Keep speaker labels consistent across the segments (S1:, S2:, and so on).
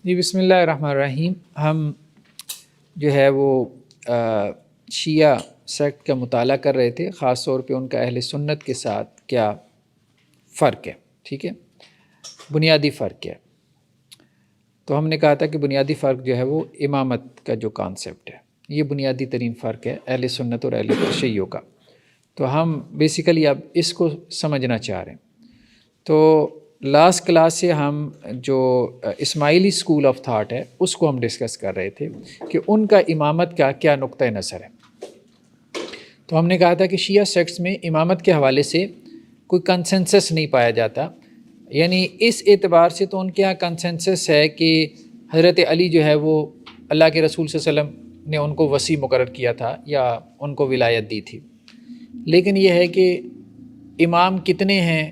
S1: جی بسم اللہ الرحمن الرحیم. ہم جو ہے وہ شیعہ سیکٹ کا مطالعہ کر رہے تھے، خاص طور پہ ان کا اہل سنت کے ساتھ کیا فرق ہے. ٹھیک ہے، بنیادی فرق ہے. تو ہم نے کہا تھا کہ بنیادی فرق جو ہے وہ امامت کا جو کانسیپٹ ہے، یہ بنیادی ترین فرق ہے اہل سنت اور اہل شیعوں کا. تو ہم بیسیکلی اب اس کو سمجھنا چاہ رہے ہیں. تو لاسٹ کلاس سے ہم جو اسماعیلی اسکول آف تھاٹ ہے اس کو ہم ڈسکس کر رہے تھے کہ ان کا امامت کا کیا نقطہ نظر ہے. تو ہم نے کہا تھا کہ شیعہ سیکٹس میں امامت کے حوالے سے کوئی کنسنسس نہیں پایا جاتا، یعنی اس اعتبار سے تو ان کے یہاں کنسنسس ہے کہ حضرت علی جو ہے وہ اللہ کے رسول صلی اللہ علیہ وسلم نے ان کو وصی مقرر کیا تھا یا ان کو ولایت دی تھی، لیکن یہ ہے کہ امام کتنے ہیں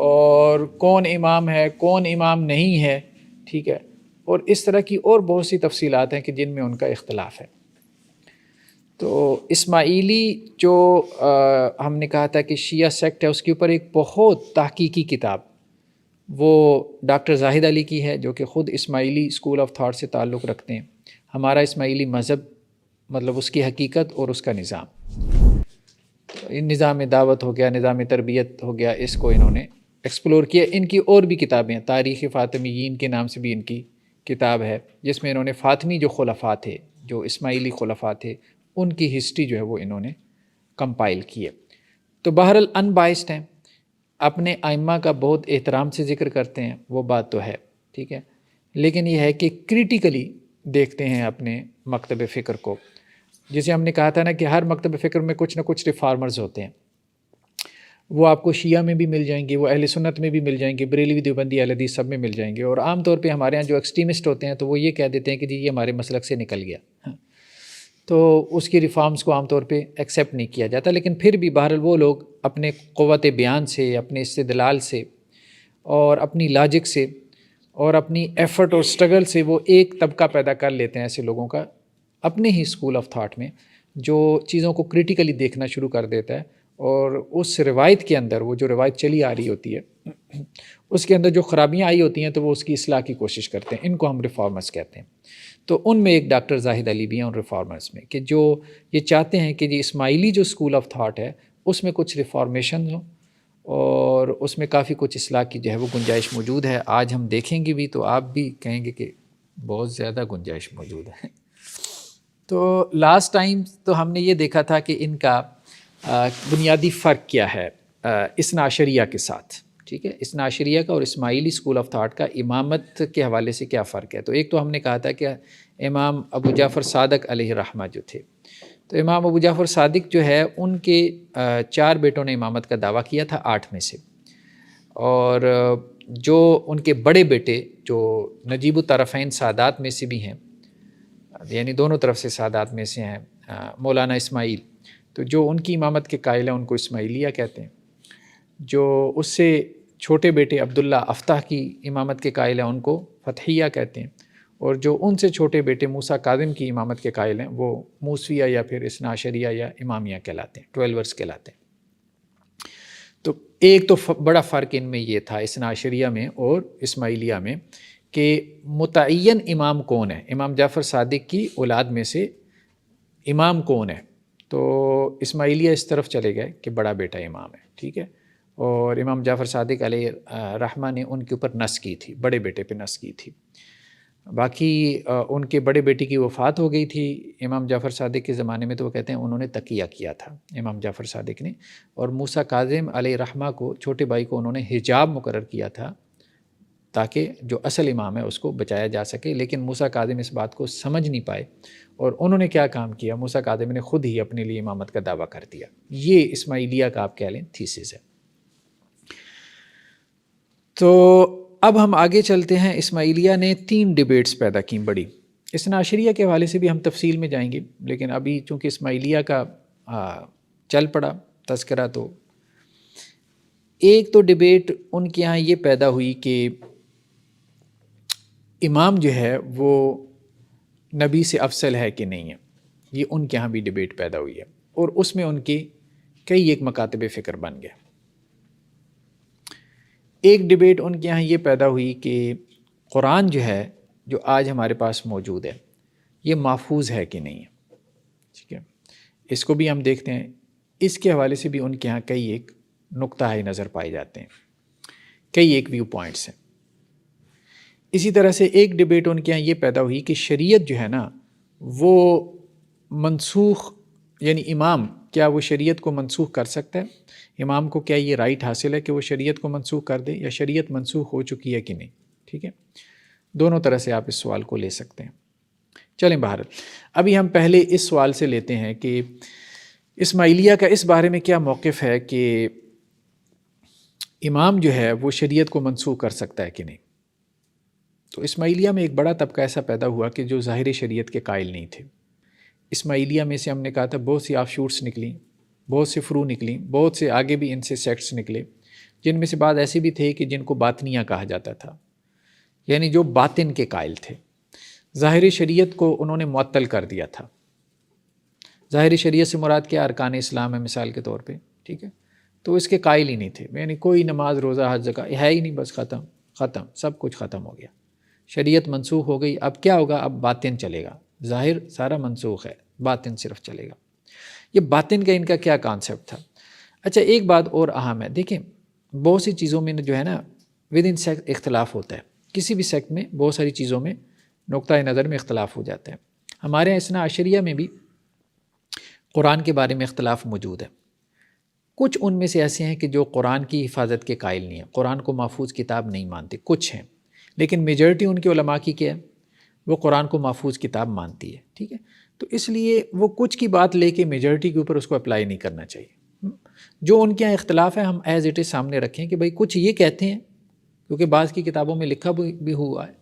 S1: اور کون امام ہے کون امام نہیں ہے، ٹھیک ہے، اور اس طرح کی اور بہت سی تفصیلات ہیں کہ جن میں ان کا اختلاف ہے. تو اسماعیلی جو ہم نے کہا تھا کہ شیعہ سیکٹ ہے، اس کے اوپر ایک بہت تحقیقی کتاب وہ ڈاکٹر زاہد علی کی ہے، جو کہ خود اسماعیلی اسکول آف تھاٹ سے تعلق رکھتے ہیں. ہمارا اسماعیلی مذہب، مطلب اس کی حقیقت اور اس کا نظام دعوت ہو گیا، نظام تربیت ہو گیا، اس کو انہوں نے ایکسپلور کیا. ان کی اور بھی کتابیں ہیں، تاریخ فاطمیین کے نام سے بھی ان کی کتاب ہے، جس میں انہوں نے فاطمی جو خلفاء تھے، جو اسماعیلی خلفاء تھے، ان کی ہسٹری جو ہے وہ انہوں نے کمپائل کی ہے. تو بہرحال ان بائسڈ ہیں، اپنے ائمہ کا بہت احترام سے ذکر کرتے ہیں، وہ بات تو ہے، ٹھیک ہے، لیکن یہ ہے کہ کریٹیکلی دیکھتے ہیں اپنے مکتب فکر کو. جسے ہم نے کہا تھا نا کہ ہر مکتب فکر میں کچھ نہ کچھ ریفارمرز ہوتے ہیں. وہ آپ کو شیعہ میں بھی مل جائیں گے، وہ اہل سنت میں بھی مل جائیں گے، بریلوی دیوبندی اہل حدیث سب میں مل جائیں گے. اور عام طور پہ ہمارے ہاں جو ایکسٹریمسٹ ہوتے ہیں تو وہ یہ کہہ دیتے ہیں کہ جی یہ ہمارے مسلک سے نکل گیا، تو اس کی ریفارمز کو عام طور پہ ایکسیپٹ نہیں کیا جاتا. لیکن پھر بھی بہرحال وہ لوگ اپنے قوت بیان سے، اپنے استدلال سے اور اپنی لاجک سے اور اپنی ایفرٹ اور سٹرگل سے وہ ایک طبقہ پیدا کر لیتے ہیں ایسے لوگوں کا اپنے ہی اسکول آف تھاٹ میں، جو چیزوں کو کریٹیکلی دیکھنا شروع کر دیتا ہے اور اس روایت کے اندر، وہ جو روایت چلی آ رہی ہوتی ہے اس کے اندر جو خرابیاں آئی ہوتی ہیں تو وہ اس کی اصلاح کی کوشش کرتے ہیں. ان کو ہم ریفارمرز کہتے ہیں. تو ان میں ایک ڈاکٹر زاہد علی بھی ہیں ان ریفارمرز میں، کہ جو یہ چاہتے ہیں کہ جی اسماعیلی جو اسکول آف تھاٹ ہے اس میں کچھ ریفارمیشن ہوں اور اس میں کافی کچھ اصلاح کی جو ہے وہ گنجائش موجود ہے. آج ہم دیکھیں گے بھی تو آپ بھی کہیں گے کہ بہت زیادہ گنجائش موجود ہے. تو لاسٹ ٹائم تو ہم نے یہ دیکھا تھا کہ ان کا بنیادی فرق کیا ہے اثنا عشریہ کے ساتھ. ٹھیک ہے، اثنا عشریہ کا اور اسماعیلی اسکول آف تھاٹ کا امامت کے حوالے سے کیا فرق ہے. تو ایک تو ہم نے کہا تھا کہ امام ابو جعفر صادق علیہ الرحمہ جو تھے، تو امام ابو جعفر صادق جو ہے ان کے 4 بیٹوں نے امامت کا دعویٰ کیا تھا 8 میں سے، اور جو ان کے بڑے بیٹے جو نجیب الطرفین سادات میں سے بھی ہیں، یعنی دونوں طرف سے سادات میں سے ہیں، مولانا اسماعیل، تو جو ان کی امامت کے قائل ہیں ان کو اسماعیلیہ کہتے ہیں. جو اس سے چھوٹے بیٹے عبداللہ افتح کی امامت کے قائل ہیں ان کو فتحیہ کہتے ہیں، اور جو ان سے چھوٹے بیٹے موسیٰ کاظم کی امامت کے قائل ہیں وہ موسویہ یا پھر اثنا عشریہ یا امامیہ کہلاتے ہیں، 12ers کہلاتے ہیں. تو ایک تو بڑا فرق ان میں یہ تھا اثنا عشریہ میں اور اسماعیلیہ میں کہ متعین امام کون ہے، امام جعفر صادق کی اولاد میں سے امام کون ہے. تو اسماعیلیہ اس طرف چلے گئے کہ بڑا بیٹا امام ہے، ٹھیک ہے، اور امام جعفر صادق علیہ رحمہ نے ان کے اوپر نص کی تھی، بڑے بیٹے پہ نص کی تھی. باقی ان کے بڑے بیٹے کی وفات ہو گئی تھی امام جعفر صادق کے زمانے میں، تو وہ کہتے ہیں انہوں نے تقیہ کیا تھا امام جعفر صادق نے، اور موسیٰ کاظم علیہ رحمہ کو، چھوٹے بھائی کو، انہوں نے حجاب مقرر کیا تھا تاکہ جو اصل امام ہے اس کو بچایا جا سکے. لیکن موسیٰ کاظم اس بات کو سمجھ نہیں پائے اور انہوں نے کیا کام کیا، موسیٰ کاظم نے خود ہی اپنے لیے امامت کا دعویٰ کر دیا. یہ اسماعیلیہ کا آپ کہہ لیں تھیسس ہے. تو اب ہم آگے چلتے ہیں. اسماعیلیہ نے 3 ڈیبیٹس پیدا کی بڑی. اثنا عشریہ کے حوالے سے بھی ہم تفصیل میں جائیں گے، لیکن ابھی چونکہ اسماعیلیہ کا چل پڑا تذکرہ، تو ایک تو ڈیبیٹ ان کے یہاں یہ پیدا ہوئی کہ امام جو ہے وہ نبی سے افضل ہے کہ نہیں ہے. یہ ان کے یہاں بھی ڈیبیٹ پیدا ہوئی ہے، اور اس میں ان کے کئی ایک مکاتب فکر بن گئے. ایک ڈیبیٹ ان کے یہاں یہ پیدا ہوئی کہ قرآن جو ہے جو آج ہمارے پاس موجود ہے یہ محفوظ ہے کہ نہیں ہے، ٹھیک ہے، اس کو بھی ہم دیکھتے ہیں۔ اس کے حوالے سے بھی ان کے ہاں کئی ایک نقطہ نظر پائے جاتے ہیں، کئی ایک ویو پوائنٹس ہیں۔ اسی طرح سے ایک ڈبیٹ ان کے یہاں یہ پیدا ہوئی کہ شریعت جو ہے نا وہ منسوخ، یعنی امام کیا وہ شریعت کو منسوخ کر سکتا ہے؟ امام کو کیا یہ رائٹ حاصل ہے کہ وہ شریعت کو منسوخ کر دے، یا شریعت منسوخ ہو چکی ہے کہ نہیں؟ ٹھیک ہے، دونوں طرح سے آپ اس سوال کو لے سکتے ہیں۔ چلیں بہر ابھی ہم پہلے اس سوال سے لیتے ہیں کہ اسماعیلیہ کا اس بارے میں کیا موقف ہے کہ امام جو ہے وہ شریعت کو منسوخ کر سکتا ہے کہ نہیں۔ تو اسماعیلیہ میں ایک بڑا طبقہ ایسا پیدا ہوا کہ جو ظاہر شریعت کے قائل نہیں تھے۔ اسماعیلیہ میں سے ہم نے کہا تھا بہت سی آف شوٹس نکلیں، بہت سے فرو نکلیں، بہت سے آگے بھی ان سے سیکٹس نکلے، جن میں سے بعض ایسے بھی تھے کہ جن کو باطنیہ کہا جاتا تھا، یعنی جو باطن کے قائل تھے۔ ظاہر شریعت کو انہوں نے معطل کر دیا تھا۔ ظاہر شریعت سے مراد کیا؟ ارکان اسلام ہے مثال کے طور پہ، ٹھیک ہے، تو اس کے قائل ہی نہیں تھے، یعنی کوئی نماز روزہ حج زکوٰۃ ہے ہی نہیں، بس ختم، سب کچھ ختم ہو گیا، شریعت منسوخ ہو گئی۔ اب کیا ہوگا؟ اب باطن چلے گا، ظاہر سارا منسوخ ہے، باطن صرف چلے گا۔ یہ باطن کا ان کا کیا کانسیپٹ تھا؟ اچھا ایک بات اور اہم ہے، دیکھیں بہت سی چیزوں میں جو ہے نا ود ان سیکٹ اختلاف ہوتا ہے، کسی بھی سیکٹ میں بہت ساری چیزوں میں نقطۂ نظر میں اختلاف ہو جاتا ہے۔ ہمارے یہاں اثنا عشریہ میں بھی قرآن کے بارے میں اختلاف موجود ہے۔ کچھ ان میں سے ایسے ہیں کہ جو قرآن کی حفاظت کے قائل نہیں ہیں، قرآن کو محفوظ کتاب نہیں مانتے، کچھ ہیں، لیکن میجورٹی ان کے علماء کی کیا ہے؟ وہ قرآن کو محفوظ کتاب مانتی ہے، ٹھیک ہے۔ تو اس لیے وہ کچھ کی بات لے کے میجورٹی کے اوپر اس کو اپلائی نہیں کرنا چاہیے۔ جو ان کے یہاں اختلاف ہے ہم ایز اٹ از سامنے رکھیں کہ بھائی کچھ یہ کہتے ہیں، کیونکہ بعض کی کتابوں میں لکھا بھی ہوا ہے۔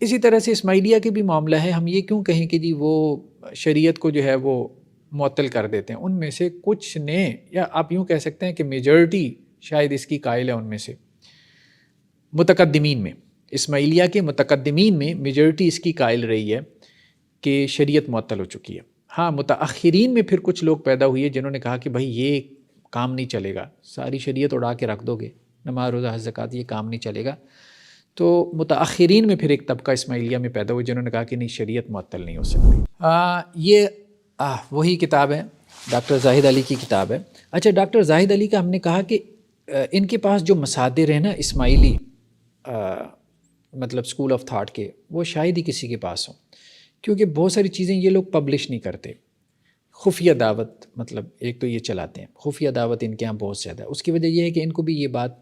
S1: اسی طرح سے اسماعیلیہ کے بھی معاملہ ہے، ہم یہ کیوں کہیں کہ جی وہ شریعت کو جو ہے وہ معطل کر دیتے ہیں۔ ان میں سے کچھ نے، یا آپ یوں کہہ سکتے ہیں کہ میجورٹی شاید اس کی قائل ہے، ان میں سے متقدمین میں، اسماعیلیہ کے متقدمین میں میجورٹی اس کی قائل رہی ہے کہ شریعت معطل ہو چکی ہے۔ ہاں متاخرین میں پھر کچھ لوگ پیدا ہوئے جنہوں نے کہا کہ بھائی یہ کام نہیں چلے گا، ساری شریعت اڑا کے رکھ دو گے، نماز روزہ حج زکوٰۃ، یہ کام نہیں چلے گا۔ تو متاخرین میں پھر ایک طبقہ اسماعیلیہ میں پیدا ہوئے جنہوں نے کہا کہ نہیں، شریعت معطل نہیں ہو سکتی۔ یہ وہی کتاب ہے، ڈاکٹر زاہد علی کی کتاب ہے۔ اچھا ڈاکٹر زاہد علی کا ہم نے کہا کہ ان کے پاس جو مصادر ہیں نا اسماعیلی مطلب اسکول آف تھاٹ کے، وہ شاید ہی کسی کے پاس ہوں، کیونکہ بہت ساری چیزیں یہ لوگ پبلش نہیں کرتے۔ خفیہ دعوت مطلب ایک تو یہ چلاتے ہیں، خفیہ دعوت ان کے یہاں بہت زیادہ ہے۔ اس کی وجہ یہ ہے کہ ان کو بھی یہ بات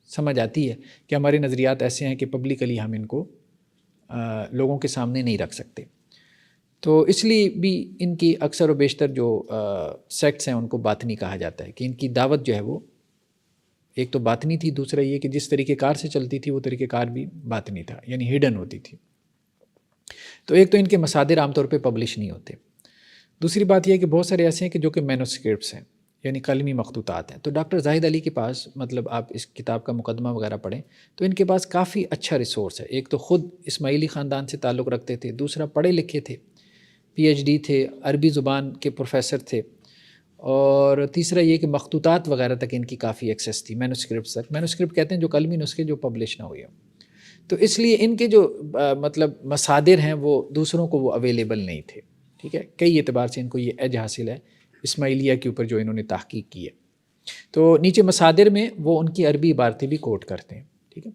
S1: سمجھ آتی ہے کہ ہمارے نظریات ایسے ہیں کہ پبلکلی ہم ان کو لوگوں کے سامنے نہیں رکھ سکتے، تو اس لیے بھی ان کی اکثر و بیشتر جو سیکٹس ہیں ان کو باطنی کہا جاتا ہے، کہ ان کی دعوت جو ہے وہ ایک تو باطنی تھی، دوسرا یہ کہ جس طریقہ کار سے چلتی تھی وہ طریقہ کار بھی باطنی تھا، یعنی ہڈن ہوتی تھی۔ تو ایک تو ان کے مصادر عام طور پہ پبلش نہیں ہوتے، دوسری بات یہ ہے کہ بہت سارے ایسے ہیں کہ جو کہ مینوسکرپٹس ہیں، یعنی قلمی مخطوطات ہیں۔ تو ڈاکٹر زاہد علی کے پاس مطلب آپ اس کتاب کا مقدمہ وغیرہ پڑھیں تو ان کے پاس کافی اچھا ریسورس ہے۔ ایک تو خود اسماعیلی خاندان سے تعلق رکھتے تھے، دوسرا پڑھے لکھے تھے، پی ایچ ڈی تھے، عربی زبان کے پروفیسر تھے، اور تیسرا یہ کہ مخطوطات وغیرہ تک ان کی کافی ایکسیس تھی، مینوسکرپٹس تک۔ مینوسکرپٹ کہتے ہیں جو قلمی نسخے جو پبلش نہ ہوئے ہوں، تو اس لیے ان کے جو مطلب مصادر ہیں وہ دوسروں کو وہ اویلیبل نہیں تھے، ٹھیک ہے۔ کئی اعتبار سے ان کو یہ ایج حاصل ہے اسماعیلیہ کے اوپر جو انہوں نے تحقیق کی ہے۔ تو نیچے مصادر میں وہ ان کی عربی عبارتیں بھی کوٹ کرتے ہیں، ٹھیک ہے۔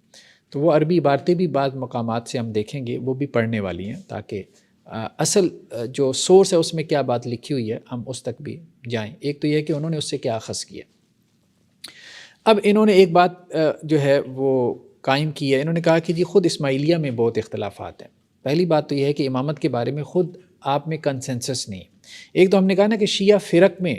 S1: تو وہ عربی عبارتیں بھی بعض مقامات سے ہم دیکھیں گے، وہ بھی پڑھنے والی ہیں، تاکہ اصل جو سورس ہے اس میں کیا بات لکھی ہوئی ہے ہم اس تک بھی جائیں۔ ایک تو یہ کہ انہوں نے اس سے کیا اخذ کیا۔ اب انہوں نے ایک بات جو ہے وہ قائم کی ہے، انہوں نے کہا کہ جی خود اسماعیلیہ میں بہت اختلافات ہیں۔ پہلی بات تو یہ ہے کہ امامت کے بارے میں خود آپ میں کنسنسس نہیں۔ ایک تو ہم نے کہا نا کہ شیعہ فرق میں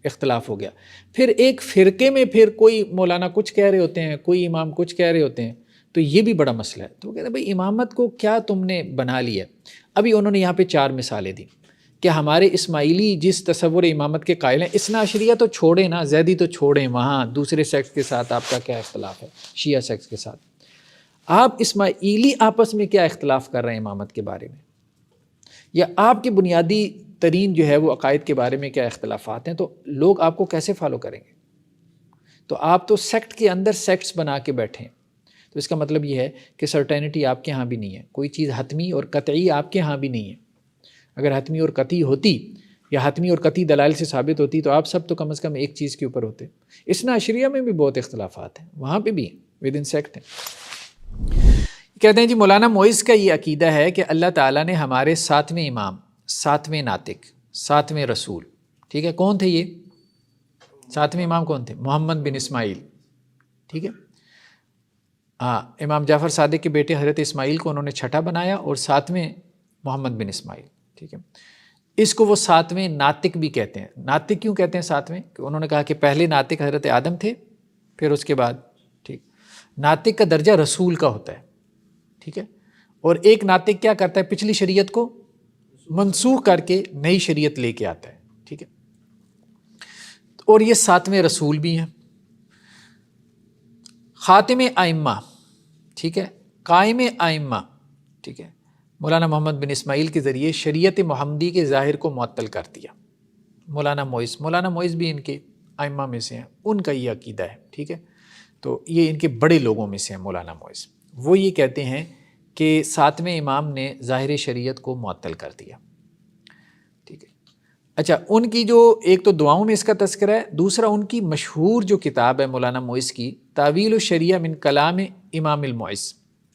S1: اختلاف ہو گیا، پھر ایک فرقے میں پھر کوئی مولانا کچھ کہہ رہے ہوتے ہیں، کوئی امام کچھ کہہ رہے ہوتے ہیں، تو یہ بھی بڑا مسئلہ ہے۔ تو وہ کہتے ہیں بھائی امامت کو کیا تم نے بنا لیا۔ ابھی انہوں نے یہاں پہ 4 مثالیں دی کہ ہمارے اسماعیلی جس تصور امامت کے قائل ہیں، اثنا عشریہ تو چھوڑیں نا، زیدی تو چھوڑیں، وہاں دوسرے سیکٹس کے ساتھ آپ کا کیا اختلاف ہے، شیعہ سیکٹس کے ساتھ۔ آپ اسماعیلی آپس میں کیا اختلاف کر رہے ہیں امامت کے بارے میں، یا آپ کے بنیادی ترین جو ہے وہ عقائد کے بارے میں کیا اختلافات ہیں، تو لوگ آپ کو کیسے فالو کریں گے؟ تو آپ تو سیکٹ کے اندر سیکٹس بنا کے بیٹھے ہیں۔ تو اس کا مطلب یہ ہے کہ سرٹینٹی آپ کے ہاں بھی نہیں ہے، کوئی چیز حتمی اور قطعی آپ کے ہاں بھی نہیں ہے۔ اگر حتمی اور قطعی ہوتی یا حتمی اور قطعی دلائل سے ثابت ہوتی تو آپ سب تو کم از کم ایک چیز کے اوپر ہوتے۔ اثنا عشریہ میں بھی بہت اختلافات ہیں، وہاں پہ بھی ود ان سیکٹ ہیں۔ کہتے ہیں جی مولانا معز کا یہ عقیدہ ہے کہ اللہ تعالیٰ نے ہمارے 7ویں امام، 7ویں ناطق، 7ویں رسول، ٹھیک ہے، کون تھے یہ 7ویں امام؟ کون تھے؟ محمد بن اسماعیل، ٹھیک ہے، ہاں، امام جعفر صادق کے بیٹے حضرت اسماعیل کو انہوں نے چھٹا بنایا اور 7ویں محمد بن اسماعیل، ٹھیک ہے۔ اس کو وہ 7ویں ناطق بھی کہتے ہیں۔ ناطق کیوں کہتے ہیں 7ویں؟ کہ انہوں نے کہا کہ پہلے ناطق حضرت آدم تھے، پھر اس کے بعد، ٹھیک، ناطق کا درجہ رسول کا ہوتا ہے، ٹھیک ہے، اور ایک ناطق کیا کرتا ہے؟ پچھلی شریعت کو منسوخ کر کے نئی شریعت لے کے آتا ہے، ٹھیک ہے، اور یہ 7ویں رسول بھی ہیں۔ خاتم ائمہ، ٹھیک ہے، قائم ائمہ، ٹھیک ہے، مولانا محمد بن اسماعیل کے ذریعے شریعت محمدی کے ظاہر کو معطل کر دیا۔ مولانا معز بھی ان کے ائمہ میں سے ہیں، ان کا یہ عقیدہ ہے، ٹھیک ہے، تو یہ ان کے بڑے لوگوں میں سے ہیں مولانا معز۔ وہ یہ کہتے ہیں کہ 7ویں امام نے ظاہر شریعت کو معطل کر دیا، ٹھیک ہے۔ اچھا، ان کی جو ایک تو دعاؤں میں اس کا تذکرہ ہے، دوسرا ان کی مشہور جو کتاب ہے مولانا معز کی، تعویل الشریعہ من کلام امام المعز،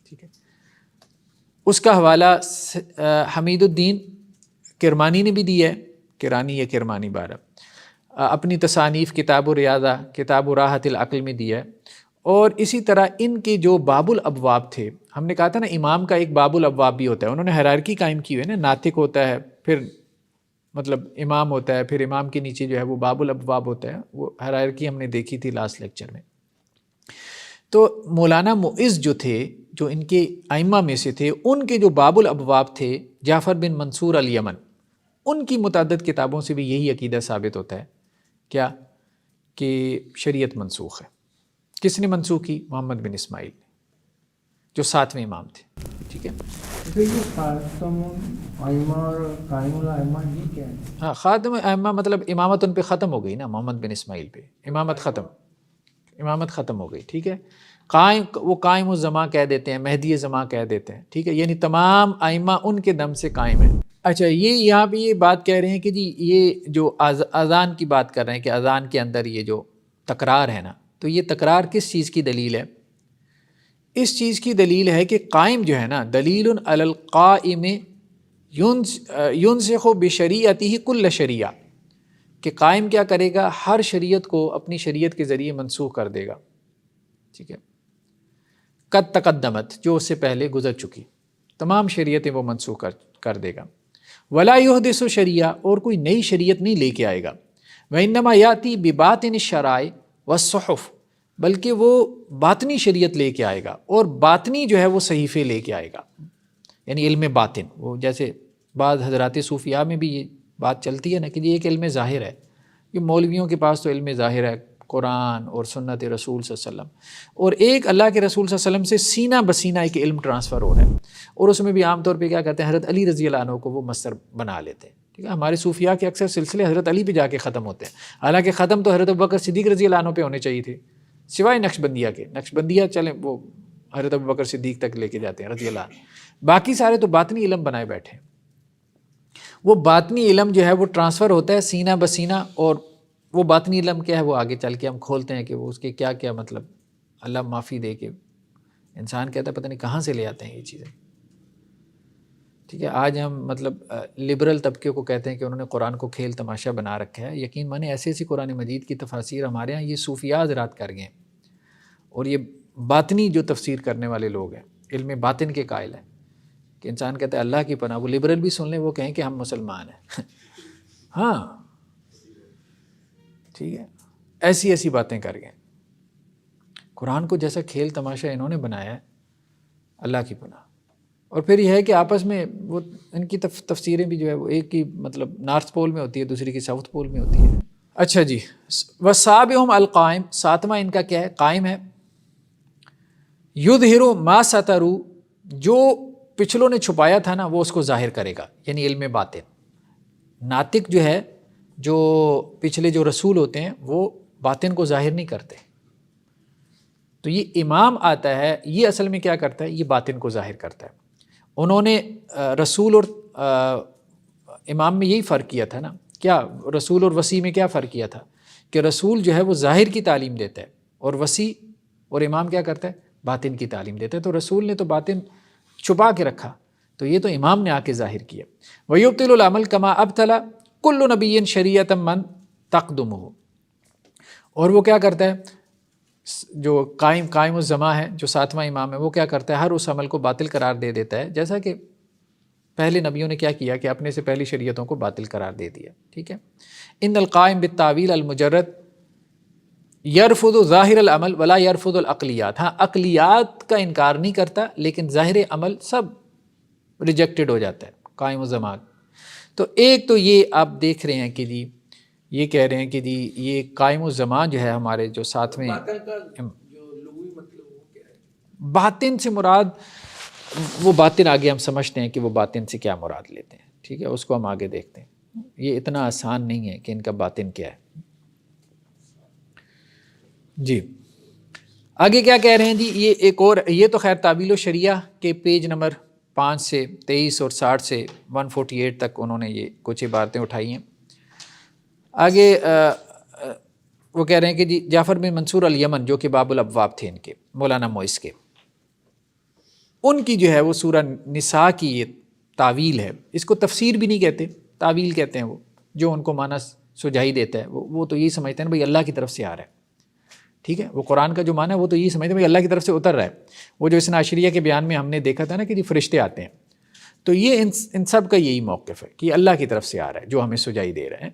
S1: ٹھیک ہے، اس کا حوالہ حمید الدین کرمانی نے بھی دیا ہے، کرانی یا کرمانی بارہ، اپنی تصانیف کتاب الریاضہ، کتاب راحت العقل میں دیا ہے، اور اسی طرح ان کے جو باب الابواب تھے، ہم نے کہا تھا نا امام کا ایک باب الابواب بھی ہوتا ہے، انہوں نے ہیرارکی قائم کی ہوئی ہے نا، ناطق ہوتا ہے، پھر مطلب امام ہوتا ہے، پھر امام کے نیچے جو ہے وہ باب الابواب ہوتا ہے، وہ ہیرارکی ہم نے دیکھی تھی لاسٹ لیکچر میں۔ تو مولانا معز جو تھے، جو ان کے ائمہ میں سے تھے، ان کے جو باب الابواب تھے، جعفر بن منصور الیمن، ان کی متعدد کتابوں سے بھی یہی عقیدہ ثابت ہوتا ہے، کیا کہ شریعت منسوخ ہے۔ کس نے منسوخ کی؟ محمد بن اسماعیل نے، جو 7ویں امام تھے، ٹھیک ہے۔
S2: خاتم الائمہ اور قائم الائمہ یہ کیا ہے؟
S1: ہاں، خاتم ائمہ مطلب امامت ان پہ ختم ہو گئی نا، محمد بن اسماعیل پہ امامت ختم ہو گئی، ٹھیک ہے۔ وہ قائم الزماں کہہ دیتے ہیں، مہدی زماں کہہ دیتے ہیں، ٹھیک ہے، یعنی تمام ائمہ ان کے دم سے قائم ہیں۔ اچھا، یہ یہاں پہ یہ بات کہہ رہے ہیں کہ جی یہ جو اذان کی بات کر رہے ہیں کہ اذان کے اندر یہ جو تکرار ہے نا، تو یہ تکرار کس چیز کی دلیل ہے؟ اس چیز کی دلیل ہے کہ قائم جو ہے نا، دلیل علی القائم ينسخ بشریعتہ کل شریعہ، کہ قائم کیا کرے گا؟ ہر شریعت کو اپنی شریعت کے ذریعے منسوخ کر دے گا، ٹھیک ہے، قد تقدمت، جو اس سے پہلے گزر چکی تمام شریعتیں وہ منسوخ کر دے گا۔ ولا یحدث شریعہ، اور کوئی نئی شریعت نہیں لے کے آئے گا۔ وانما یاتی بباطن الشرائع والصحف، بلکہ وہ باطنی شریعت لے کے آئے گا، اور باطنی جو ہے وہ صحیفے لے کے آئے گا، یعنی علم باطن۔ وہ جیسے بعض حضرات صوفیاء میں بھی یہ بات چلتی ہے نا کہ یہ ایک علم ظاہر ہے، کہ مولویوں کے پاس تو علم ظاہر ہے، قرآن اور سنت رسول صلی اللہ علیہ وسلم، اور ایک اللہ کے رسول صلی اللہ علیہ وسلم سے سینہ بسینہ ایک علم ٹرانسفر ہو رہا ہے، اور اس میں بھی عام طور پہ کیا کرتے ہیں؟ حضرت علی رضی اللہ عنہ کو وہ مصدر بنا لیتے ہیں، ٹھیک ہے۔ ہمارے صوفیاء کے اکثر سلسلے حضرت علی پہ جا کے ختم ہوتے ہیں، حالانکہ ختم تو حضرت ابوبکر صدیق رضی اللہ عنہ پہ ہونے چاہیے تھے، سوائے نقشبندیہ کے۔ نقشبندیہ چلیں وہ حضرت ابوبکر صدیق تک لے کے جاتے ہیں رضی اللہ عنہ، باقی سارے تو باطنی علم بنائے بیٹھے ہیں۔ وہ باطنی علم جو ہے وہ ٹرانسفر ہوتا ہے سینہ بسینہ، اور وہ باطنی علم کیا ہے وہ آگے چل کے ہم کھولتے ہیں کہ وہ اس کے کیا کیا مطلب، اللہ معافی دے کے انسان کہتا ہے پتہ نہیں کہاں سے لے آتے ہیں یہ چیزیں، ٹھیک ہے۔ آج ہم مطلب لبرل طبقے کو کہتے ہیں کہ انہوں نے قرآن کو کھیل تماشا بنا رکھا ہے، یقین مانے ایسی ایسی قرآن مجید کی تفاسیر ہمارے ہاں یہ صوفیاء حضرات کر گئے ہیں، اور یہ باطنی جو تفسیر کرنے والے لوگ ہیں، علم باطن کے قائل ہیں، کہ انسان کہتا ہے اللہ کی پناہ، وہ لبرل بھی سن لیں، وہ کہیں کہ ہم مسلمان ہیں ہاں ٹھیک ہے، ایسی باتیں کر گئے۔ قرآن کو جیسا کھیل تماشا انہوں نے بنایا ہے، اللہ کی پناہ۔ اور پھر یہ ہے کہ آپس میں وہ ان کی تفسیریں بھی جو ہے وہ ایک کی مطلب نارتھ پول میں ہوتی ہے، دوسری کی ساؤتھ پول میں ہوتی ہے۔ اچھا جی، وَالسَّابِعُهُمْ القائم، 7واں ان کا کیا ہے؟ قائم ہے۔ یظہر ما ستروا، جو پچھلوں نے چھپایا تھا نا وہ اس کو ظاہر کرے گا، یعنی علم باطن۔ ناطق جو ہے، جو پچھلے جو رسول ہوتے ہیں وہ باطن کو ظاہر نہیں کرتے، تو یہ امام آتا ہے، یہ اصل میں کیا کرتا ہے؟ یہ باطن کو ظاہر کرتا ہے۔ انہوں نے رسول اور امام میں یہی فرق کیا تھا نا، کیا رسول اور وصی میں کیا فرق کیا تھا؟ کہ رسول جو ہے وہ ظاہر کی تعلیم دیتا ہے، اور وصی اور امام کیا کرتا ہے؟ باطن کی تعلیم دیتا ہے۔ تو رسول نے تو باطن چھپا کے رکھا، تو یہ تو امام نے آ کے ظاہر کیا۔ وَيُبْطِلُ الْعَمَلَ كَمَا أَبْطَلَ كُلُّ نَبِيٍّ شَرِيعَةً مَّن تَقْدُمُهُ، اور وہ کیا کرتا ہے؟ جو قائم الزماں ہے، جو ساتواں امام ہے، وہ کیا کرتا ہے؟ ہر اس عمل کو باطل قرار دے دیتا ہے، جیسا کہ پہلے نبیوں نے کیا کیا کہ اپنے سے پہلی شریعتوں کو باطل قرار دے دیا۔ ٹھیک ہے، ان القائم بالتاویل المجرد یرفض ظاہر العمل ولا یرفض العقلیات، ہاں عقلیات کا انکار نہیں کرتا لیکن ظاہر عمل سب ریجیکٹڈ ہو جاتا ہے قائم الزمان۔ تو ایک تو یہ آپ دیکھ رہے ہیں کہ جی یہ کہہ رہے ہیں کہ جی یہ قائم الزمان جو ہے ہمارے جو ساتویں، باطن سے مراد وہ باطن آگے ہم سمجھتے ہیں کہ وہ باطن سے کیا مراد لیتے ہیں، ٹھیک ہے، اس کو ہم آگے دیکھتے ہیں۔ یہ اتنا آسان نہیں ہے کہ ان کا باطن کیا ہے۔ جی آگے کیا کہہ رہے ہیں جی، یہ ایک اور، یہ تو خیر تعویل و شریعہ کے پیج نمبر 5 سے 23 اور 60 سے 148 تک انہوں نے یہ کچھ عبارتیں اٹھائی ہیں۔ آگے وہ کہہ رہے ہیں کہ جی جعفر بن منصور الیمن جو کہ باب الابواب تھے ان کے، مولانا موئس کے، ان کی جو ہے وہ سورہ نساء کی یہ تعویل ہے، اس کو تفسیر بھی نہیں کہتے، تعویل کہتے ہیں، وہ جو ان کو معنی سجائی دیتا ہے وہ تو یہی سمجھتے ہیں بھائی اللہ کی طرف سے آ رہا ہے، ٹھیک ہے، وہ قرآن کا جو معنی ہے وہ تو یہی سمجھتے ہیں بھائی اللہ کی طرف سے اتر رہا ہے۔ وہ جو اثنا عشریہ کے بیان میں ہم نے دیکھا تھا نا کہ جی فرشتے آتے ہیں، تو یہ ان سب کا یہی موقف ہے کہ یہ اللہ کی طرف سے آ رہا ہے جو ہمیں سجائی دے رہے ہیں۔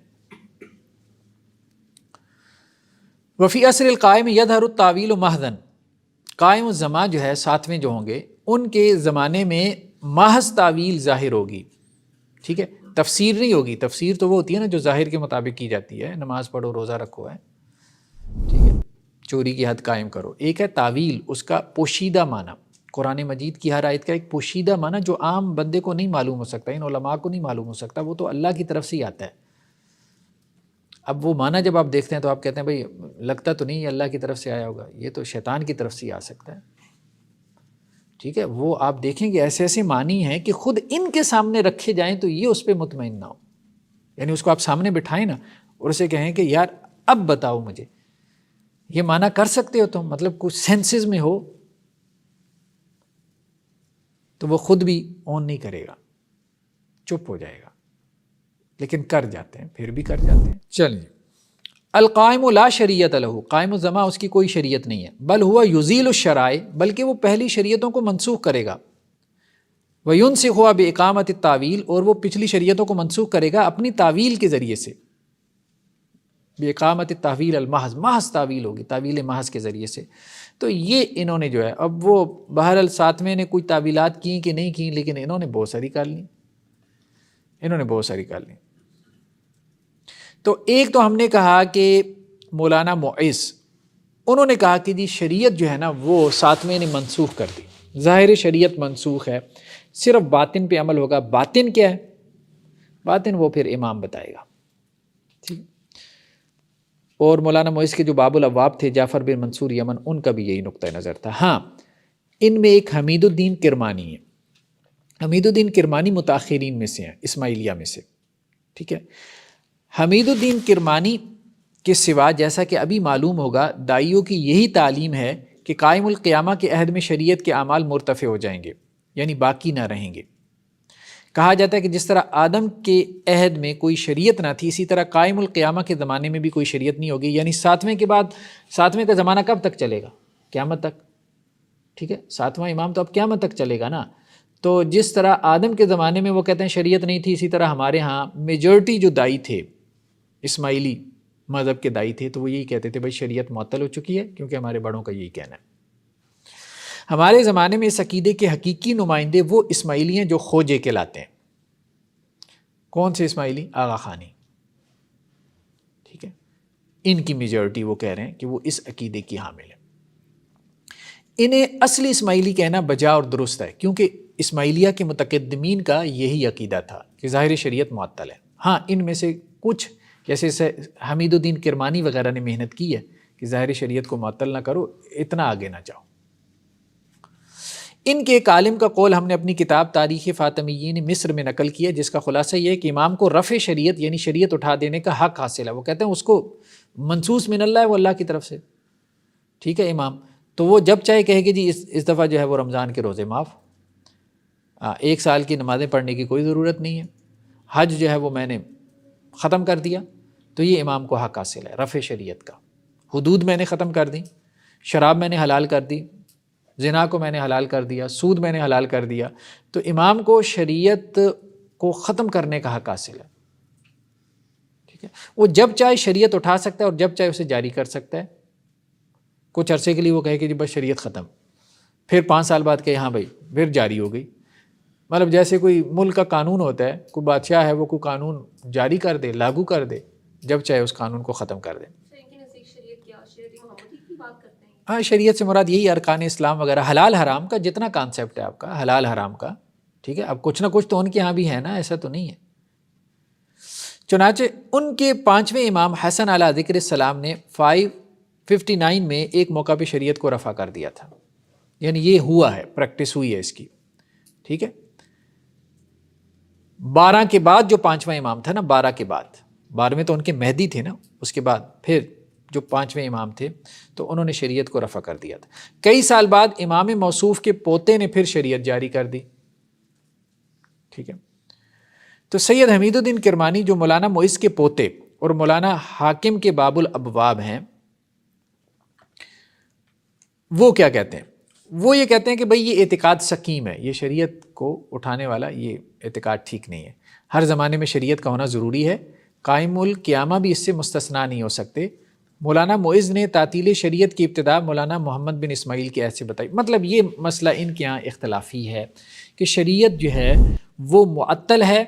S1: وفی عصر القائم یظہر التاویل محضاً، قائم الزماں جو ہے ساتویں جو ہوں گے ان کے زمانے میں محض تعویل ظاہر ہوگی، ٹھیک ہے، تفسیر نہیں ہوگی۔ تفسیر تو وہ ہوتی ہے نا جو ظاہر کے مطابق کی جاتی ہے، نماز پڑھو، روزہ رکھو ہے، ٹھیک ہے، چوری کی حد قائم کرو۔ ایک ہے تعویل، اس کا پوشیدہ معنی، قرآن مجید کی ہر آیت کا ایک پوشیدہ معنی جو عام بندے کو نہیں معلوم ہو سکتا، ان علماء کو نہیں معلوم ہو سکتا، وہ تو اللہ کی طرف سے ہی آتا ہے۔ اب وہ معنی جب آپ دیکھتے ہیں تو آپ کہتے ہیں بھئی لگتا تو نہیں اللہ کی طرف سے آیا ہوگا، یہ تو شیطان کی طرف سے ہی آ سکتا ہے، ٹھیک ہے۔ وہ آپ دیکھیں کہ ایسے ایسے معنی ہیں کہ خود ان کے سامنے رکھے جائیں تو یہ اس پہ مطمئن نہ ہو، یعنی اس کو آپ سامنے بٹھائیں نا اور اسے کہیں کہ یار اب بتاؤ مجھے یہ معنی کر سکتے ہو تم، مطلب کچھ سینسز میں ہو، تو وہ خود بھی اون نہیں کرے گا، چپ ہو جائے گا، لیکن کر جاتے ہیں، پھر بھی کر جاتے ہیں۔ چلیے، القائم لا شریعت لہ، قائم الزماں اس کی کوئی شریعت نہیں ہے، بل ہوا یزیل الشرائع، بلکہ وہ پہلی شریعتوں کو منسوخ کرے گا، وینسخھا باقامت التاویل، اور وہ پچھلی شریعتوں کو منسوخ کرے گا اپنی تعویل کے ذریعے سے، باقامت التاویل المحض، محض تعویل ہوگی، تعویل محض کے ذریعے سے۔ تو یہ انہوں نے جو ہے، اب وہ بہرحال ساتویں نے کوئی تعویلات کی کہ نہیں کی، لیکن انہوں نے بہت ساری کر لی، انہوں نے بہت ساری کر لی۔ تو ایک تو ہم نے کہا کہ مولانا معز، انہوں نے کہا کہ جی شریعت جو ہے نا وہ ساتویں نے منسوخ کر دی، ظاہر شریعت منسوخ ہے، صرف باطن پہ عمل ہوگا۔ باطن کیا ہے؟ باطن وہ پھر امام بتائے گا، ٹھیک۔ اور مولانا معز کے جو باب الابواب تھے جعفر بن منصور یمن، ان کا بھی یہی نقطہ نظر تھا۔ ہاں ان میں ایک حمید الدین کرمانی ہے، حمید الدین کرمانی متاخرین میں سے ہیں، اسماعیلیہ میں سے، ٹھیک ہے۔ حمید الدین کرمانی کے سوا جیسا کہ ابھی معلوم ہوگا دائیوں کی یہی تعلیم ہے کہ قائم القیامہ کے عہد میں شریعت کے اعمال مرتفع ہو جائیں گے، یعنی باقی نہ رہیں گے۔ کہا جاتا ہے کہ جس طرح آدم کے عہد میں کوئی شریعت نہ تھی، اسی طرح قائم القیامہ کے زمانے میں بھی کوئی شریعت نہیں ہوگی، یعنی ساتویں کے بعد، ساتویں کا زمانہ کب تک چلے گا؟ قیامت تک، ٹھیک ہے، ساتواں امام تو اب قیامت تک چلے گا نا۔ تو جس طرح آدم کے زمانے میں وہ کہتے ہیں شریعت نہیں تھی، اسی طرح ہمارے ہاں میجورٹی جو دائی تھے، اسماعیلی مذہب کے دائی تھے، تو وہ یہی کہتے تھے بھائی شریعت معطل ہو چکی ہے، کیونکہ ہمارے بڑوں کا یہی کہنا ہے۔ ہمارے زمانے میں اس عقیدے کے حقیقی نمائندے وہ اسماعیلی ہیں جو خوجے کہلاتے ہیں۔ کون سے اسماعیلی؟ آغا خانی، ٹھیک ہے، ان کی میجورٹی وہ کہہ رہے ہیں کہ وہ اس عقیدے کی حامل ہے۔ انہیں اصلی اسماعیلی کہنا بجا اور درست ہے، کیونکہ اسماعیلیہ کے متقدمین کا یہی عقیدہ تھا کہ ظاہر شریعت معطل ہے۔ ہاں ان میں سے کچھ جیسے حمید الدین کرمانی وغیرہ نے محنت کی ہے کہ ظاہری شریعت کو معطل نہ کرو، اتنا آگے نہ جاؤ۔ ان کے ایک عالم کا قول ہم نے اپنی کتاب تاریخ فاطمیین مصر میں نقل کیا، جس کا خلاصہ یہ ہے کہ امام کو رفع شریعت یعنی شریعت اٹھا دینے کا حق حاصل ہے۔ وہ کہتے ہیں اس کو منصوص من اللہ ہے، وہ اللہ کی طرف سے، ٹھیک ہے امام، تو وہ جب چاہے کہے کہ جی اس دفعہ جو ہے وہ رمضان کے روزے معاف، 1 سال کی نمازیں پڑھنے کی کوئی ضرورت نہیں ہے، حج جو ہے وہ میں نے ختم کر دیا، تو یہ امام کو حق حاصل ہے رفع شریعت کا۔ حدود میں نے ختم کر دی، شراب میں نے حلال کر دی، زنا کو میں نے حلال کر دیا، سود میں نے حلال کر دیا، تو امام کو شریعت کو ختم کرنے کا حق حاصل ہے، ٹھیک ہے۔ وہ جب چاہے شریعت اٹھا سکتا ہے اور جب چاہے اسے جاری کر سکتا ہے۔ کچھ عرصے کے لیے وہ کہے کہ جی بس شریعت ختم، پھر 5 سال بعد کہ ہاں بھائی پھر جاری ہو گئی، مطلب جیسے کوئی ملک کا قانون ہوتا ہے، کوئی بادشاہ ہے وہ کوئی قانون جاری کر دے، لاگو کر دے، جب چاہے اس قانون کو ختم کر دے۔ ہاں، شریعت سے مراد یہی ارکان اسلام وغیرہ، حلال حرام کا جتنا کانسیپٹ ہے آپ کا حلال حرام کا، ٹھیک ہے۔ اب کچھ نہ کچھ تو ان کے ہاں بھی ہے نا، ایسا تو نہیں ہے۔ چنانچہ ان کے 5ویں امام حسن علی ذکر السلام نے 559 میں ایک موقع پہ شریعت کو رفع کر دیا تھا، یعنی یہ ہوا ہے، پریکٹس ہوئی ہے اس کی، ٹھیک ہے۔ 12 کے بعد جو 5واں امام تھا نا، 12 کے بعد، 12ویں تو ان کے مہدی تھے نا، اس کے بعد پھر جو 5ویں امام تھے تو انہوں نے شریعت کو رفع کر دیا تھا۔ کئی سال بعد امام موصوف کے پوتے نے پھر شریعت جاری کر دی، ٹھیک ہے۔ تو سید حمید الدین کرمانی جو مولانا معز کے پوتے اور مولانا حاکم کے باب الابواب ہیں، وہ کیا کہتے ہیں؟ وہ یہ کہتے ہیں کہ بھئی یہ اعتقاد سقیم ہے، یہ شریعت کو اٹھانے والا یہ اعتقاد ٹھیک نہیں ہے، ہر زمانے میں شریعت کا ہونا ضروری ہے، قائم القیامہ بھی اس سے مستثنیٰ نہیں ہو سکتے۔ مولانا معز نے تعطیل شریعت کی ابتدا مولانا محمد بن اسماعیل کے ایسے بتائی۔ مطلب یہ مسئلہ ان کے یہاں اختلافی ہے کہ شریعت جو ہے وہ معطل ہے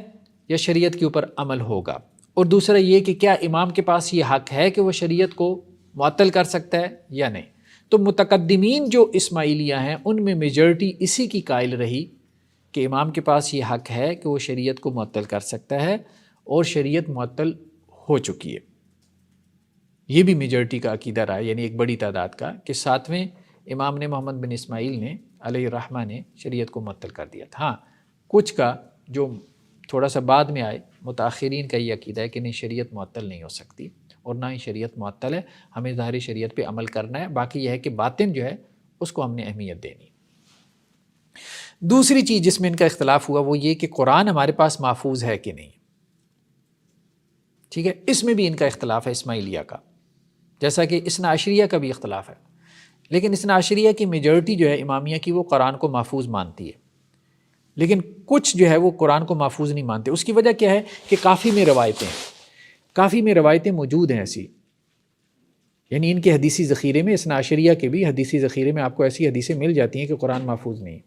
S1: یا شریعت کے اوپر عمل ہوگا، اور دوسرا یہ کہ کیا امام کے پاس یہ حق ہے کہ وہ شریعت کو معطل کر سکتا ہے یا نہیں۔ تو متقدمین جو اسماعیلیہ ہیں ان میں میجورٹی اسی کی قائل رہی کہ امام کے پاس یہ حق ہے کہ وہ شریعت کو معطل کر سکتا ہے، اور شریعت معطل ہو چکی ہے۔ یہ بھی میجورٹی کا عقیدہ رہا ہے، یعنی ایک بڑی تعداد کا، کہ 7ویں امام نے محمد بن اسماعیل نے علیہ الرحمہ نے شریعت کو معطل کر دیا تھا۔ ہاں، کچھ کا جو تھوڑا سا بعد میں آئے متاخرین کا یہ عقیدہ ہے کہ نہیں، شریعت معطل نہیں ہو سکتی، اور نہ ہی شریعت معطل ہے، ہمیں ظاہری شریعت پہ عمل کرنا ہے، باقی یہ ہے کہ باطن جو ہے اس کو ہم نے اہمیت دینی۔ دوسری چیز جس میں ان کا اختلاف ہوا وہ یہ کہ قرآن ہمارے پاس محفوظ ہے کہ نہیں، ٹھیک ہے۔ اس میں بھی ان کا اختلاف ہے اسماعیلیہ کا، جیسا کہ اثنا عشریہ کا بھی اختلاف ہے، لیکن اثنا عشریہ کی میجورٹی جو ہے امامیہ کی وہ قرآن کو محفوظ مانتی ہے، لیکن کچھ جو ہے وہ قرآن کو محفوظ نہیں مانتے۔ اس کی وجہ کیا ہے کہ کافی میں روایتیں موجود ہیں ایسی، یعنی ان کے حدیثی ذخیرے میں، اثنا عشریہ کے بھی حدیثی ذخیرے میں آپ کو ایسی حدیثیں مل جاتی ہیں کہ قرآن محفوظ نہیں ہے،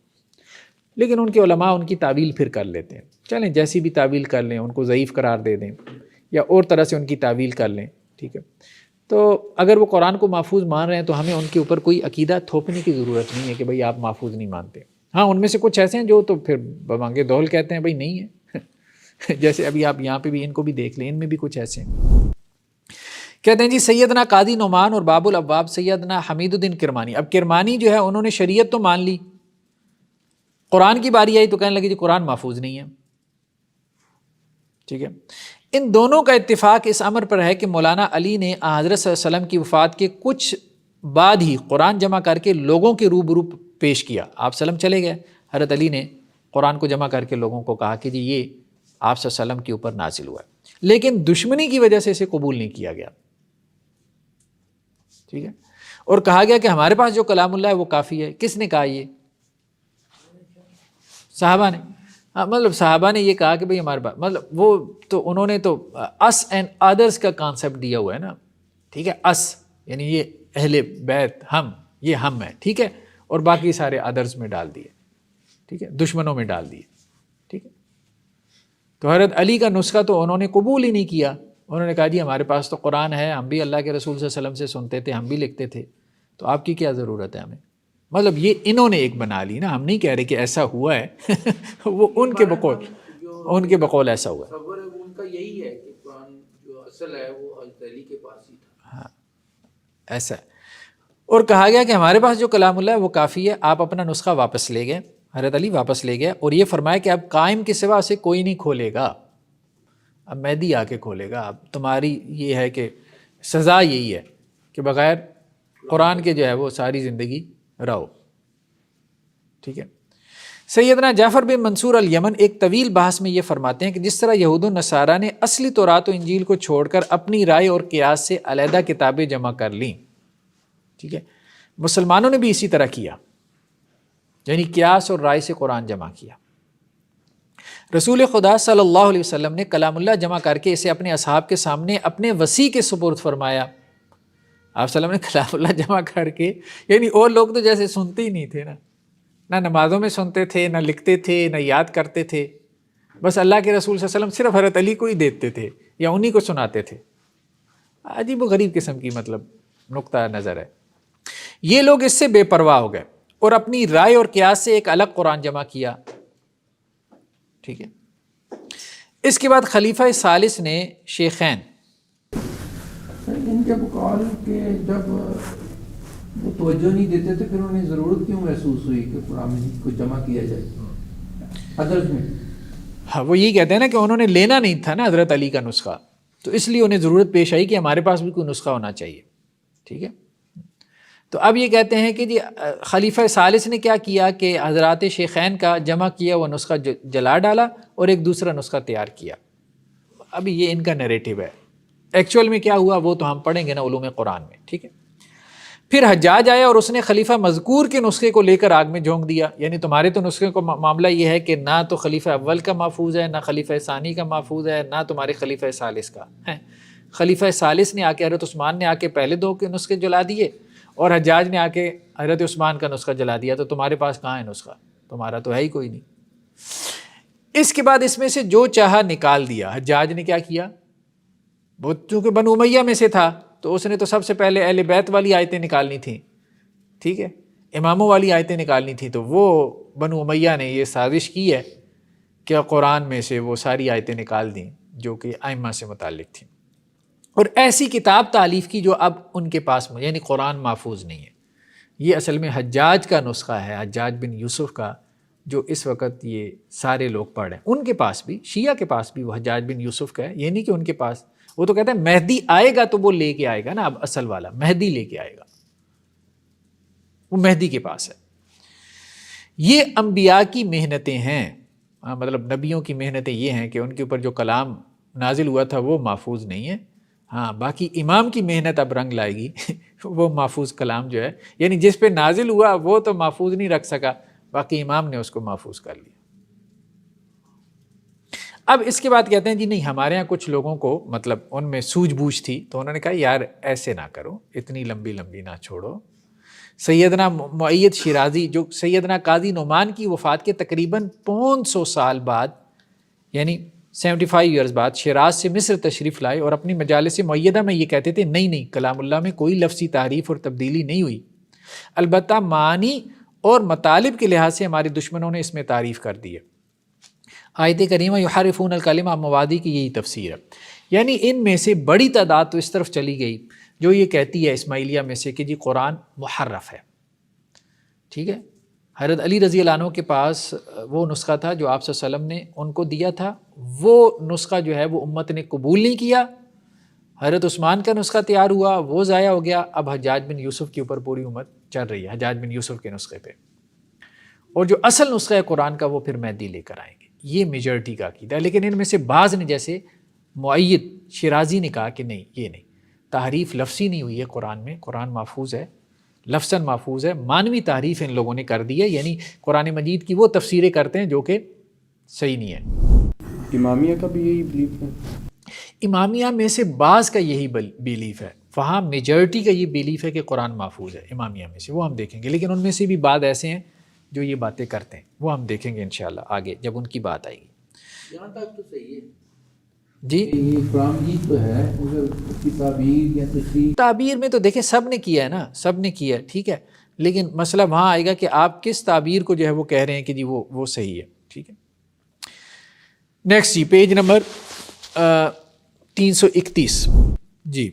S1: لیکن ان کے علماء ان کی تعویل پھر کر لیتے ہیں، چلیں جیسی بھی تعویل کر لیں، ان کو ضعیف قرار دے دیں یا اور طرح سے ان کی تعویل کر لیں، ٹھیک ہے۔ تو اگر وہ قرآن کو محفوظ مان رہے ہیں تو ہمیں ان کے اوپر کوئی عقیدہ تھوپنے کی ضرورت نہیں ہے کہ بھئی آپ محفوظ نہیں مانتے۔ ہاں، ان میں سے کچھ ایسے ہیں جو تو پھر بمانگے دول کہتے ہیں بھئی نہیں ہے جیسے ابھی آپ یہاں پہ بھی ان کو بھی دیکھ لیں، ان میں بھی کچھ ایسے ہیں۔ کہتے ہیں جی سیدنا قاضی نعمان اور باب الابواب سیدنا حمید الدین کرمانی، اب کرمانی جو ہے انہوں نے شریعت تو مان لی، قرآن کی باری آئی تو کہنے لگے جی قرآن محفوظ نہیں ہے، ٹھیک ہے۔ ان دونوں کا اتفاق اس امر پر ہے کہ مولانا علی نے حضرت صلی اللہ علیہ وسلم کی وفات کے کچھ بعد ہی قرآن جمع کر کے لوگوں کے روبرو پیش کیا۔ آپ صلی اللہ علیہ وسلم چلے گئے، حضرت علی نے قرآن کو جمع کر کے لوگوں کو کہا کہ جی یہ آپ صلی اللہ علیہ وسلم کے اوپر نازل ہوا ہے، لیکن دشمنی کی وجہ سے اسے قبول نہیں کیا گیا، ٹھیک ہے، اور کہا گیا کہ ہمارے پاس جو کلام اللہ ہے وہ کافی ہے۔ کس نے کہا یہ؟ صحابہ نے۔ مطلب صحابہ نے یہ کہا کہ بھئی ہمارے پاس، مطلب وہ تو انہوں نے تو اس اینڈ ادرس کا کانسیپٹ دیا ہوا ہے نا، ٹھیک ہے، اس یعنی یہ اہل بیت، یہ ہم ہیں، ٹھیک ہے، اور باقی سارے ادرس میں ڈال دیے، ٹھیک ہے، دشمنوں میں ڈال دیے، ٹھیک ہے۔ تو حضرت علی کا نسخہ تو انہوں نے قبول ہی نہیں کیا، انہوں نے کہا جی ہمارے پاس تو قرآن ہے، ہم بھی اللہ کے رسول صلی اللہ علیہ وسلم سے سنتے تھے، ہم بھی لکھتے تھے، تو آپ کی کیا ضرورت ہے ہمیں۔ مطلب یہ انہوں نے ایک بنا لی نا، ہم نہیں کہہ رہے کہ ایسا ہوا ہے وہ ان کے بقول ایسا ہوا ہے،
S2: ان کا یہی ہے کہ قرآن جو اصل ہے وہ حضرت علی کے پاس ہی تھا۔
S1: ہاں، ایسا ہے. اور کہا گیا کہ ہمارے پاس جو کلام اللہ ہے وہ کافی ہے. آپ اپنا نسخہ واپس لے گئے, حضرت علی واپس لے گئے, اور یہ فرمایا کہ اب قائم کے سوا اسے کوئی نہیں کھولے گا, اب مہدی آ کے کھولے گا. اب تمہاری یہ ہے کہ سزا یہی ہے کہ بغیر قرآن کے جو ہے وہ ساری زندگی رہو. ٹھیک ہے. سیدنا جعفر بن منصور الیمن ایک طویل بحث میں یہ فرماتے ہیں کہ جس طرح یہود و نصارہ نے اصلی تورات و انجیل کو چھوڑ کر اپنی رائے اور قیاس سے علیحدہ کتابیں جمع کر لیں, ٹھیک ہے, مسلمانوں نے بھی اسی طرح کیا, یعنی قیاس اور رائے سے قرآن جمع کیا. رسول خدا صلی اللہ علیہ وسلم نے کلام اللہ جمع کر کے اسے اپنے اصحاب کے سامنے اپنے وسیع کے سپرد فرمایا. آپ صلی اللہ علیہ وسلم نے کلام اللہ جمع کر کے, یعنی اور لوگ تو جیسے سنتے ہی نہیں تھے نا, نہ نمازوں میں سنتے تھے, نہ لکھتے تھے, نہ یاد کرتے تھے, بس اللہ کے رسول صلی اللہ علیہ وسلم صرف حضرت علی کو ہی دیتے تھے یا انہی کو سناتے تھے. عجیب و غریب قسم کی مطلب نقطہ نظر ہے. یہ لوگ اس سے بے پرواہ ہو گئے اور اپنی رائے اور قیاس سے ایک الگ قرآن جمع کیا. ٹھیک ہے. اس کے بعد خلیفہ ثالث نے شیخین,
S2: ان کے بقول کہ جب وہ توجہ نہیں دیتے تھے پھر انہیں ضرورت کیوں محسوس ہوئی کہ قرآن مجید کو جمع کیا جائے حضرت میں؟
S1: ہاں, وہ یہی کہتے ہیں نا کہ انہوں نے لینا نہیں تھا نا حضرت علی کا نسخہ, تو اس لیے انہیں ضرورت پیش آئی کہ ہمارے پاس بھی کوئی نسخہ ہونا چاہیے. ٹھیک ہے. تو اب یہ کہتے ہیں کہ جی خلیفہ ثالث نے کیا کیا کہ حضرات شیخین کا جمع کیا وہ نسخہ جلا ڈالا اور ایک دوسرا نسخہ تیار کیا. اب یہ ان کا نیریٹو ہے, ایکچوئل میں کیا ہوا وہ تو ہم پڑھیں گے نا علوم قرآن میں. ٹھیک ہے. پھر حجاج آیا اور اس نے خلیفہ مذکور کے نسخے کو لے کر آگ میں جھونک دیا, یعنی تمہارے تو نسخے کو معاملہ یہ ہے کہ نہ تو خلیفہ اول کا محفوظ ہے, نہ خلیفہ ثانی کا محفوظ ہے, نہ تمہارے خلیفہ ثالث کا ہے. خلیفہ ثالث نے آ کے حضرت عثمان نے آ کے پہلے دو کے نسخے جلا دیے اور حجاج نے آ کے حضرت عثمان کا نسخہ جلا دیا, تو تمہارے پاس کہاں ہے نسخہ؟ تمہارا تو ہے ہی کوئی نہیں. اس کے بعد اس میں سے جو چاہا نکال دیا. حجاج نے کیا کیا, وہ چونکہ بنو امیہ میں سے تھا تو اس نے تو سب سے پہلے اہل بیت والی آیتیں نکالنی تھیں. ٹھیک ہے, اماموں والی آیتیں نکالنی تھیں, تو وہ بنو امیہ نے یہ سازش کی ہے کہ قرآن میں سے وہ ساری آیتیں نکال دیں جو کہ ائمہ سے متعلق تھیں, اور ایسی کتاب تالیف کی جو اب ان کے پاس یعنی قرآن محفوظ نہیں ہے. یہ اصل میں حجاج کا نسخہ ہے, حجاج بن یوسف کا, جو اس وقت یہ سارے لوگ پڑھ رہے ہیں. ان کے پاس بھی, شیعہ کے پاس بھی وہ حجاج بن یوسف کا ہے. یہ نہیں کہ ان کے پاس, وہ تو کہتے ہیں مہدی آئے گا تو وہ لے کے آئے گا نا, اب اصل والا مہدی لے کے آئے گا, وہ مہدی کے پاس ہے. یہ انبیاء کی محنتیں ہیں, مطلب نبیوں کی محنتیں یہ ہیں کہ ان کے اوپر جو کلام نازل ہوا تھا وہ محفوظ نہیں ہے. ہاں, باقی امام کی محنت اب رنگ لائے گی وہ محفوظ کلام جو ہے, یعنی جس پہ نازل ہوا وہ تو محفوظ نہیں رکھ سکا, باقی امام نے اس کو محفوظ کر لیا. اب اس کے بعد کہتے ہیں جی نہیں, ہمارے ہاں کچھ لوگوں کو مطلب ان میں سوجھ بوجھ تھی, تو انہوں نے کہا یار ایسے نہ کرو, اتنی لمبی لمبی نہ چھوڑو. سیدنا معید شیرازی جو سیدنا قاضی نعمان کی وفات کے تقریباً 500 سال بعد, یعنی 75 ایئرز بعد شیراز سے مصر تشریف لائے اور اپنی مجالس معیدہ میں یہ کہتے تھے نہیں کلام اللہ میں کوئی لفظی تعریف اور تبدیلی نہیں ہوئی, البتہ معنی اور مطالب کے لحاظ سے ہمارے دشمنوں نے اس میں تعریف کر دی ہے. آیت کریمہ یحرفون الکلم عن مواضع کی یہی تفسیر ہے. یعنی ان میں سے بڑی تعداد تو اس طرف چلی گئی جو یہ کہتی ہے اسماعیلیہ میں سے کہ جی قرآن محرف ہے. ٹھیک ہے. حضرت علی رضی اللہ عنہ کے پاس وہ نسخہ تھا جو آپ صلی اللہ علیہ وسلم نے ان کو دیا تھا, وہ نسخہ جو ہے وہ امت نے قبول نہیں کیا. حضرت عثمان کا نسخہ تیار ہوا, وہ ضائع ہو گیا. اب حجاج بن یوسف کے اوپر پوری امت چل رہی ہے, حجاج بن یوسف کے نسخے پہ, اور جو اصل نسخہ ہے قرآن کا وہ پھر مہدی لے کر آئیں گے. یہ میجورٹی کا عقیدہ ہے. لیکن ان میں سے بعض نے, جیسے معید شیرازی نے کہا کہ نہیں, یہ نہیں, تحریف لفظی نہیں ہوئی ہے قرآن میں, قرآن محفوظ ہے, لفظاً محفوظ ہے. مانوی تحریف ان لوگوں نے کر دی ہے, یعنی قرآن مجید کی وہ تفسیریں کرتے ہیں جو کہ صحیح نہیں ہے.
S2: امامیہ کا بھی یہی بلیف ہے.
S1: امامیہ میں سے بعض کا یہی بیلیف ہے, وہاں میجورٹی کا یہ بیلیف ہے کہ قرآن محفوظ ہے امامیہ میں سے, وہ ہم دیکھیں گے. لیکن ان میں سے بھی بعض ایسے ہیں جو یہ باتیں کرتے ہیں, وہ ہم دیکھیں گے انشاءاللہ آگے جب ان کی بات آئے گی.
S2: یہاں تک تو صحیح ہے
S1: جی.
S2: یہ قرآن مجید تو ہے, مگر اس کی تعبیر یا تشریح,
S1: تعبیر میں تو دیکھیں سب نے کیا ہے نا, سب نے کیا ہے. ٹھیک ہے. لیکن مسئلہ وہاں آئے گا کہ آپ کس تعبیر کو جو ہے وہ کہہ رہے ہیں کہ جی وہ صحیح ہے. ٹھیک ہے. نیکسٹ جی, پیج نمبر 331. جی,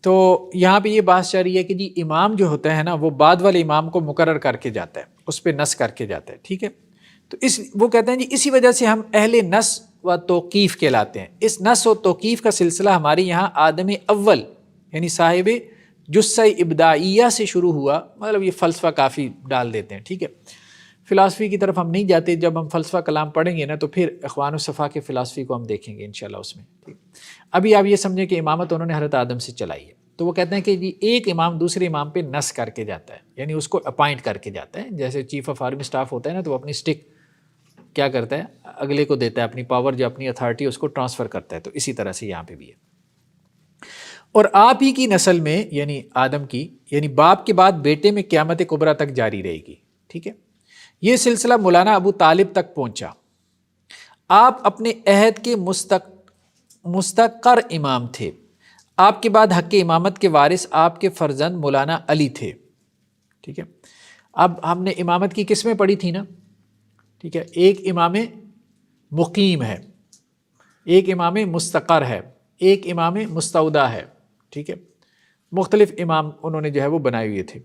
S1: تو یہاں پہ یہ بات چل رہی ہے کہ جی امام جو ہوتا ہے نا وہ بعد والے امام کو مقرر کر کے جاتا ہے، اس پہ نص کر کے جاتا ہے، ٹھیک ہے. تو وہ کہتے ہیں جی اسی وجہ سے ہم اہل نص و توقیف کہلاتے ہیں. اس نص و توقیف کا سلسلہ ہمارے یہاں آدم اول یعنی صاحب جثہ ابداعیہ سے شروع ہوا. مطلب یہ فلسفہ کافی ڈال دیتے ہیں، ٹھیک ہے. فلاسفی کی طرف ہم نہیں جاتے، جب ہم فلسفہ کلام پڑھیں گے نا تو پھر اخوان الصفا کے فلاسفی کو ہم دیکھیں گے انشاءاللہ اس میں. ابھی آپ یہ سمجھیں کہ امامت انہوں نے حضرت آدم سے چلائی ہے. تو وہ کہتے ہیں کہ جی ایک امام دوسرے امام پہ نص کر کے جاتا ہے، یعنی اس کو اپائنٹ کر کے جاتا ہے. جیسے چیف آف آرمی اسٹاف ہوتا ہے نا تو وہ اپنی اسٹک کیا کرتا ہے اگلے کو دیتا ہے، اپنی پاور جو اپنی اتھارٹی اس کو ٹرانسفر کرتا ہے. تو اسی طرح سے یہاں پہ بھی ہے. اور آپ ہی کی نسل میں یعنی آدم کی یعنی باپ کے بعد بیٹے میں قیامت کبریٰ تک جاری رہے گی، ٹھیک ہے. یہ سلسلہ مولانا ابو طالب تک پہنچا. آپ اپنے عہد کے مستقر امام تھے. آپ کے بعد حق امامت کے وارث آپ کے فرزند مولانا علی تھے، ٹھیک ہے. اب ہم نے امامت کی قسمیں پڑھی تھی نا، ٹھیک ہے. ایک امام مقیم ہے، ایک امام مستقر ہے، ایک امام مستودع ہے، ٹھیک ہے. مختلف امام انہوں نے جو ہے وہ بنائے ہوئے تھے.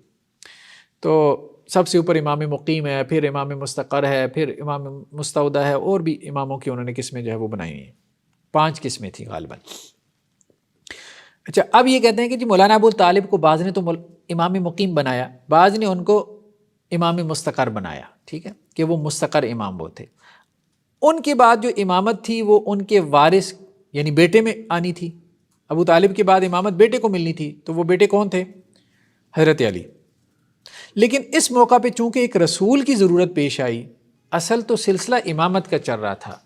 S1: تو سب سے اوپر امام مقیم ہے، پھر امام مستقر ہے، پھر امام مستودع ہے، اور بھی اماموں کی انہوں نے قسمیں جو ہے وہ بنائی ہوئی ہیں. 5 قسمیں تھیں غالباً. اچھا اب یہ کہتے ہیں کہ جی مولانا ابو طالب کو بعض نے تو امام مقیم بنایا، بعض نے ان کو امام مستقر بنایا، ٹھیک ہے، کہ وہ مستقر امام وہ تھے. ان کے بعد جو امامت تھی وہ ان کے وارث یعنی بیٹے میں آنی تھی. ابو طالب کے بعد امامت بیٹے کو ملنی تھی. تو وہ بیٹے کون تھے؟ حضرت علی. لیکن اس موقع پہ چونکہ ایک رسول کی ضرورت پیش آئی، اصل تو سلسلہ امامت کا چل رہا تھا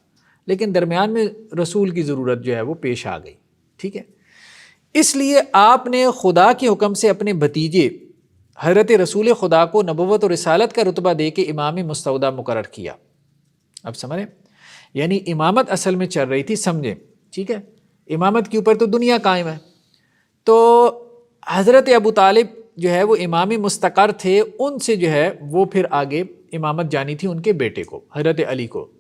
S1: لیکن درمیان میں رسول کی ضرورت جو ہے وہ پیش آ گئی، ٹھیک ہے. اس لیے آپ نے خدا کے حکم سے اپنے بھتیجے حضرت رسول خدا کو نبوت اور رسالت کا رتبہ دے کے امام مستودع مقرر کیا. اب سمجھیں، یعنی امامت اصل میں چل رہی تھی، سمجھیں، ٹھیک ہے. امامت کے اوپر تو دنیا قائم ہے. تو حضرت ابو طالب جو ہے وہ امام مستقر تھے، ان سے جو ہے وہ پھر آگے امامت جانی تھی ان کے بیٹے کو حضرت علی کو.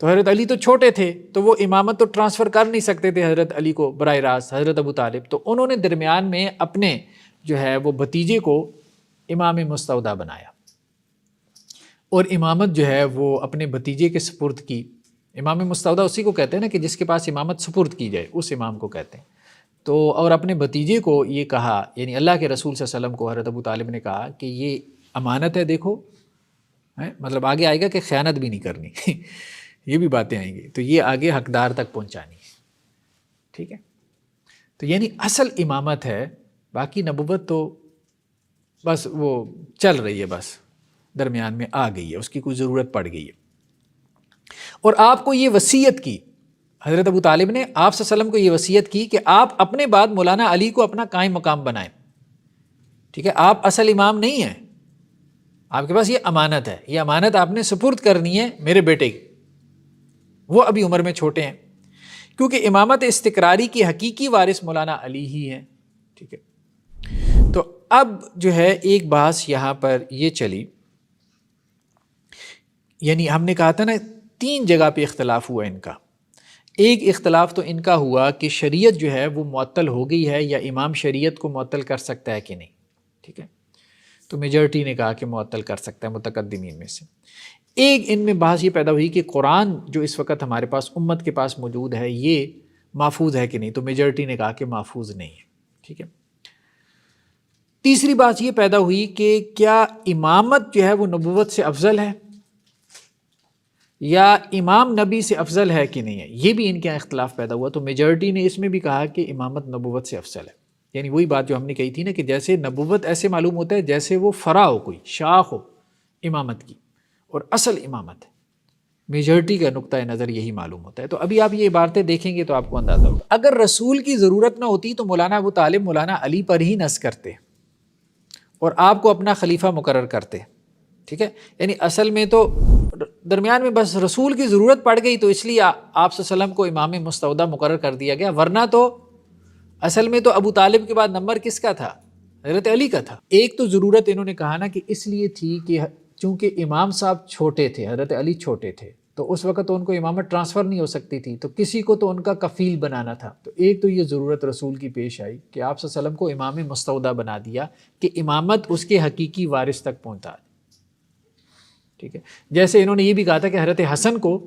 S1: تو حضرت علی تو چھوٹے تھے تو وہ امامت تو ٹرانسفر کر نہیں سکتے تھے حضرت علی کو براہ راست حضرت ابو طالب. تو انہوں نے درمیان میں اپنے جو ہے وہ بھتیجے کو امام مستودع بنایا اور امامت جو ہے وہ اپنے بھتیجے کے سپرد کی. امام مستودع اسی کو کہتے ہیں نا کہ جس کے پاس امامت سپرد کی جائے، اس امام کو کہتے ہیں. تو اور اپنے بھتیجے کو یہ کہا، یعنی اللہ کے رسول صلی اللہ علیہ وسلم کو حضرت ابو طالب نے کہا کہ یہ امانت ہے، دیکھو، مطلب آگے آئے گا کہ خیانت بھی نہیں کرنی یہ بھی باتیں آئیں گی، تو یہ آگے حقدار تک پہنچانی ہے، ٹھیک ہے. تو یعنی اصل امامت ہے، باقی نبوت تو بس وہ چل رہی ہے، بس درمیان میں آ گئی ہے، اس کی کوئی ضرورت پڑ گئی ہے. اور آپ کو یہ وصیت کی، حضرت ابو طالب نے آپ صلی اللہ علیہ وسلم کو یہ وصیت کی کہ آپ اپنے بعد مولانا علی کو اپنا قائم مقام بنائیں، ٹھیک ہے. آپ اصل امام نہیں ہیں، آپ کے پاس یہ امانت ہے، یہ امانت آپ نے سپرد کرنی ہے میرے بیٹے کی. وہ ابھی عمر میں چھوٹے ہیں، کیونکہ امامت استقراری کی حقیقی وارث مولانا علی ہی ہیں، ٹھیک ہے. تو اب جو ہے ایک بات یہاں پر یہ چلی، یعنی ہم نے کہا تھا نا 3 جگہ پہ اختلاف ہوا ان کا. ایک اختلاف تو ان کا ہوا کہ شریعت جو ہے وہ معطل ہو گئی ہے یا امام شریعت کو معطل کر سکتا ہے کہ نہیں، ٹھیک ہے. تو میجورٹی نے کہا کہ معطل کر سکتا ہے متقدمین میں سے. ایک ان میں بحث یہ پیدا ہوئی کہ قرآن جو اس وقت ہمارے پاس امت کے پاس موجود ہے یہ محفوظ ہے کہ نہیں. تو میجورٹی نے کہا کہ محفوظ نہیں ہے، ٹھیک ہے. تیسری بات یہ پیدا ہوئی کہ کیا امامت جو ہے وہ نبوت سے افضل ہے یا امام نبی سے افضل ہے کہ نہیں ہے، یہ بھی ان کے اختلاف پیدا ہوا. تو میجورٹی نے اس میں بھی کہا کہ امامت نبوت سے افضل ہے. یعنی وہی بات جو ہم نے کہی تھی نا کہ جیسے نبوت ایسے معلوم ہوتا ہے جیسے وہ فرع ہو، کوئی شاخ ہو امامت کی، اور اصل امامت ہے. میجورٹی کا نقطہ نظر یہی معلوم ہوتا ہے. تو ابھی آپ یہ عبارتیں دیکھیں گے تو آپ کو اندازہ ہوگا. اگر رسول کی ضرورت نہ ہوتی تو مولانا ابو طالب مولانا علی پر ہی نص کرتے اور آپ کو اپنا خلیفہ مقرر کرتے، ٹھیک ہے. یعنی اصل میں تو درمیان میں بس رسول کی ضرورت پڑ گئی تو اس لیے آپ صلی اللہ علیہ وسلم کو امام مستودع مقرر کر دیا گیا، ورنہ تو اصل میں تو ابو طالب کے بعد نمبر کس کا تھا؟ حضرت علی کا تھا. ایک تو ضرورت انہوں نے کہا نا کہ اس لیے تھی کہ چونکہ امام صاحب چھوٹے تھے، حضرت علی چھوٹے تھے، تو اس وقت تو ان کو امامت ٹرانسفر نہیں ہو سکتی تھی، تو کسی کو تو ان کا کفیل بنانا تھا. تو ایک تو یہ ضرورت رسول کی پیش آئی کہ آپ صلی اللہ علیہ وسلم کو امام مستودع بنا دیا کہ امامت اس کے حقیقی وارث تک پہنچا دے. ٹھیک ہے، جیسے انہوں نے یہ بھی کہا تھا کہ حضرت حسن کو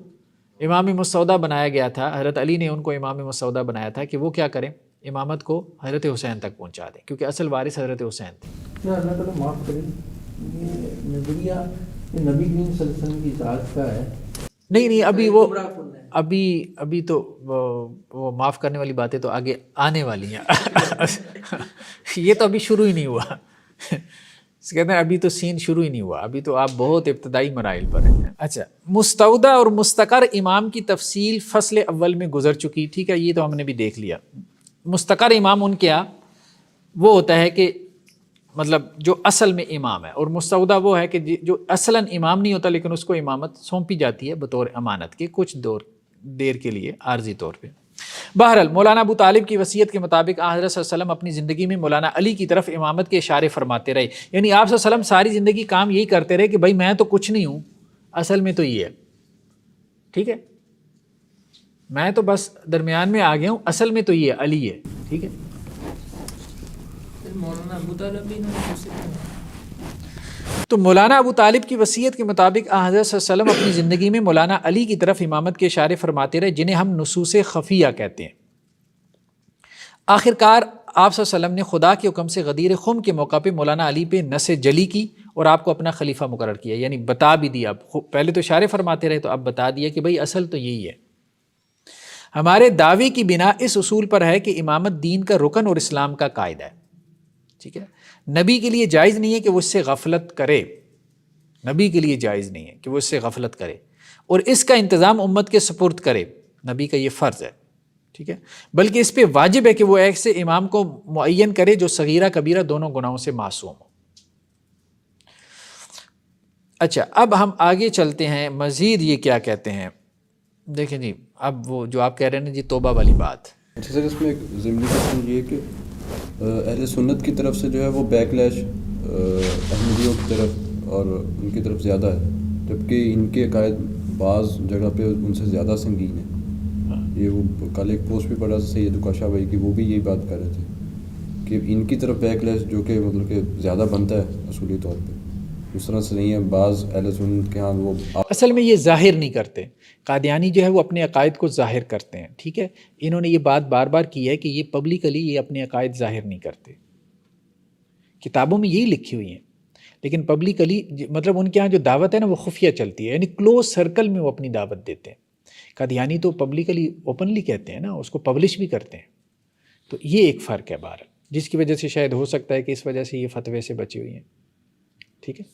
S1: امام مستودع بنایا گیا تھا، حضرت علی نے ان کو امام مستودع بنایا تھا کہ وہ کیا کریں، امامت کو حضرت حسین تک پہنچا دیں، کیونکہ اصل وارث حضرت حسین تھے.
S2: کیا اللہ تعالیٰ معاف کرے، یہ نظریہ یہ نبی کریم صلی اللہ علیہ وسلم کی ذات کا ہے؟
S1: نہیں ابھی وہ ابھی تو وہ معاف کرنے والی باتیں تو آگے آنے والی ہیں. یہ تو ابھی شروع ہی نہیں ہوا. کہتے ہیں ابھی تو سین شروع ہی نہیں ہوا، ابھی تو آپ بہت ابتدائی مراحل پر ہیں. اچھا، مستودع اور مستقر امام کی تفصیل فصل اول میں گزر چکی. ٹھیک ہے، یہ تو ہم نے بھی دیکھ لیا. مستقر امام ان کیا وہ ہوتا ہے کہ مطلب جو اصل میں امام ہے، اور مستودع وہ ہے کہ جو اصلاً امام نہیں ہوتا لیکن اس کو امامت سونپی جاتی ہے بطور امانت کے کچھ دیر کے لیے عارضی طور پہ. بہرحال مولانا ابو طالب کی وصیت کے مطابق حضرت صلی اللہ علیہ وسلم اپنی زندگی میں مولانا علی کی طرف امامت کے اشارے فرماتے رہے. یعنی آپ صلی اللہ علیہ وسلم ساری زندگی کام یہی کرتے رہے کہ بھائی میں تو کچھ نہیں ہوں، اصل میں تو یہ ہے. ٹھیک ہے، میں تو بس درمیان میں آ گیا ہوں، اصل میں تو یہ علی ہے. ٹھیک ہے،
S3: مولانا ابو طالب بھی
S1: تو مولانا ابو طالب کی وصیت کے مطابق حضرت صلی اللہ علیہ وسلم اپنی زندگی میں مولانا علی کی طرف امامت کے اشارے فرماتے رہے، جنہیں ہم نصوص خفیہ کہتے ہیں. آخر کار آپ صلی اللہ علیہ وسلم نے خدا کے حکم سے غدیر خم کے موقع پہ مولانا علی پہ نص جلی کی اور آپ کو اپنا خلیفہ مقرر کیا. یعنی بتا بھی دیا، پہلے تو اشارے فرماتے رہے تو اب بتا دیا کہ بھئی اصل تو یہی ہے. ہمارے دعوے کی بنا اس اصول پر ہے کہ امامت دین کا رکن اور اسلام کا قاعدہ ہے. ٹھیک ہے، نبی کے لیے جائز نہیں ہے کہ وہ اس سے غفلت کرے. نبی کے لیے جائز نہیں ہے کہ وہ اس سے غفلت کرے اور اس کا انتظام امت کے سپرد کرے. نبی کا یہ فرض ہے. ٹھیک ہے، بلکہ اس پہ واجب ہے کہ وہ ایسے امام کو معین کرے جو صغیرہ کبیرہ دونوں گناہوں سے معصوم ہو. اچھا، اب ہم آگے چلتے ہیں. مزید یہ کیا کہتے ہیں، دیکھیں جی، اب وہ جو آپ کہہ رہے ہیں جی توبہ والی بات.
S4: اچھا سر، اس میں ایک ضمنی کوشچن یہ ہے کہ اہل سنت کی طرف سے جو ہے وہ بیک لیش احمدیوں کی طرف اور ان کی طرف زیادہ ہے، جبکہ ان کے عقائد بعض جگہ پہ ان سے زیادہ سنگین ہیں. یہ وہ کل ایک پوسٹ بھی پڑھا سید کاشا بھائی کی، وہ بھی یہی بات کر رہے تھے کہ ان کی طرف بیک لیش جو کہ مطلب کہ زیادہ بنتا ہے اصولی طور پہ، اس طرح سے نہیں ہے. بعض اہل سنت کے ہاں وہ
S1: اصل میں یہ ظاہر نہیں کرتے. قادیانی جو ہے وہ اپنے عقائد کو ظاہر کرتے ہیں. ٹھیک ہے، انہوں نے یہ بات بار بار کی ہے کہ یہ پبلکلی یہ اپنے عقائد ظاہر نہیں کرتے. کتابوں میں یہی لکھی ہوئی ہیں لیکن پبلکلی مطلب ان کے ہاں جو دعوت ہے نا وہ خفیہ چلتی ہے، یعنی کلوز سرکل میں وہ اپنی دعوت دیتے ہیں. قادیانی تو پبلکلی اوپنلی کہتے ہیں نا، اس کو پبلش بھی کرتے ہیں. تو یہ ایک فرق ہے بہرحال، جس کی وجہ سے شاید ہو سکتا ہے کہ اس وجہ سے یہ فتوے سے بچی ہوئی ہیں. ٹھیک ہے،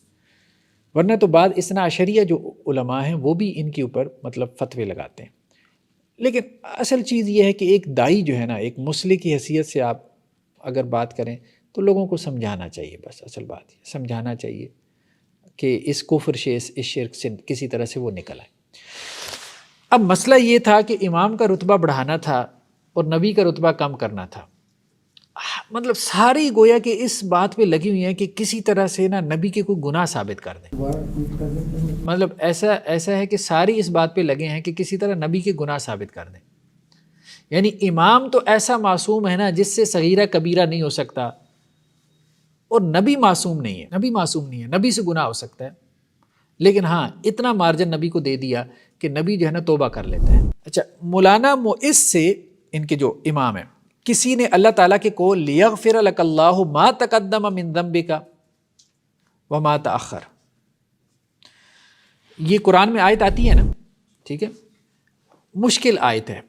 S1: ورنہ تو بعد اثنا عشریہ جو علماء ہیں وہ بھی ان کے اوپر مطلب فتوے لگاتے ہیں. لیکن اصل چیز یہ ہے کہ ایک دائی جو ہے نا، ایک مسلح کی حیثیت سے آپ اگر بات کریں تو لوگوں کو سمجھانا چاہیے. بس اصل بات یہ سمجھانا چاہیے کہ اس کفر سے اس شرک سے کسی طرح سے وہ نکل آئے. اب مسئلہ یہ تھا کہ امام کا رتبہ بڑھانا تھا اور نبی کا رتبہ کم کرنا تھا. مطلب ساری گویا کہ اس بات پہ لگی ہوئی ہیں کہ کسی طرح سے نا نبی کے کوئی گناہ ثابت کر دیں. مطلب ایسا ہے کہ ساری اس بات پہ لگے ہیں کہ کسی طرح نبی کے گناہ ثابت کر دیں. یعنی امام تو ایسا معصوم ہے نا جس سے صغیرہ کبیرہ نہیں ہو سکتا، اور نبی معصوم نہیں ہے. نبی معصوم نہیں ہے، نبی سے گناہ ہو سکتا ہے لیکن ہاں اتنا مارجن نبی کو دے دیا کہ نبی جو ہے نا توبہ کر لیتے ہیں. اچھا، مولانا معز سے ان کے جو امام ہیں، کسی نے اللہ تعالیٰ کے کو لیغفر لک اللہ ما تقدم من ذنبک وما تأخر، یہ قرآن میں آیت آتی ہے نا. ٹھیک ہے، مشکل آیت ہے،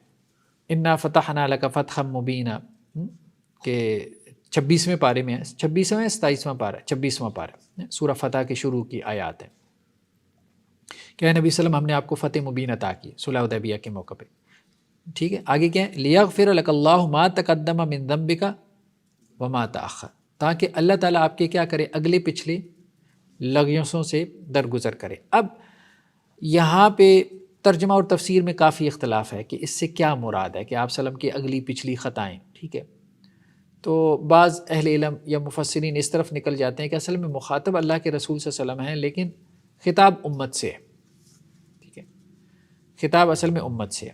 S1: انا فتحنا لک فتحا مبینا، کہ 26ویں پارے میں ہے، 26واں 27واں پارہ، 26واں پارہ سورہ فتح کے شروع کی آیات ہے کہ اے نبی صلی اللہ علیہ وسلم ہم نے آپ کو فتح مبین عطا کی صلح حدیبیہ کے موقع پہ. ٹھیک ہے، آگے کیا ہے، لیغفر لک اللہ ما تقدم من ذنبک وما تأخر، تاکہ اللہ تعالیٰ آپ کے کیا کرے، اگلے پچھلے لغزشوں سے درگزر کرے. اب یہاں پہ ترجمہ اور تفسیر میں کافی اختلاف ہے کہ اس سے کیا مراد ہے کہ آپ صلی اللہ علیہ وسلم کی اگلی پچھلی خطائیں. ٹھیک ہے، تو بعض اہل علم یا مفسرین اس طرف نکل جاتے ہیں کہ اصل میں مخاطب اللہ کے رسول صلی اللہ علیہ وسلم ہیں لیکن خطاب امت سے ہے. ٹھیک ہے، خطاب اصل میں امت سے ہے.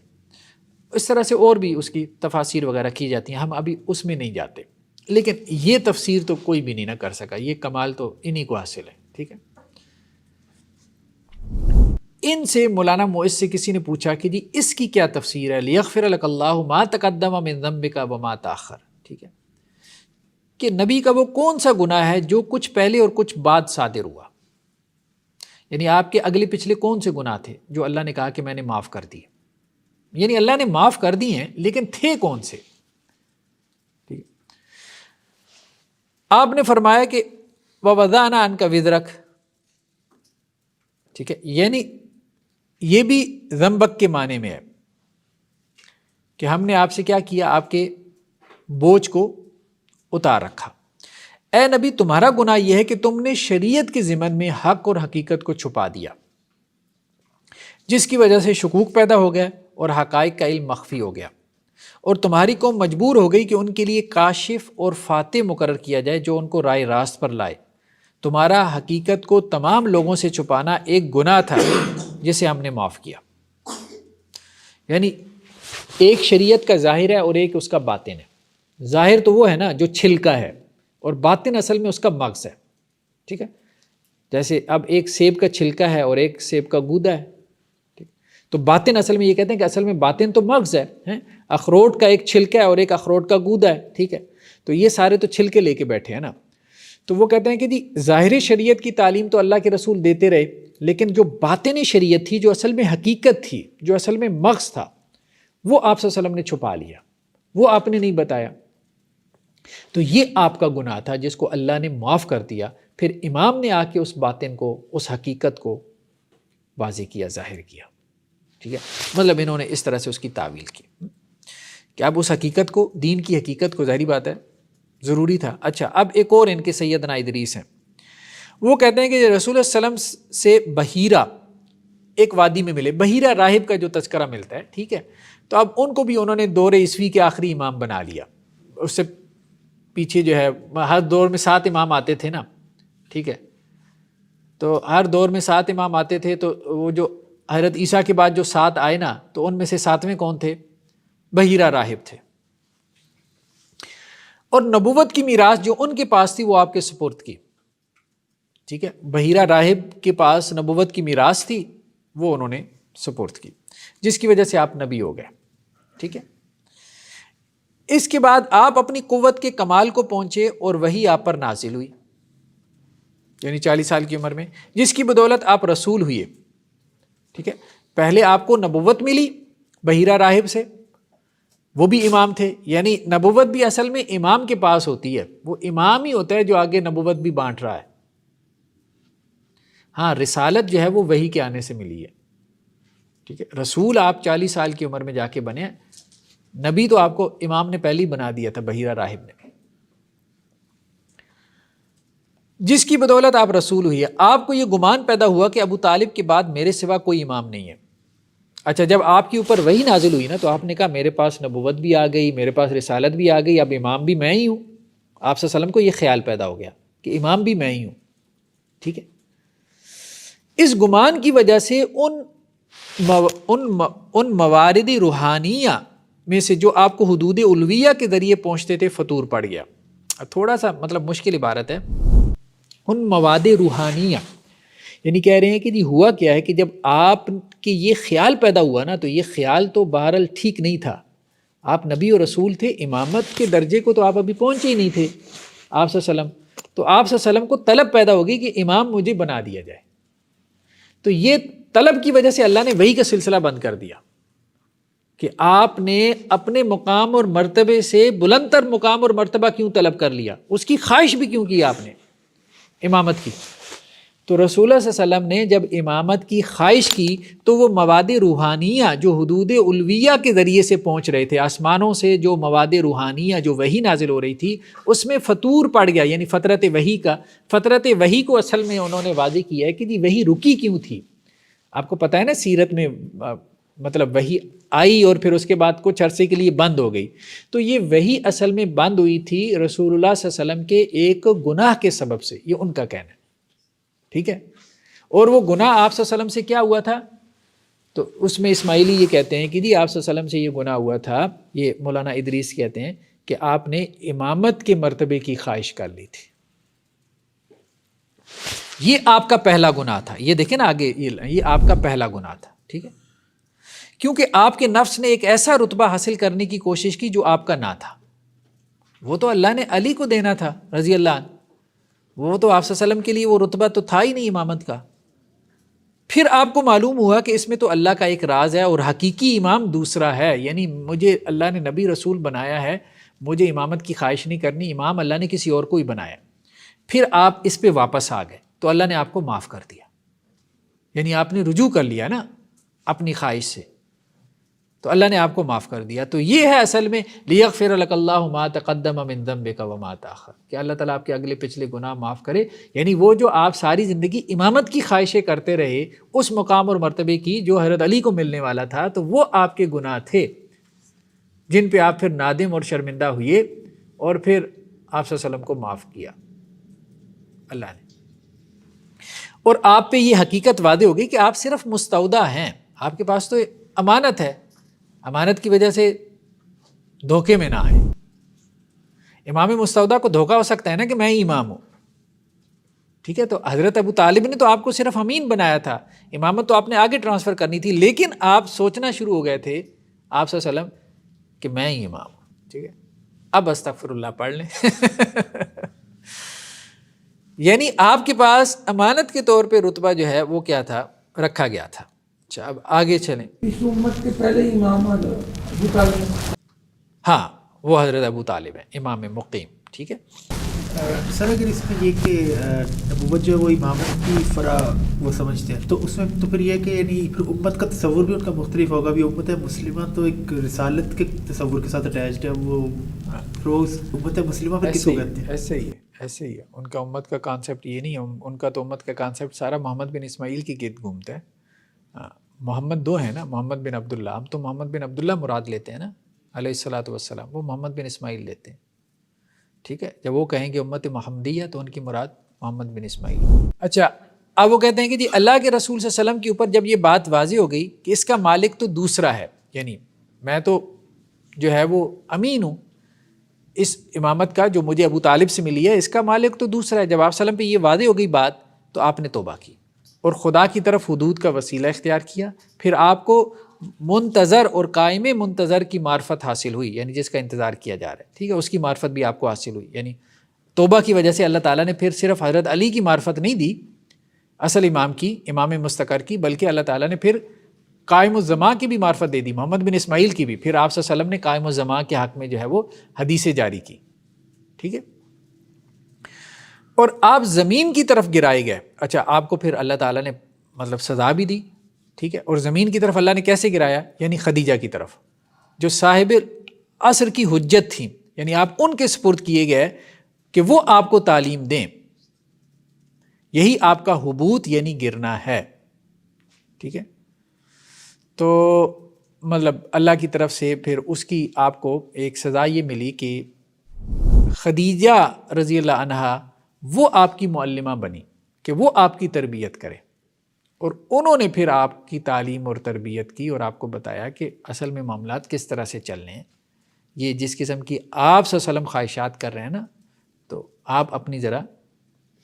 S1: اس طرح سے اور بھی اس کی تفاسیر وغیرہ کی جاتی ہیں، ہم ابھی اس میں نہیں جاتے، لیکن یہ تفسیر تو کوئی بھی نہیں نہ کر سکا، یہ کمال تو انہی کو حاصل ہے. ٹھیک ہے. ان سے مولانا معز سے کسی نے پوچھا کہ جی اس کی کیا تفسیر ہے، لیغفر لک اللہ ما تقدم من ذنبک وما تاخر. ٹھیک ہے، کہ نبی کا وہ کون سا گناہ ہے جو کچھ پہلے اور کچھ بعد صادر ہوا، یعنی آپ کے اگلے پچھلے کون سے گناہ تھے جو اللہ نے کہا کہ میں نے معاف کر دیے. یعنی اللہ نے معاف کر دی ہیں لیکن تھے کون سے. ٹھیک ہے. آپ نے فرمایا کہ وَوَضَعْنَا عَنْكَ وِزْرَكَ. ٹھیک ہے، یعنی یہ بھی ذنبک کے معنی میں ہے کہ ہم نے آپ سے کیا کیا، آپ کے بوجھ کو اتار رکھا. اے نبی تمہارا گناہ یہ ہے کہ تم نے شریعت کے ضمن میں حق اور حقیقت کو چھپا دیا، جس کی وجہ سے شکوک پیدا ہو گیا اور حقائق کا علم مخفی ہو گیا، اور تمہاری قوم مجبور ہو گئی کہ ان کے لیے کاشف اور فاتح مقرر کیا جائے جو ان کو رائے راست پر لائے. تمہارا حقیقت کو تمام لوگوں سے چھپانا ایک گناہ تھا جسے ہم نے معاف کیا. یعنی ایک شریعت کا ظاہر ہے اور ایک اس کا باطن ہے. ظاہر تو وہ ہے نا جو چھلکا ہے، اور باطن اصل میں اس کا مغز ہے. ٹھیک ہے، جیسے اب ایک سیب کا چھلکا ہے اور ایک سیب کا گودا ہے. تو باطن اصل میں یہ کہتے ہیں کہ اصل میں باطن تو مغز ہے. اخروٹ کا ایک چھلکا ہے اور ایک اخروٹ کا گودا ہے. ٹھیک ہے، تو یہ سارے تو چھلکے لے کے بیٹھے ہیں نا. تو وہ کہتے ہیں کہ جی ظاہری شریعت کی تعلیم تو اللہ کے رسول دیتے رہے، لیکن جو باطنی شریعت تھی، جو اصل میں حقیقت تھی، جو اصل میں مغز تھا، وہ آپ صلی اللہ علیہ وسلم نے چھپا لیا، وہ آپ نے نہیں بتایا. تو یہ آپ کا گناہ تھا جس کو اللہ نے معاف کر دیا. پھر امام نے آ کے اس باطن کو، اس حقیقت کو واضح کیا، ظاہر کیا. ٹھیک ہے، مطلب انہوں نے اس طرح سے اس کی تعویل کی کہ اب اس حقیقت کو، دین کی حقیقت کو، ظاہری بات ہے ضروری تھا. اچھا، اب ایک اور ان کے سیدنا ادریس ہیں، وہ کہتے ہیں کہ رسول اللہ علیہ وسلم سے بحیرہ ایک وادی میں ملے. بحیرہ راہب کا جو تذکرہ ملتا ہے، ٹھیک ہے، تو اب ان کو بھی انہوں نے دور عیسوی کے آخری امام بنا لیا. اس سے پیچھے جو ہے ہر دور میں 7 امام آتے تھے نا. ٹھیک ہے، تو ہر دور میں 7 امام آتے تھے، تو وہ جو حضرت عیسیٰ کے بعد جو 7 آئے نا، تو ان میں سے 7ویں کون تھے؟ بحیرہ راہب تھے. اور نبوت کی میراث جو ان کے پاس تھی وہ آپ کے سپرد کی. ٹھیک ہے، بحیرہ راہب کے پاس نبوت کی میراث تھی، وہ انہوں نے سپرد کی، جس کی وجہ سے آپ نبی ہو گئے. ٹھیک ہے، اس کے بعد آپ اپنی قوت کے کمال کو پہنچے اور وہی آپ پر نازل ہوئی، یعنی 40 سال کی عمر میں، جس کی بدولت آپ رسول ہوئے. ٹھیک ہے، پہلے آپ کو نبوت ملی بحیرہ راہب سے، وہ بھی امام تھے. یعنی نبوت بھی اصل میں امام کے پاس ہوتی ہے، وہ امام ہی ہوتا ہے جو آگے نبوت بھی بانٹ رہا ہے. ہاں، رسالت جو ہے وہ وحی کے آنے سے ملی ہے. ٹھیک ہے، رسول آپ 40 سال کی عمر میں جا کے بنے، نبی تو آپ کو امام نے پہلے ہی بنا دیا تھا، بحیرہ راہب نے، جس کی بدولت آپ رسول ہوئی ہے. آپ کو یہ گمان پیدا ہوا کہ ابو طالب کے بعد میرے سوا کوئی امام نہیں ہے. اچھا، جب آپ کے اوپر وہی نازل ہوئی نا، تو آپ نے کہا میرے پاس نبوت بھی آ گئی، میرے پاس رسالت بھی آ گئی، اب امام بھی میں ہی ہوں. آپ صلی اللہ علیہ وسلم کو یہ خیال پیدا ہو گیا کہ امام بھی میں ہی ہوں. ٹھیک ہے، اس گمان کی وجہ سے ان موارد روحانیہ میں سے جو آپ کو حدود علویہ کے ذریعے پہنچتے تھے فطور پڑ گیا. تھوڑا سا مطلب مشکل عبارت ہے. ان مواد روحانیہ یعنی کہہ رہے ہیں کہ جی ہوا کیا ہے کہ جب آپ کے یہ خیال پیدا ہوا نا، تو یہ خیال تو بہرحال ٹھیک نہیں تھا. آپ نبی اور رسول تھے، امامت کے درجے کو تو آپ ابھی پہنچے ہی نہیں تھے آپ صلی اللہ علیہ وسلم. تو آپ صلی اللہ علیہ وسلم کو طلب پیدا ہوگی کہ امام مجھے بنا دیا جائے. تو یہ طلب کی وجہ سے اللہ نے وحی کا سلسلہ بند کر دیا کہ آپ نے اپنے مقام اور مرتبے سے بلند تر مقام اور مرتبہ کیوں طلب کر لیا، اس کی خواہش بھی کیوں کی آپ نے امامت کی. تو رسول اللہ صلی اللہ علیہ وسلم نے جب امامت کی خواہش کی تو وہ مواد روحانیہ جو حدود علویہ کے ذریعے سے پہنچ رہے تھے، آسمانوں سے جو مواد روحانیہ جو وحی نازل ہو رہی تھی، اس میں فطور پڑ گیا. یعنی فطرت وحی کا، فطرت وحی کو اصل میں انہوں نے واضح کیا ہے کہ جی وحی رکی کیوں تھی. آپ کو پتہ ہے نا سیرت میں مطلب وحی آئی اور پھر اس کے بعد کچھ عرصے کے لیے بند ہو گئی. تو یہ وحی اصل میں بند ہوئی تھی رسول اللہ صلی اللہ علیہ وسلم کے ایک گناہ کے سبب سے، یہ ان کا کہنا ہے. ٹھیک ہے، اور وہ گناہ آپ صلی اللہ علیہ وسلم سے کیا ہوا تھا تو اس میں اسماعیلی یہ کہتے ہیں کہ جی آپ صلی اللہ علیہ وسلم سے یہ گناہ ہوا تھا، یہ مولانا ادریس کہتے ہیں کہ آپ نے امامت کے مرتبے کی خواہش کر لی تھی، یہ آپ کا پہلا گناہ تھا. یہ دیکھیں نا آگے، یہ آپ کا پہلا گناہ تھا، ٹھیک ہے، کیونکہ آپ کے نفس نے ایک ایسا رتبہ حاصل کرنے کی کوشش کی جو آپ کا نہ تھا. وہ تو اللہ نے علی کو دینا تھا رضی اللہ عنہ، وہ تو آپ صلی اللہ علیہ وسلم کے لیے وہ رتبہ تو تھا ہی نہیں امامت کا. پھر آپ کو معلوم ہوا کہ اس میں تو اللہ کا ایک راز ہے اور حقیقی امام دوسرا ہے، یعنی مجھے اللہ نے نبی رسول بنایا ہے، مجھے امامت کی خواہش نہیں کرنی، امام اللہ نے کسی اور کو ہی بنایا. پھر آپ اس پہ واپس آ گئے تو اللہ نے آپ کو معاف کر دیا، یعنی آپ نے رجوع کر لیا نا اپنی خواہش سے، تو اللہ نے آپ کو معاف کر دیا. تو یہ ہے اصل میں لیغفر لک اللہ ما تقدم من ذنبک وما تاخر، کہ اللہ تعالیٰ آپ کے اگلے پچھلے گناہ معاف کرے. یعنی وہ جو آپ ساری زندگی امامت کی خواہشیں کرتے رہے، اس مقام اور مرتبے کی جو حضرت علی کو ملنے والا تھا، تو وہ آپ کے گناہ تھے جن پہ آپ پھر نادم اور شرمندہ ہوئے، اور پھر آپ صلی اللہ علیہ وسلم کو معاف کیا اللہ نے. اور آپ پہ یہ حقیقت واضح ہو گئی کہ آپ صرف مستودع ہیں، آپ کے پاس تو امانت ہے، امانت کی وجہ سے دھوکے میں نہ آئے. امام مستودع کو دھوکا ہو سکتا ہے نا کہ میں ہی امام ہوں، ٹھیک ہے. تو حضرت ابو طالب نے تو آپ کو صرف امین بنایا تھا، امامت تو آپ نے آگے ٹرانسفر کرنی تھی، لیکن آپ سوچنا شروع ہو گئے تھے آپ صلی اللہ علیہ وسلم کہ میں ہی امام ہوں، ٹھیک ہے. اب استغفر اللہ پڑھ لیں. یعنی آپ کے پاس امانت کے طور پہ رتبہ جو ہے وہ کیا تھا، رکھا گیا تھا. اچھا اب آگے چلیں.
S2: اس امت کے پہلے امام ابو طالب،
S1: ہاں وہ حضرت ابو طالب ہیں، امام مقیم، ٹھیک ہے.
S3: سر اگر اس میں یہ کہ نبوت جو ہے وہ امامت کی فرا وہ سمجھتے ہیں، تو اس میں تو پھر یہ کہ یعنی پھر امت کا تصور بھی ان کا مختلف ہوگا. بھی امت مسلمہ تو ایک رسالت کے تصور کے ساتھ اٹیچڈ ہے، وہ روز امت مسلمہ پھر کس کو کہتے ہیں؟
S1: ایسے ہی ہے، ایسے ہی ہے. ان کا امت کا کانسیپٹ یہ نہیں ہے، ان کا تو امت کا کانسیپٹ سارا محمد بن اسماعیل کے گرد گھومتا ہے. محمد دو ہیں نا، محمد بن عبداللہ، ہم تو محمد بن عبداللہ مراد لیتے ہیں نا علیہ الصلاۃ والسلام، وہ محمد بن اسماعیل لیتے ہیں، ٹھیک ہے. جب وہ کہیں گے امت محمدیہ تو ان کی مراد محمد بن اسماعیل. اچھا اب وہ کہتے ہیں کہ جی اللہ کے رسول صلی اللہ علیہ وسلم کے اوپر جب یہ بات واضح ہو گئی کہ اس کا مالک تو دوسرا ہے، یعنی میں تو جو ہے وہ امین ہوں اس امامت کا جو مجھے ابو طالب سے ملی ہے، اس کا مالک تو دوسرا ہے. جب آپ صلی اللہ علیہ وسلم پہ یہ واضح ہو گئی بات تو آپ نے توبہ کی اور خدا کی طرف حدود کا وسیلہ اختیار کیا. پھر آپ کو منتظر اور قائم منتظر کی معرفت حاصل ہوئی، یعنی جس کا انتظار کیا جا رہا ہے، ٹھیک ہے، اس کی معرفت بھی آپ کو حاصل ہوئی. یعنی توبہ کی وجہ سے اللہ تعالیٰ نے پھر صرف حضرت علی کی معرفت نہیں دی اصل امام کی، امام مستقر کی، بلکہ اللہ تعالیٰ نے پھر قائم الزمان کی بھی معرفت دے دی، محمد بن اسماعیل کی بھی. پھر آپ صلی اللہ علیہ وسلم نے قائم الزمان کے حق میں جو ہے وہ حدیثیں جاری کی، ٹھیک ہے. اور آپ زمین کی طرف گرائے گئے. اچھا آپ کو پھر اللہ تعالیٰ نے مطلب سزا بھی دی، ٹھیک ہے. اور زمین کی طرف اللہ نے کیسے گرایا؟ یعنی خدیجہ کی طرف جو صاحب عصر کی حجت تھیں، یعنی آپ ان کے سپرد کیے گئے کہ وہ آپ کو تعلیم دیں. یہی آپ کا حبوط یعنی گرنا ہے، ٹھیک ہے. تو مطلب اللہ کی طرف سے پھر اس کی آپ کو ایک سزا یہ ملی کہ خدیجہ رضی اللہ عنہا وہ آپ کی معلمہ بنی کہ وہ آپ کی تربیت کرے، اور انہوں نے پھر آپ کی تعلیم اور تربیت کی اور آپ کو بتایا کہ اصل میں معاملات کس طرح سے چلنے ہیں. یہ جس قسم کی آپ صلی اللہ علیہ وسلم خواہشات کر رہے ہیں نا، تو آپ اپنی ذرا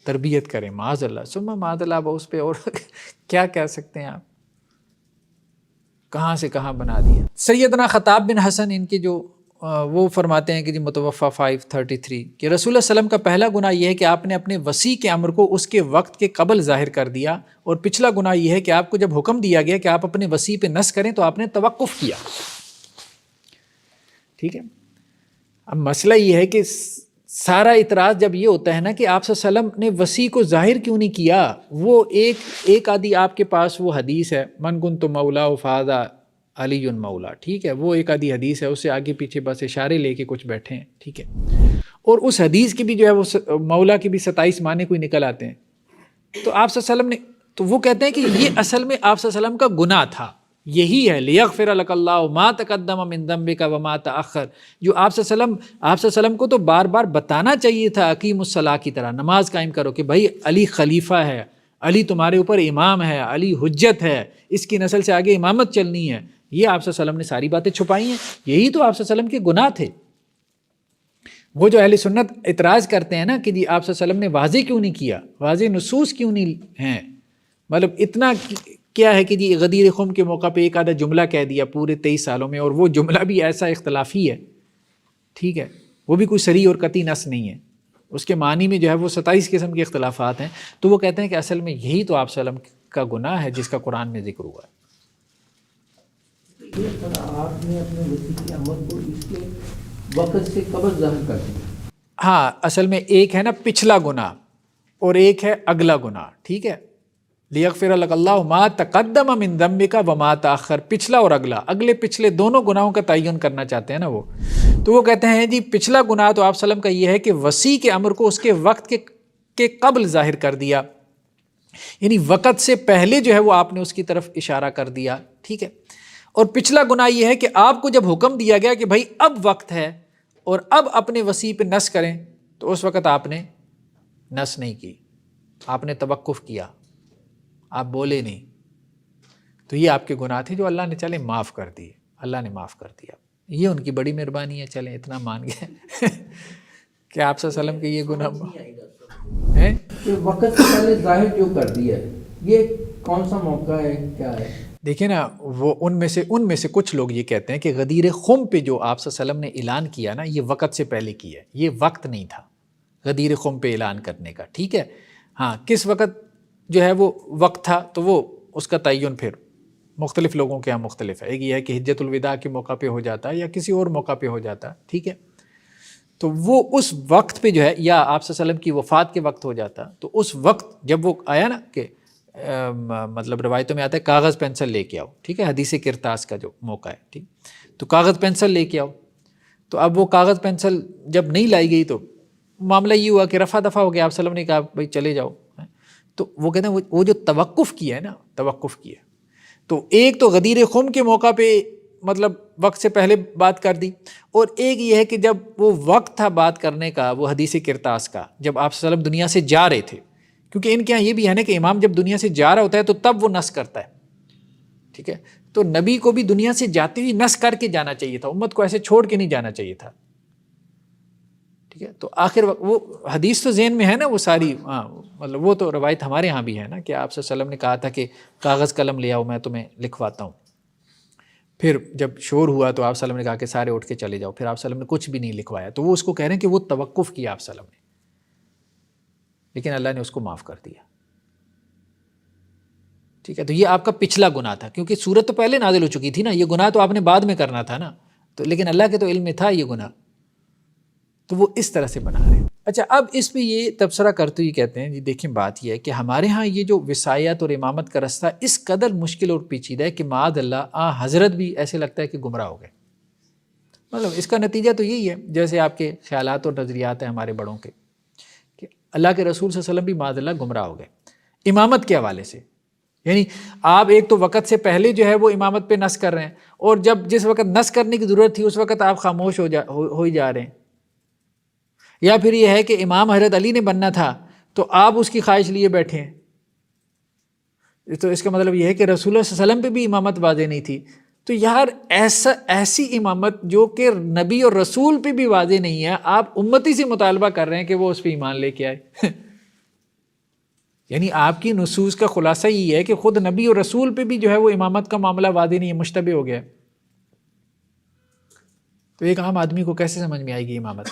S1: تربیت کریں. معاذ اللہ ثم معاذ اللہ، اس پہ اور کیا کہہ سکتے ہیں آپ، کہاں سے کہاں بنا دیا. سیدنا خطاب بن حسن ان کے جو وہ فرماتے ہیں کہ جی متوفہ 533 کہ رسول اللہ صلی اللہ علیہ وسلم کا پہلا گناہ یہ ہے کہ آپ نے اپنے وصی کے امر کو اس کے وقت کے قبل ظاہر کر دیا، اور پچھلا گناہ یہ ہے کہ آپ کو جب حکم دیا گیا کہ آپ اپنے وصی پہ نص کریں تو آپ نے توقف کیا، ٹھیک ہے. اب مسئلہ یہ ہے کہ سارا اعتراض جب یہ ہوتا ہے نا کہ آپ صلی اللہ علیہ وسلم نے وصی کو ظاہر کیوں نہیں کیا. وہ ایک آدھی آپ کے پاس وہ حدیث ہے من کنت مولا فہذا علی مولا، ٹھیک ہے، وہ ایک آدھی حدیث ہے، اس سے آگے پیچھے بس اشارے لے کے کچھ بیٹھے ہیں، ٹھیک ہے. اور اس حدیث کی بھی جو ہے وہ مولا کی بھی 27 معنی کوئی نکل آتے ہیں. تو آپ صلی اللہ علیہ وسلم نے تو وہ کہتے ہیں کہ یہ اصل میں آپ صلی اللہ علیہ وسلم کا گناہ تھا، یہی ہے لیغفر لک اللہ ما تقدم من ذنبک وما تأخر، جو آپ صلی اللہ علیہ وسلم کو تو بار بار بتانا چاہیے تھا اقیم الصلاۃ کی طرح نماز قائم کرو کہ بھائی علی خلیفہ ہے، علی تمہارے اوپر امام ہے، علی حجت ہے، اس کی نسل سے آگے امامت چلنی ہے، یہ آپ صلی اللہ علیہ وسلم نے ساری باتیں چھپائی ہیں. یہی تو آپ صلی اللہ علیہ وسلم کے گناہ تھے. وہ جو اہل سنت اعتراض کرتے ہیں نا کہ جی آپ صلی اللہ علیہ وسلم نے واضح کیوں نہیں کیا، واضح نصوص کیوں نہیں ہیں، مطلب اتنا کیا ہے کہ جی غدیر خم کے موقع پہ ایک آدھا جملہ کہہ دیا پورے 23 سالوں میں، اور وہ جملہ بھی ایسا اختلافی ہے، ٹھیک ہے، وہ بھی کوئی صریح اور قطعی نص نہیں ہے، اس کے معنی میں جو ہے وہ 27 قسم کے اختلافات ہیں. تو وہ کہتے ہیں کہ اصل میں یہی تو آپ صلی اللہ علیہ وسلم کا گناہ ہے جس کا قرآن میں ذکر ہوا ہے.
S2: یہ آپ نے اپنے وسیع عمل کو اس کے وقت سے قبل ظاہر کر دیا.
S1: ہاں اصل میں ایک ہے نا پچھلا گناہ اور ایک ہے اگلا گناہ، ٹھیک ہے. لیغفر لک اللہ ما تقدم من ذنبک وما تاخر، پچھلا اور اگلا، اگلے پچھلے دونوں گناہوں کا تعین کرنا چاہتے ہیں نا وہ. تو وہ کہتے ہیں جی پچھلا گناہ تو آپ صلی اللہ علیہ وسلم کا یہ ہے کہ وسیع کے امر کو اس کے وقت کے قبل ظاہر کر دیا، یعنی وقت سے پہلے جو ہے وہ آپ نے اس کی طرف اشارہ کر دیا، ٹھیک ہے. اور پچھلا گناہ یہ ہے کہ آپ کو جب حکم دیا گیا کہ بھائی اب وقت ہے اور اب اپنے وسیع پہ نص کریں، تو اس وقت آپ نے نص نہیں کی، آپ نے توقف کیا، آپ بولے نہیں. تو یہ آپ کے گناہ تھے جو اللہ نے چلے معاف کر دیے، اللہ نے معاف کر دیا. یہ ان کی بڑی مہربانی ہے، چلیں اتنا مان گئے کہ آپ صلی اللہ علیہ وسلم کے یہ گناہ ہیں.
S2: کہ وقت سے پہلے ظاہر جو کر دیا ہے، یہ کون سا موقع ہے، کیا ہے؟
S1: دیکھیں نا، وہ ان میں سے کچھ لوگ یہ کہتے ہیں کہ غدیر خم پہ جو آپ صلی اللہ علیہ وسلم نے اعلان کیا نا، یہ وقت سے پہلے کیا ہے، یہ وقت نہیں تھا غدیر خم پہ اعلان کرنے کا، ٹھیک ہے. ہاں کس وقت جو ہے وہ وقت تھا تو وہ اس کا تعین پھر مختلف لوگوں کے یہاں مختلف ہے. ایک یہ ہے کہ حجت الوداع کے موقع پہ ہو جاتا ہے یا کسی اور موقع پہ ہو جاتا ہے، ٹھیک ہے. تو وہ اس وقت پہ جو ہے، یا آپ صلی اللہ علیہ وسلم کی وفات کے وقت ہو جاتا، تو اس وقت جب وہ آیا نا کہ مطلب روایتوں میں آتا ہے کاغذ پینسل لے کے آؤ، ٹھیک ہے، حدیث کرتاس کا جو موقع ہے، ٹھیک. تو کاغذ پینسل لے کے آؤ. تو اب وہ کاغذ پینسل جب نہیں لائی گئی تو معاملہ یہ ہوا کہ رفع دفع ہو گیا، آپ صلی اللہ علیہ وسلم نے کہا بھائی چلے جاؤ. تو وہ کہتے ہیں وہ جو توقف کیا ہے نا، توقف کیا، تو ایک تو غدیر خم کے موقع پہ مطلب وقت سے پہلے بات کر دی، اور ایک یہ ہے کہ جب وہ وقت تھا بات کرنے کا، وہ حدیث کرتاس کا، جب آپ صلی اللہ علیہ وسلم دنیا سے جا رہے تھے. کیونکہ ان کے یہاں یہ بھی ہے نا کہ امام جب دنیا سے جا رہا ہوتا ہے تو تب وہ نص کرتا ہے، ٹھیک ہے. تو نبی کو بھی دنیا سے جاتے ہوئے نص کر کے جانا چاہیے تھا، امت کو ایسے چھوڑ کے نہیں جانا چاہیے تھا، ٹھیک ہے. تو آخر وہ حدیث تو ذہن میں ہے نا وہ ساری، ہاں مطلب وہ تو روایت ہمارے ہاں بھی ہے نا کہ آپ صلی اللہ علیہ وسلم نے کہا تھا کہ کاغذ قلم لے آؤ میں تمہیں لکھواتا ہوں. پھر جب شور ہوا تو آپ صلی اللہ علیہ وسلم نے کہا کہ سارے اٹھ کے چلے جاؤ، پھر آپ صلی اللہ علیہ وسلم نے کچھ بھی نہیں لکھوایا. تو وہ اس کو کہہ رہے ہیں کہ وہ توقف کیا آپ صلی اللہ علیہ وسلم نے، لیکن اللہ نے اس کو معاف کر دیا، ٹھیک ہے. تو یہ آپ کا پچھلا گناہ تھا، کیونکہ سورت تو پہلے نازل ہو چکی تھی نا، یہ گناہ تو آپ نے بعد میں کرنا تھا نا. تو لیکن اللہ کے تو علم میں تھا یہ گناہ، تو وہ اس طرح سے بنا رہے ہیں. اچھا اب اس پہ یہ تبصرہ کرتے ہوئے کہتے ہیں جی دیکھیں بات یہ ہے کہ ہمارے ہاں یہ جو وصایت اور امامت کا رستہ اس قدر مشکل اور پیچیدہ ہے کہ معاذ اللہ حضرت بھی ایسے لگتا ہے کہ گمراہ ہو گئے. مطلب اس کا نتیجہ تو یہی ہے جیسے آپ کے خیالات اور نظریات ہیں ہمارے بڑوں کے، کہ اللہ کے رسول صلی اللہ علیہ وسلم بھی معاذ اللہ گمراہ ہو گئے امامت کے حوالے سے. یعنی آپ ایک تو وقت سے پہلے جو ہے وہ امامت پہ نص کر رہے ہیں، اور جب جس وقت نص کرنے کی ضرورت تھی اس وقت آپ خاموش ہو ہی جا رہے ہیں. یا پھر یہ ہے کہ امام حضرت علی نے بننا تھا تو آپ اس کی خواہش لیے بیٹھے ہیں. تو اس کا مطلب یہ ہے کہ رسول اللہ صلی اللہ علیہ وسلم پہ بھی امامت واضح نہیں تھی. تو یار ایسی امامت جو کہ نبی اور رسول پہ بھی واضح نہیں ہے، آپ امتی سے مطالبہ کر رہے ہیں کہ وہ اس پہ ایمان لے کے آئے. یعنی آپ کی نصوص کا خلاصہ یہ ہے کہ خود نبی اور رسول پہ بھی جو ہے وہ امامت کا معاملہ واضح نہیں ہے، مشتبہ ہو گیا. تو ایک عام آدمی کو کیسے سمجھ میں آئے گی امامت؟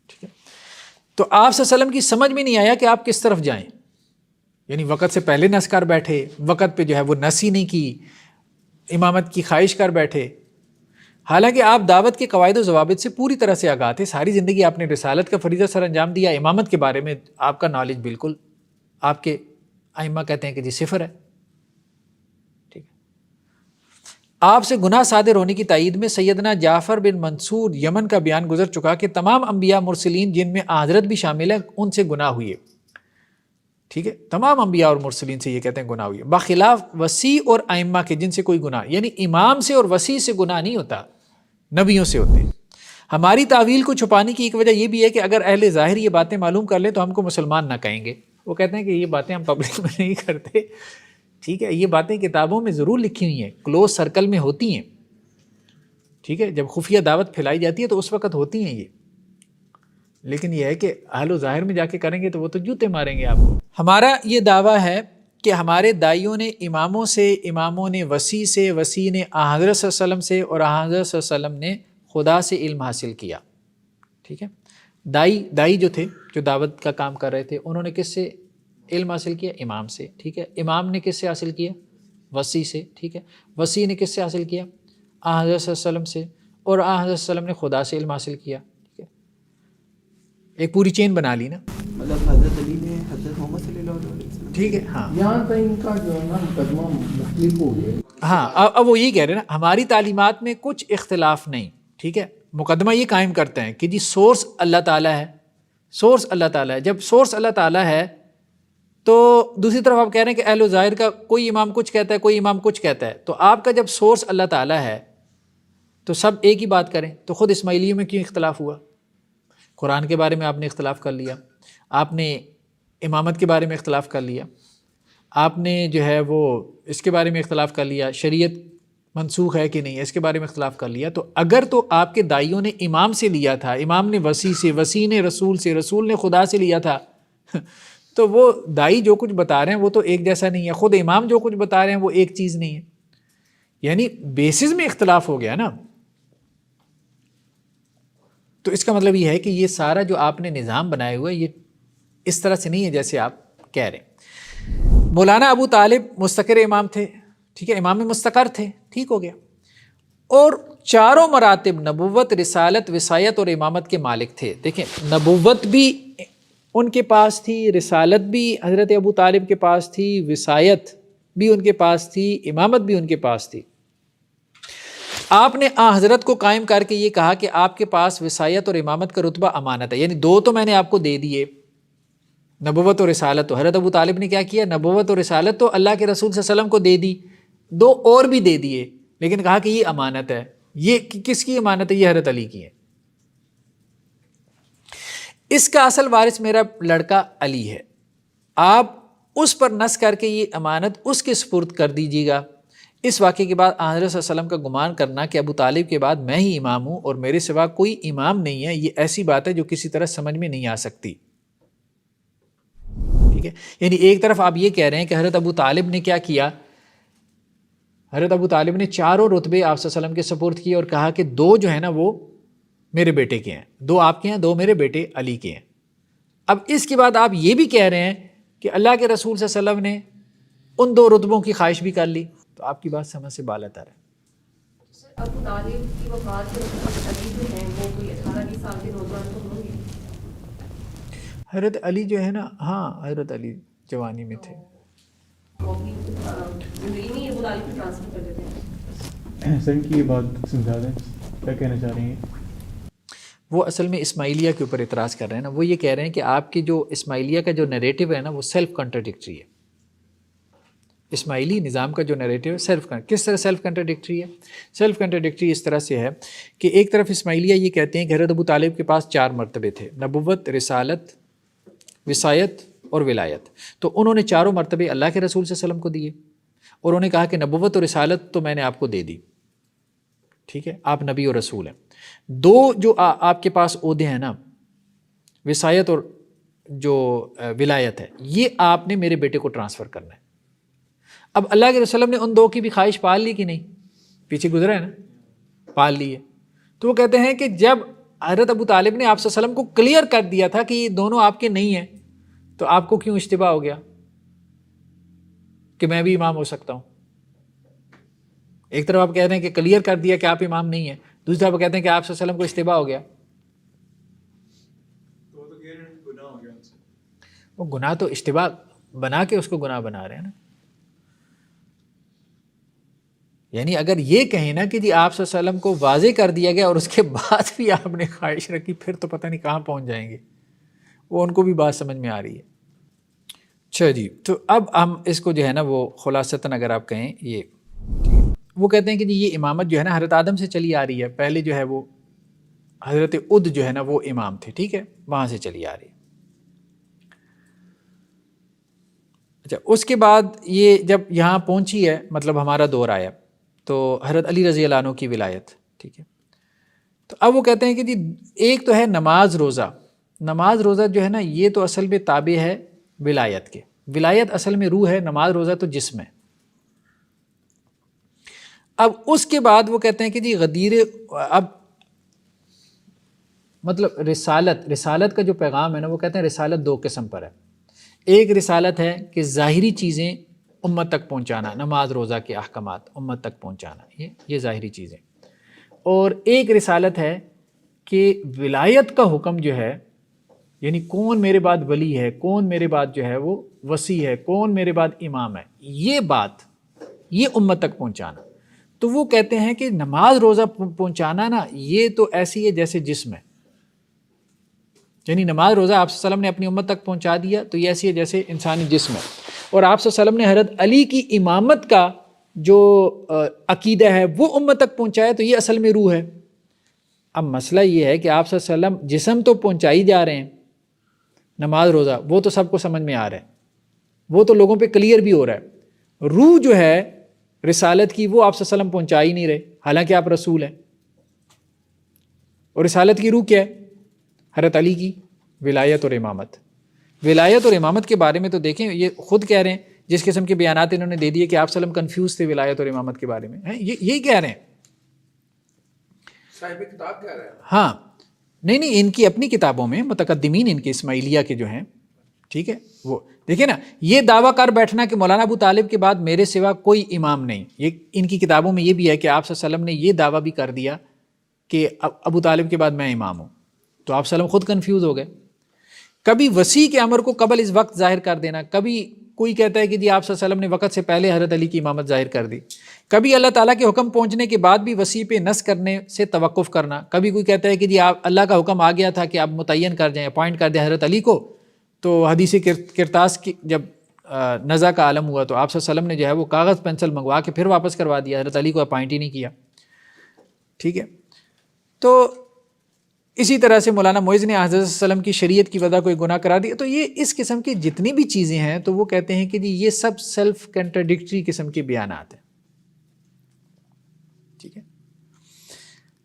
S1: ٹھیک ہے. تو آپ صلی اللہ علیہ وسلم کی سمجھ میں نہیں آیا کہ آپ کس طرف جائیں. یعنی وقت سے پہلے نص کر بیٹھے، وقت پہ جو ہے وہ نص ہی نہیں کی، امامت کی خواہش کر بیٹھے. حالانکہ آپ دعوت کے قواعد و ضوابط سے پوری طرح سے آگاہ تھے، ساری زندگی آپ نے رسالت کا فریضہ سر انجام دیا، امامت کے بارے میں آپ کا نالج بالکل آپ کے ائمہ کہتے ہیں کہ جی صفر ہے. ٹھیک ہے. آپ سے گناہ صادر ہونے کی تائید میں سیدنا جعفر بن منصور یمن کا بیان گزر چکا کہ تمام انبیاء مرسلین جن میں حضرت بھی شامل ہے ان سے گناہ ہوئے. ٹھیک ہے. تمام انبیاء اور مرسلین سے یہ کہتے ہیں گناہ ہوئے، بخلاف وسیع اور ائمہ کے جن سے کوئی گناہ، یعنی امام سے اور وسیع سے گناہ نہیں ہوتا، نبیوں سے ہوتے. ہماری تعویل کو چھپانے کی ایک وجہ یہ بھی ہے کہ اگر اہل ظاہر یہ باتیں معلوم کر لیں تو ہم کو مسلمان نہ کہیں گے. وہ کہتے ہیں کہ یہ باتیں ہم پبلک میں نہیں کرتے، ٹھیک ہے، یہ باتیں کتابوں میں ضرور لکھی ہوئی ہیں، کلوز سرکل میں ہوتی ہیں، ٹھیک ہے، جب خفیہ دعوت پھیلائی جاتی ہے تو اس وقت ہوتی ہیں یہ، لیکن یہ ہے کہ اہل و ظاہر میں جا کے کریں گے تو وہ تو جوتے ماریں گے آپ کو۔ ہمارا یہ دعویٰ ہے کہ ہمارے دائیوں نے اماموں سے، اماموں نے وسیع سے، وسیع نے حضرت صلی اللہ علیہ وسلم سے، اور حضرت صلی اللہ علیہ وسلم نے خدا سے علم حاصل کیا، ٹھیک ہے۔ دائی جو تھے، جو دعوت کا کام کر رہے تھے، انہوں نے کس سے علم حاصل کیا؟ امام سے، ٹھیک ہے۔ امام نے کس سے حاصل کیا؟ وسیع سے، ٹھیک ہے۔ وسیع نے کس سے حاصل کیا؟ حضرت صلی اللہ علیہ وسلم سے، اور حضرت صلی اللہ علیہ وسلم نے خدا سے علم حاصل کیا، ٹھیک ہے۔ ایک پوری چین بنا لی نا،
S5: مطلب حضرت علی نے حضرت محمد صلی اللہ علیہ وسلم،
S1: ٹھیک ہے، ہاں
S2: یہاں تک ان کا جو ہے نا مقدمہ مختلف ہو گیا۔
S1: ہاں، اب وہ یہی کہہ رہے ہیں نا، ہماری تعلیمات میں کچھ اختلاف نہیں، ٹھیک ہے۔ مقدمہ یہ قائم کرتے ہیں کہ جی سورس اللہ تعالیٰ ہے، سورس اللہ تعالیٰ ہے۔ جب سورس اللہ تعالیٰ ہے تو دوسری طرف آپ کہہ رہے ہیں کہ اہل و ظاہر کا کوئی امام کچھ کہتا ہے، کوئی امام کچھ کہتا ہے، تو آپ کا جب سورس اللہ تعالیٰ ہے تو سب ایک ہی بات کریں، تو خود اسماعیلیوں میں کیوں اختلاف ہوا؟ قرآن کے بارے میں آپ نے اختلاف کر لیا، آپ نے امامت کے بارے میں اختلاف کر لیا، آپ نے جو ہے وہ اس کے بارے میں اختلاف کر لیا، شریعت منسوخ ہے کہ نہیں اس کے بارے میں اختلاف کر لیا۔ تو اگر تو آپ کے دائیوں نے امام سے لیا تھا، امام نے وسیع سے، وسیع نے رسول سے، رسول نے خدا سے لیا تھا، تو وہ دائی جو کچھ بتا رہے ہیں وہ تو ایک جیسا نہیں ہے، خود امام جو کچھ بتا رہے ہیں وہ ایک چیز نہیں ہے، یعنی بیسز میں اختلاف ہو گیا نا۔ تو اس کا مطلب یہ ہے کہ یہ سارا جو آپ نے نظام بنایا ہوا ہے یہ اس طرح سے نہیں ہے جیسے آپ کہہ رہے ہیں۔ مولانا ابو طالب مستقر امام تھے، ٹھیک ہے، امام مستقر تھے، ٹھیک ہو گیا، اور چاروں مراتب نبوت، رسالت، وصایت اور امامت کے مالک تھے۔ دیکھیں، نبوت بھی ان کے پاس تھی، رسالت بھی حضرت ابو طالب کے پاس تھی، وصایت بھی ان کے پاس تھی، امامت بھی ان کے پاس تھی۔ آپ نے حضرت کو قائم کر کے یہ کہا کہ آپ کے پاس وصایت اور امامت کا رتبہ امانت ہے، یعنی دو تو میں نے آپ کو دے دیے، نبوت اور رسالت۔ تو حضرت ابو طالب نے کیا کیا؟ نبوت اور رسالت تو اللہ کے رسول صلی اللہ علیہ وسلم کو دے دی، دو اور بھی دے دیے، لیکن کہا کہ یہ امانت ہے۔ یہ کس کی امانت ہے؟ یہ حضرت علی کی ہے۔ اس کا اصل وارث میرا لڑکا علی ہے، آپ اس پر نص کر کے یہ امانت اس کے سپرد کر دیجیے گا۔ اس واقعے کے بعد حضرت صلی اللہ علیہ وسلم کا گمان کرنا کہ ابو طالب کے بعد میں ہی امام ہوں اور میرے سوا کوئی امام نہیں ہے، یہ ایسی بات ہے جو کسی طرح سمجھ میں نہیں آ سکتی، ٹھیک ہے۔ یعنی ایک طرف آپ یہ کہہ رہے ہیں کہ حضرت ابو طالب نے کیا کیا؟ حضرت ابو طالب نے چاروں رتبے آپ صلی اللہ علیہ وسلم کے سپرد کیے اور کہا کہ دو جو ہے نا وہ میرے بیٹے کے ہیں، دو آپ کے ہیں، دو میرے بیٹے علی کے ہیں۔ اب اس کے بعد آپ یہ بھی کہہ رہے ہیں کہ اللہ کے رسول صلی اللہ علیہ وسلم نے ان دو رتبوں کی خواہش بھی کر لی، تو آپ کی بات سمجھ سے بالا تر ہے۔
S6: ابو طالب کی وفات کے وقت علی جو ہیں وہ کوئی 18-20 سال کے نوجوان تو ہوں گے؟
S1: حضرت علی جو ہے نا، ہاں حضرت علی جوانی میں تھے۔
S6: وہ بھی زندگی میں ابو طالب کو ٹرانسفر کر دیتے ہیں۔
S7: سر کی یہ بات سمجھا دیں، کیا کہنا چاہ رہی ہیں؟
S1: وہ اصل میں اسماعیلیہ کے اوپر اعتراض کر رہے ہیں نا، وہ یہ کہہ رہے ہیں کہ آپ کی جو اسماعیلیہ کا جو نیریٹو ہے نا وہ سیلف کنٹراڈکٹری ہے۔ اسماعیلی نظام کا جو نیریٹو ہے کس طرح سیلف کنٹراڈکٹری ہے؟ سیلف کنٹراڈکٹری اس طرح سے ہے کہ ایک طرف اسماعیلیہ یہ کہتے ہیں کہ حضرت ابو طالب کے پاس 4 مرتبے تھے، نبوت، رسالت، وصایت اور ولایت، تو انہوں نے چاروں مرتبے اللہ کے رسول صلی اللہ علیہ وسلم کو دیے، اور انہوں نے کہا کہ نبوت اور رسالت تو میں نے آپ کو دے دی، ٹھیک ہے، آپ نبی اور رسول ہیں۔ دو جو آپ کے پاس عہدے ہیں نا، وصایت اور جو ولایت ہے، یہ آپ نے میرے بیٹے کو ٹرانسفر کرنا ہے۔ اب اللہ کے رسول نے ان دو کی بھی خواہش پال لی کہ نہیں؟ پیچھے گزرا ہے نا، پال لی ہے۔ تو وہ کہتے ہیں کہ جب حضرت ابو طالب نے آپ صلی اللہ علیہ وسلم کو کلیئر کر دیا تھا کہ یہ دونوں آپ کے نہیں ہیں، تو آپ کو کیوں اشتباہ ہو گیا کہ میں بھی امام ہو سکتا ہوں؟ ایک طرف آپ کہتے ہیں کہ کلیئر کر دیا کہ آپ امام نہیں ہیں، دوسری طرف کہتے ہیں کہ آپ صلی اللہ علیہ وسلم کو اشتباہ ہو گیا۔ وہ گناہ تو اشتباہ بنا کے اس کو گناہ بنا رہے ہیں نا۔ یعنی اگر یہ کہیں نا کہ جی آپ صلی اللہ علیہ وسلم کو واضح کر دیا گیا اور اس کے بعد بھی آپ نے خواہش رکھی، پھر تو پتہ نہیں کہاں پہنچ جائیں گے۔ وہ ان کو بھی بات سمجھ میں آ رہی ہے۔ اچھا جی، تو اب ہم اس کو جو ہے نا وہ خلاصتاً اگر آپ کہیں یہ وہ کہتے ہیں کہ جی یہ امامت جو ہے نا حضرت آدم سے چلی آ رہی ہے، پہلے جو ہے وہ حضرت عد جو ہے نا وہ امام تھے، ٹھیک ہے، وہاں سے چلی آ رہی ہے۔ اچھا اس کے بعد یہ جب یہاں پہنچی ہے مطلب ہمارا دور آیا تو حضرت علی رضی اللہ عنہ کی ولایت، ٹھیک ہے، تو اب وہ کہتے ہیں کہ جی ایک تو ہے نماز روزہ، نماز روزہ جو ہے نا یہ تو اصل میں تابع ہے ولایت کے، ولایت اصل میں روح ہے، نماز روزہ تو جسم ہے۔ اب اس کے بعد وہ کہتے ہیں کہ جی غدیر، اب مطلب رسالت کا جو پیغام ہے نا وہ کہتے ہیں رسالت دو قسم پر ہے، ایک رسالت ہے کہ ظاہری چیزیں امت تک پہنچانا، نماز روزہ کے احکامات امت تک پہنچانا، یہ ظاہری چیزیں، اور ایک رسالت ہے کہ ولایت کا حکم جو ہے، یعنی کون میرے بعد ولی ہے، کون میرے بعد جو ہے وہ وصی ہے، کون میرے بعد امام ہے، یہ بات یہ امت تک پہنچانا۔ تو وہ کہتے ہیں کہ نماز روزہ پہنچانا نا یہ تو ایسی ہے جیسے جسم ہے، یعنی نماز روزہ آپ صلی اللہ علیہ وسلم نے اپنی امت تک پہنچا دیا تو یہ ایسی ہے جیسے انسانی جسم ہے، اور آپ صلی اللہ علیہ وسلم نے حضرت علی کی امامت کا جو عقیدہ ہے وہ امت تک پہنچایا تو یہ اصل میں روح ہے۔ اب مسئلہ یہ ہے کہ آپ صلی اللہ علیہ وسلم جسم تو پہنچائی جا رہے ہیں، نماز روزہ وہ تو سب کو سمجھ میں آ رہا ہے، وہ تو لوگوں پہ کلیئر بھی ہو رہا ہے، روح جو ہے رسالت کی وہ آپ صلی اللہ علیہ وسلم پہنچا ہی نہیں رہے، حالانکہ آپ رسول ہیں، اور رسالت کی روح کیا ہے؟ حضرت علی کی ولایت اور امامت۔ ولایت اور امامت کے بارے میں تو دیکھیں یہ خود کہہ رہے ہیں، جس قسم کے بیانات انہوں نے دے دیے کہ آپ صلی اللہ علیہ وسلم کنفیوز تھے ولایت اور امامت کے بارے میں، یہی کہہ رہے ہیں،
S2: صاحب کتاب کہہ رہے ہیں۔
S1: ہاں نہیں ان کی اپنی کتابوں میں متقدمین ان کے اسماعیلیہ کے جو ہیں، ٹھیک ہے، وہ دیکھیں نا یہ دعویٰ کر بیٹھنا کہ مولانا ابو طالب کے بعد میرے سوا کوئی امام نہیں، یہ ان کی کتابوں میں یہ بھی ہے کہ آپ صلی اللہ علیہ وسلم نے یہ دعویٰ بھی کر دیا کہ ابو طالب کے بعد میں امام ہوں، تو آپ صلی اللہ علیہ وسلم خود کنفیوز ہو گئے۔ کبھی وسیع کے امر کو قبل اس وقت ظاہر کر دینا، کبھی کوئی کہتا ہے کہ جی آپ صلی اللہ علیہ وسلم نے وقت سے پہلے حضرت علی کی امامت ظاہر کر دی، کبھی اللہ تعالیٰ کے حکم پہنچنے کے بعد بھی وسیع پہ نص کرنے سے توقف کرنا، کبھی کوئی کہتا ہے کہ جی آپ اللہ کا حکم آ گیا تھا کہ آپ متعین کر جائیں، اپوائنٹ کر دیں حضرت علی کو، تو حدیث کرتاس کی جب نزع کا عالم ہوا تو آپ صلی اللہ علیہ وسلم نے جو ہے وہ کاغذ پینسل منگوا کے پھر واپس کروا دیا، حضرت علی کو اپوائنٹ ہی نہیں کیا، ٹھیک ہے۔ تو اسی طرح سے مولانا معز نے حضرت صلی اللہ علیہ وسلم کی شریعت کی وجہ کوئی گناہ کرا دیا، تو یہ اس قسم کی جتنی بھی چیزیں ہیں تو وہ کہتے ہیں کہ جی یہ سب سیلف کنٹراڈکٹری قسم کے بیانات ہیں، ٹھیک ہے۔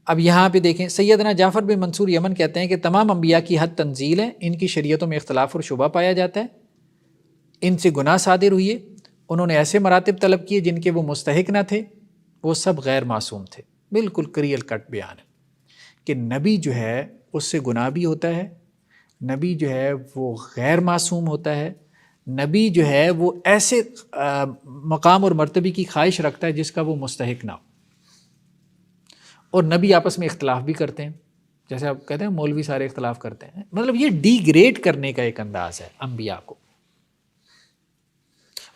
S1: اب یہاں پہ دیکھیں سیدنا جعفر بن منصور یمن کہتے ہیں کہ تمام انبیاء کی حد تنزیل ہے، ان کی شریعتوں میں اختلاف اور شبہ پایا جاتا ہے، ان سے گناہ صادر ہوئے، انہوں نے ایسے مراتب طلب کیے جن کے وہ مستحق نہ تھے، وہ سب غیر معصوم تھے۔ بالکل کلیئر کٹ بیان ہے کہ نبی جو ہے اس سے گناہ بھی ہوتا ہے، نبی جو ہے وہ غیر معصوم ہوتا ہے، نبی جو ہے وہ ایسے مقام اور مرتبے کی خواہش رکھتا ہے جس کا وہ مستحق نہ ہو، اور نبی آپس میں اختلاف بھی کرتے ہیں، جیسے آپ کہتے ہیں مولوی سارے اختلاف کرتے ہیں، مطلب یہ ڈی گریڈ کرنے کا ایک انداز ہے انبیاء کو،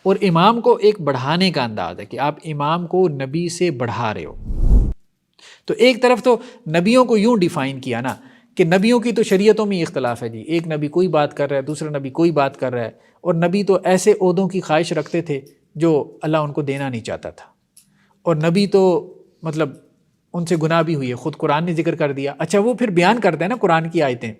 S1: اور امام کو ایک بڑھانے کا انداز ہے کہ آپ امام کو نبی سے بڑھا رہے ہو۔ تو ایک طرف تو نبیوں کو یوں ڈیفائن کیا نا کہ نبیوں کی تو شریعتوں میں اختلاف ہے جی، ایک نبی کوئی بات کر رہا ہے، دوسرا نبی کوئی بات کر رہا ہے، اور نبی تو ایسے عہدوں کی خواہش رکھتے تھے جو اللہ ان کو دینا نہیں چاہتا تھا، اور نبی تو مطلب ان سے گناہ بھی ہوئی ہے، خود قرآن نے ذکر کر دیا۔ اچھا وہ پھر بیان کرتے ہیں نا قرآن کی آیتیں،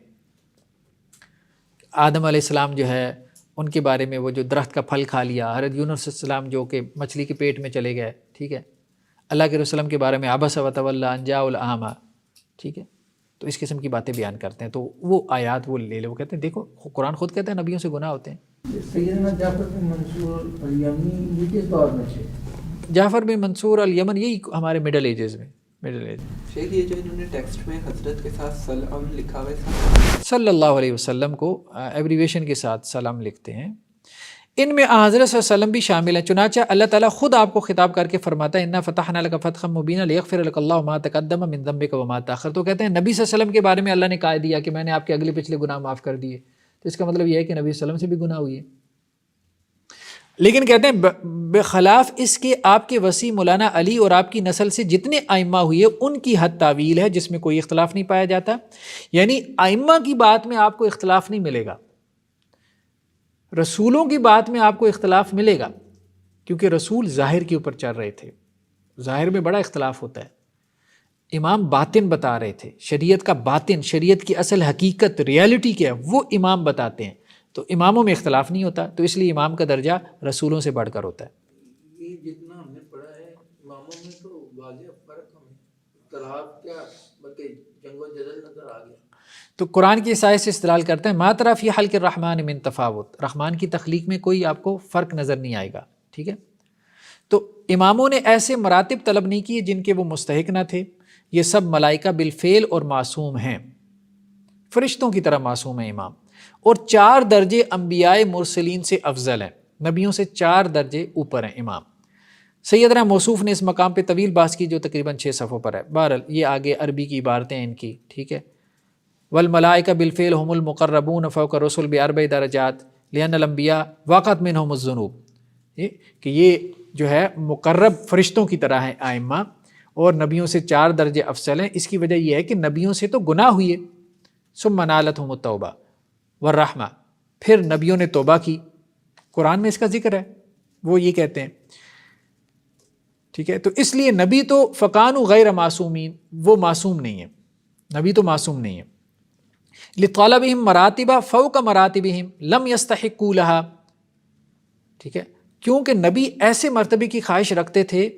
S1: آدم علیہ السلام جو ہے ان کے بارے میں وہ جو درخت کا پھل کھا لیا، حضرت یونس علیہ السلام جو کہ مچھلی کے پیٹ میں چلے گئے، ٹھیک ہے، اللہ کے رسول کے بارے میں عبس وتولی ان جاءہ الاعمی، ٹھیک ہے، تو اس قسم کی باتیں بیان کرتے ہیں، تو وہ آیات وہ لے لے، وہ کہتے ہیں دیکھو قرآن خود کہتے ہیں نبیوں سے گناہ ہوتے ہیں۔
S2: سیدنا جعفر بن منصور الیمنی یہ کس دور میں تھے؟
S1: جعفر بن منصور الیمن یہی ہمارے مڈل ایجز میں، مڈل ایج
S5: شیخ یہ جو انہوں نے ٹیکسٹ میں حضرت کے ساتھ سلام لکھا ہوا ہے
S1: صلی اللہ علیہ وسلم کو ایبریویشن کے ساتھ سلام لکھتے ہیں، ان میں حضرت صلی اللہ علیہ وسلم بھی شامل ہیں، چنانچہ اللہ تعالیٰ خود آپ کو خطاب کر کے فرماتا ہے انا فتحنا لک فتحا مبینا لیغفر لک اللہ ما تقدم من ذنبک وما تاخر، تو کہتے ہیں نبی صلی اللہ علیہ وسلم کے بارے میں اللہ نے کہہ دیا کہ میں نے آپ کے اگلے پچھلے گناہ معاف کر دیے، تو اس کا مطلب یہ ہے کہ نبی صلی اللہ علیہ وسلم سے بھی گناہ ہوئی ہے، لیکن کہتے ہیں بخلاف اس کے آپ کے وسیع مولانا علی اور آپ کی نسل سے جتنے ائمہ ہوئے ان کی حد تعویل ہے جس میں کوئی اختلاف نہیں پایا جاتا، یعنی ائمہ کی بات میں آپ کو اختلاف نہیں ملے گا، رسولوں کی بات میں آپ کو اختلاف ملے گا، کیونکہ رسول ظاہر کے اوپر چل رہے تھے، ظاہر میں بڑا اختلاف ہوتا ہے، امام باطن بتا رہے تھے، شریعت کا باطن، شریعت کی اصل حقیقت ریالٹی کیا ہے وہ امام بتاتے ہیں، تو اماموں میں اختلاف نہیں ہوتا، تو اس لیے امام کا درجہ رسولوں سے بڑھ کر ہوتا ہے۔
S2: یہ جتنا ہم نے پڑھا ہے اماموں میں تو واضح فرق ہمیں اختلاف کیا بلکہ جنگ و جدل نظر آ گیا۔
S1: تو قرآن کی اس آیت سے استدلال کرتے ہیں ما تری فی خلق الرحمن من تفاوت، رحمان کی تخلیق میں کوئی آپ کو فرق نظر نہیں آئے گا، ٹھیک ہے۔ تو اماموں نے ایسے مراتب طلب نہیں کیے جن کے وہ مستحق نہ تھے۔ یہ سب ملائکہ بالفعل اور معصوم ہیں، فرشتوں کی طرح معصوم ہیں امام، اور 4 درجے انبیاء مرسلین سے افضل ہیں، نبیوں سے 4 درجے اوپر ہیں امام۔ سیدنا موصوف نے اس مقام پہ طویل بحث کی جو تقریباً 6 صفحوں پر ہے، بہرحال یہ آگے عربی کی عبارتیں ہیں ان کی، ٹھیک ہے۔ والملائکہ بالفعل هم المقربون فوق الرسل ب4 درجات لأن الانبیاء وقعت منهم الذنوب، کہ یہ جو ہے مقرب فرشتوں کی طرح ہیں ائمہ، اور نبیوں سے 4 درجے افضل ہیں۔ اس کی وجہ یہ ہے کہ نبیوں سے تو گناہ ہوئے، ثم نالتهم التوبہ والرحمہ، پھر نبیوں نے توبہ کی، قرآن میں اس کا ذکر ہے، وہ یہ کہتے ہیں، ٹھیک ہے۔ تو اس لیے نبی تو فکانوا غیر معصومین، وہ معصوم نہیں ہے، نبی تو معصوم نہیں ہے۔ لطالبہم مراتب فوق مراتبہم لم یستحقوا لها، ٹھیک ہے، کیونکہ نبی ایسے مرتبے کی خواہش رکھتے تھے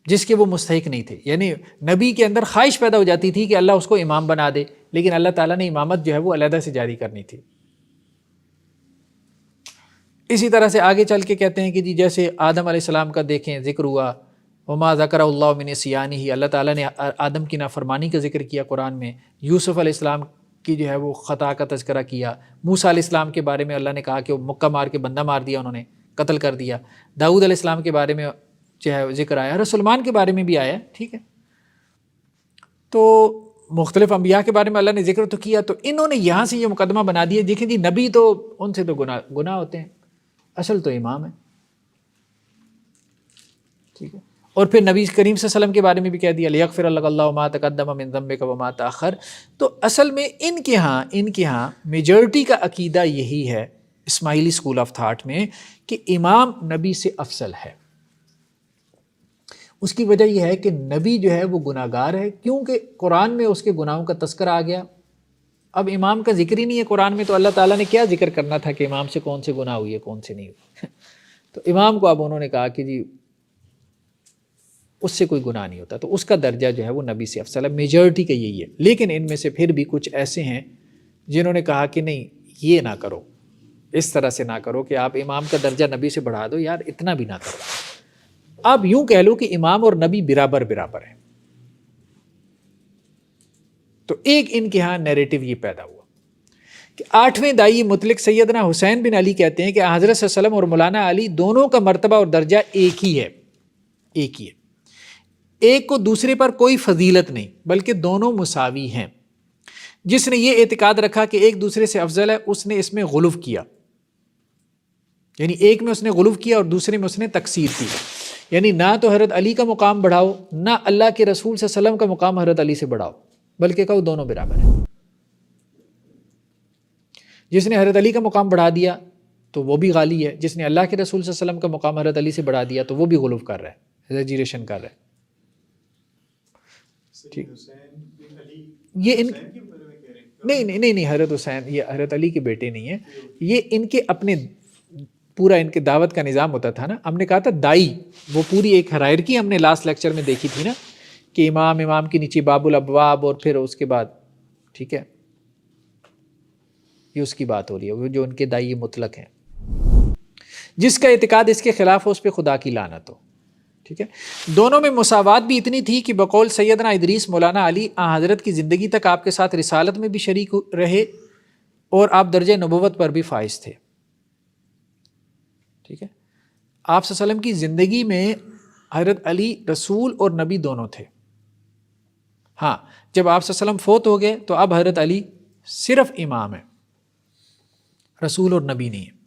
S1: جس کے وہ مستحق نہیں تھے، یعنی نبی کے اندر خواہش پیدا ہو جاتی تھی کہ اللہ اس کو امام بنا دے، لیکن اللہ تعالیٰ نے امامت جو ہے وہ علیحدہ سے جاری کرنی تھی۔ اسی طرح سے آگے چل کے کہتے ہیں کہ جی جیسے آدم علیہ السلام کا دیکھیں ذکر ہوا، وما ذکر اللہ من نسیانہ، اللہ تعالیٰ نے آدم کی نافرمانی کا ذکر کیا قرآن میں، یوسف علیہ السلام کی جو ہے وہ خطا کا تذکرہ کیا، موسیٰ علیہ السلام کے بارے میں اللہ نے کہا کہ وہ مکہ مار کے بندہ مار دیا، انہوں نے قتل کر دیا، داؤد علیہ السلام کے بارے میں جو ہے ذکر آیا، سلمان کے بارے میں بھی آیا، ٹھیک ہے۔ تو مختلف انبیاء کے بارے میں اللہ نے ذکر تو کیا، تو انہوں نے یہاں سے یہ مقدمہ بنا دیا، دیکھیں جی نبی تو ان سے تو گناہ ہوتے ہیں، اصل تو امام ہے، ٹھیک ہے۔ اور پھر نبی کریم صلی اللہ علیہ وسلم کے بارے میں بھی کہہ دیا لیغفر لک اللہ ما تقدم من ذنبک وما تاخر۔ تو اصل میں ان کے ہاں میجورٹی کا عقیدہ یہی ہے اسماعیلی اسکول آف تھاٹ میں کہ امام نبی سے افضل ہے۔ اس کی وجہ یہ ہے کہ نبی جو ہے وہ گناہ گار ہے، کیونکہ قرآن میں اس کے گناہوں کا تذکرہ آ گیا، اب امام کا ذکر ہی نہیں ہے قرآن میں، تو اللہ تعالیٰ نے کیا ذکر کرنا تھا کہ امام سے کون سے گناہ ہوئی ہے کون سے نہیں ہوئی۔ تو امام کو اب انہوں نے کہا کہ جی اس سے کوئی گناہ نہیں ہوتا، تو اس کا درجہ جو ہے وہ نبی سے افضل ہے، میجورٹی کا یہی ہے۔ لیکن ان میں سے پھر بھی کچھ ایسے ہیں جنہوں نے کہا کہ نہیں یہ نہ کرو، اس طرح سے نہ کرو کہ آپ امام کا درجہ نبی سے بڑھا دو، یار اتنا بھی نہ کرو، آپ یوں کہہ لو کہ امام اور نبی برابر ہیں۔ تو ایک ان کے ہاں نیریٹو یہ پیدا ہوا کہ 8ویں دائی مطلق سیدنا حسین بن علی کہتے ہیں کہ حضرت صلی اللہ علیہ وسلم اور مولانا علی دونوں کا مرتبہ اور درجہ ایک ہی ہے، ایک کو دوسرے پر کوئی فضیلت نہیں، بلکہ دونوں مساوی ہیں۔ جس نے یہ اعتقاد رکھا کہ ایک دوسرے سے افضل ہے، اس نے اس میں غلو کیا، یعنی ایک میں اس نے غلو کیا اور دوسرے میں اس نے تقصیر کی، یعنی نہ تو حضرت علی کا مقام بڑھاؤ، نہ اللہ کے رسول صلی اللہ علیہ وسلم کا مقام حضرت علی سے بڑھاؤ، بلکہ کہو دونوں برابر ہیں۔ جس نے حضرت علی کا مقام بڑھا دیا تو وہ بھی غالی ہے، جس نے اللہ کے رسول صلی اللہ علیہ وسلم کا مقام حضرت علی سے بڑھا دیا تو وہ بھی غلو کر رہا ہے، ایگزیجریشن کر رہا ہے۔ یہ ان نہیں حضرت حسین یہ حضرت علی کے بیٹے نہیں ہیں، یہ ان کے اپنے پورا ان کے دعوت کا نظام ہوتا تھا نا، ہم نے کہا تھا دائی، وہ پوری ایک ہرائرکی ہم نے لاسٹ لیکچر میں دیکھی تھی نا کہ امام کے نیچے باب الابواب، اور پھر اس کے بعد، ٹھیک ہے، یہ اس کی بات ہو رہی ہے، وہ جو ان کے دائی مطلق ہیں، جس کا اعتقاد اس کے خلاف ہو اس پہ خدا کی لعنت ہو، ٹھیک ہے۔ دونوں میں مساوات بھی اتنی تھی کہ بقول سیدنا ادریس مولانا علی حضرت کی زندگی تک آپ کے ساتھ رسالت میں بھی شریک رہے اور آپ درجہ نبوت پر بھی فائز تھے، ٹھیک ہے۔ آپ صلی اللہ علیہ وسلم کی زندگی میں حضرت علی رسول اور نبی دونوں تھے، ہاں جب آپ صلی اللہ علیہ وسلم فوت ہو گئے تو اب حضرت علی صرف امام ہے، رسول اور نبی نہیں ہے،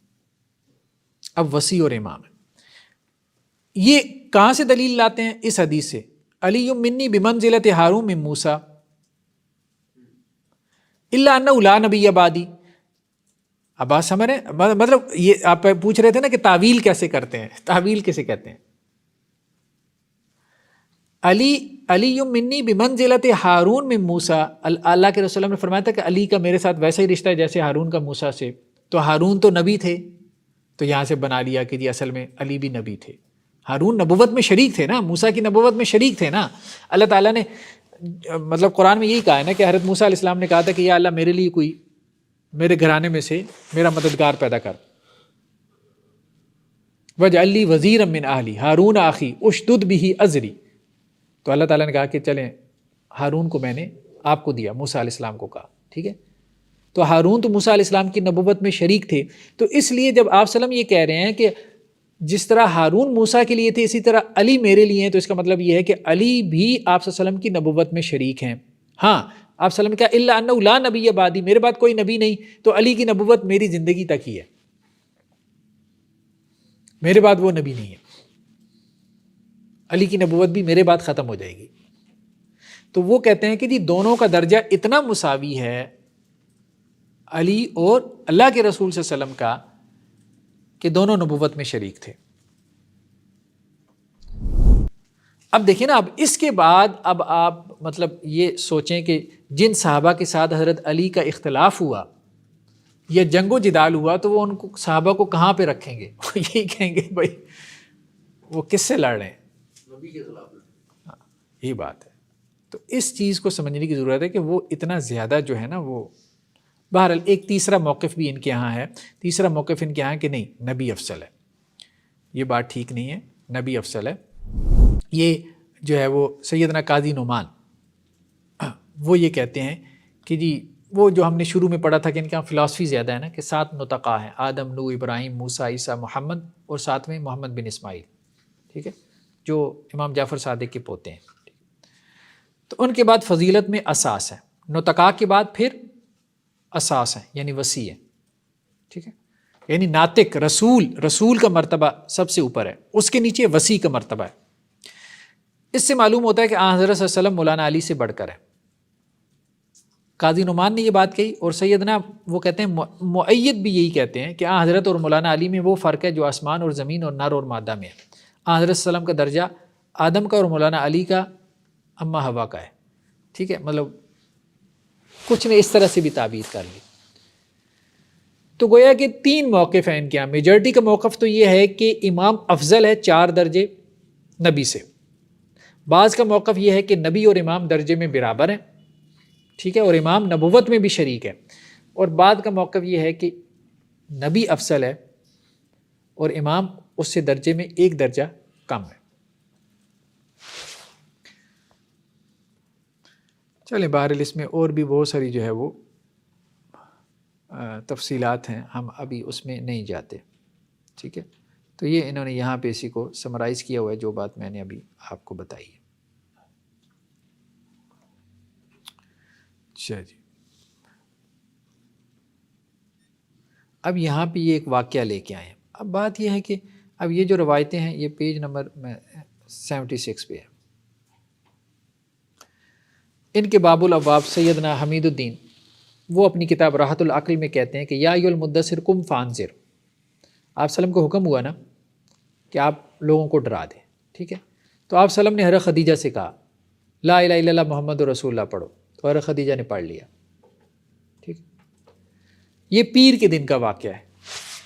S1: اب وصی اور امام ہے۔ یہ کہاں سے دلیل لاتے ہیں؟ اس حدیث سے، علی منی بمنزلۃ ہارون من موسیٰ الا انہ لا نبی بعدی۔ اب بات سمجھ رہے ہیں؟ مطلب یہ آپ پوچھ رہے تھے نا کہ تعویل کیسے کرتے ہیں، تعویل کیسے کہتے ہیں؟ علی منی بمنزلت ہارون من موسیٰ، اللہ کے رسول نے فرمایا تھا کہ علی کا میرے ساتھ ویسا ہی رشتہ ہے جیسے ہارون کا موسیٰ سے. تو ہارون تو نبی تھے، تو یہاں سے بنا لیا کہ جی اصل میں علی بھی نبی تھے. ہارون نبوت میں شریک تھے نا، موسیٰ کی نبوت میں شریک تھے نا. اللہ تعالیٰ نے مطلب قرآن میں یہی کہا ہے نا کہ حضرت موسیٰ علیہ السلام نے کہا تھا کہ یا اللہ میرے لیے کوئی میرے گھرانے میں سے میرا مددگار پیدا کر. وجعل لی وزیرا من اہلی ہارون اخی اشدد بہ ازری. تو اللہ تعالیٰ نے کہا کہ چلیں ہارون کو میں نے آپ کو دیا، موسیٰ علیہ السلام کو کہا. ٹھیک ہے، تو ہارون تو موسیٰ علیہ السلام کی نبوت میں شریک تھے. تو اس لیے جب آپ صلی اللہ علیہ وسلم یہ کہہ رہے ہیں کہ جس طرح ہارون موسیٰ کے لیے تھے اسی طرح علی میرے لیے ہیں، تو اس کا مطلب یہ ہے کہ علی بھی آپ صلی اللہ علیہ وسلم کی نبوت میں شریک ہیں. ہاں آپ صلی اللہ علیہ وسلم نے کہا الا انہ لا نبی بعدی، میرے بعد کوئی نبی نہیں، تو علی کی نبوت میری زندگی تک ہی ہے، میرے بعد وہ نبی نہیں ہے. علی کی نبوت بھی میرے بعد ختم ہو جائے گی. تو وہ کہتے ہیں کہ جی دونوں کا درجہ اتنا مساوی ہے علی اور اللہ کے رسول صلی اللہ علیہ وسلم کا کہ دونوں نبوت میں شریک تھے. اب دیکھیں نا، اب اس کے بعد اب آپ مطلب یہ سوچیں کہ جن صحابہ کے ساتھ حضرت علی کا اختلاف ہوا یا جنگ و جدال ہوا تو وہ ان کو صحابہ کو کہاں پہ رکھیں گے؟ یہی کہیں گے بھائی وہ کس سے لڑ رہے ہیں، نبی کے خلاف. ہاں یہی بات ہے. تو اس چیز کو سمجھنے کی ضرورت ہے کہ وہ اتنا زیادہ جو ہے نا وہ. بہرحال ایک تیسرا موقف بھی ان کے یہاں ہے. تیسرا موقف ان کے یہاں کہ نہیں نبی افضل ہے. یہ بات ٹھیک نہیں ہے، نبی افضل ہے. یہ جو ہے وہ سیدنا قاضی نعمان وہ یہ کہتے ہیں کہ جی وہ جو ہم نے شروع میں پڑھا تھا کہ ان کے یہاں فلاسفی زیادہ ہے نا، کہ 7 نطقاء ہیں، آدم، نوح، ابراہیم، موسیٰ، عیسیٰ، محمد، اور ساتھ میں محمد بن اسماعیل. ٹھیک ہے، جو امام جعفر صادق کے پوتے ہیں. تو ان کے بعد فضیلت میں اساس ہے، نطقاء کے بعد پھر اساس ہے یعنی وسیع ہے. ٹھیک ہے، یعنی ناطق رسول کا مرتبہ سب سے اوپر ہے، اس کے نیچے وسیع کا مرتبہ ہے. اس سے معلوم ہوتا ہے کہ آن حضرت صلی اللہ علیہ وسلم مولانا علی سے بڑھ کر ہے. قاضی نعمان نے یہ بات کہی، اور سیدنا وہ کہتے ہیں مؤید بھی یہی کہتے ہیں کہ آن حضرت اور مولانا علی میں وہ فرق ہے جو آسمان اور زمین اور نر اور مادہ میں ہے. آن حضرت صلی اللہ علیہ وسلم کا درجہ آدم کا اور مولانا علی کا اما ہوا کا ہے. ٹھیک ہے، مطلب کچھ نے اس طرح سے بھی تعبیر کر لی. تو گویا کہ 3 موقف ہیں ان کے یہاں. میجورٹی کا موقف تو یہ ہے کہ امام افضل ہے 4 درجے نبی سے. بعض کا موقف یہ ہے کہ نبی اور امام درجے میں برابر ہیں. ٹھیک ہے، اور امام نبوت میں بھی شریک ہے. اور بعد کا موقف یہ ہے کہ نبی افضل ہے اور امام اس سے درجے میں 1 درجہ کم ہے. چلیں بہرحال اس میں اور بھی بہت ساری جو ہے وہ تفصیلات ہیں، ہم ابھی اس میں نہیں جاتے. ٹھیک ہے، تو یہ انہوں نے یہاں پہ اسی کو سمرائز کیا ہوا ہے جو بات میں نے ابھی آپ کو بتائی ہے. اچھا جی، اب یہاں پہ یہ ایک واقعہ لے کے آئے ہیں. اب بات یہ ہے کہ اب یہ جو روایتیں ہیں یہ پیج نمبر 76 پہ ہے. ان کے باب الابواب سیدنا حمید الدین وہ اپنی کتاب راحت العقل میں کہتے ہیں کہ یا ایھا المدثر قم فانذر. آپ وسلم کو حکم ہوا نا کہ آپ لوگوں کو ڈرا دیں. ٹھیک ہے، تو آپ وسلم نے حضرت خدیجہ سے کہا لا الہ الا اللہ محمد رسول اللہ پڑھو، تو حضرت خدیجہ نے پڑھ لیا. ٹھیک، یہ پیر کے دن کا واقعہ ہے.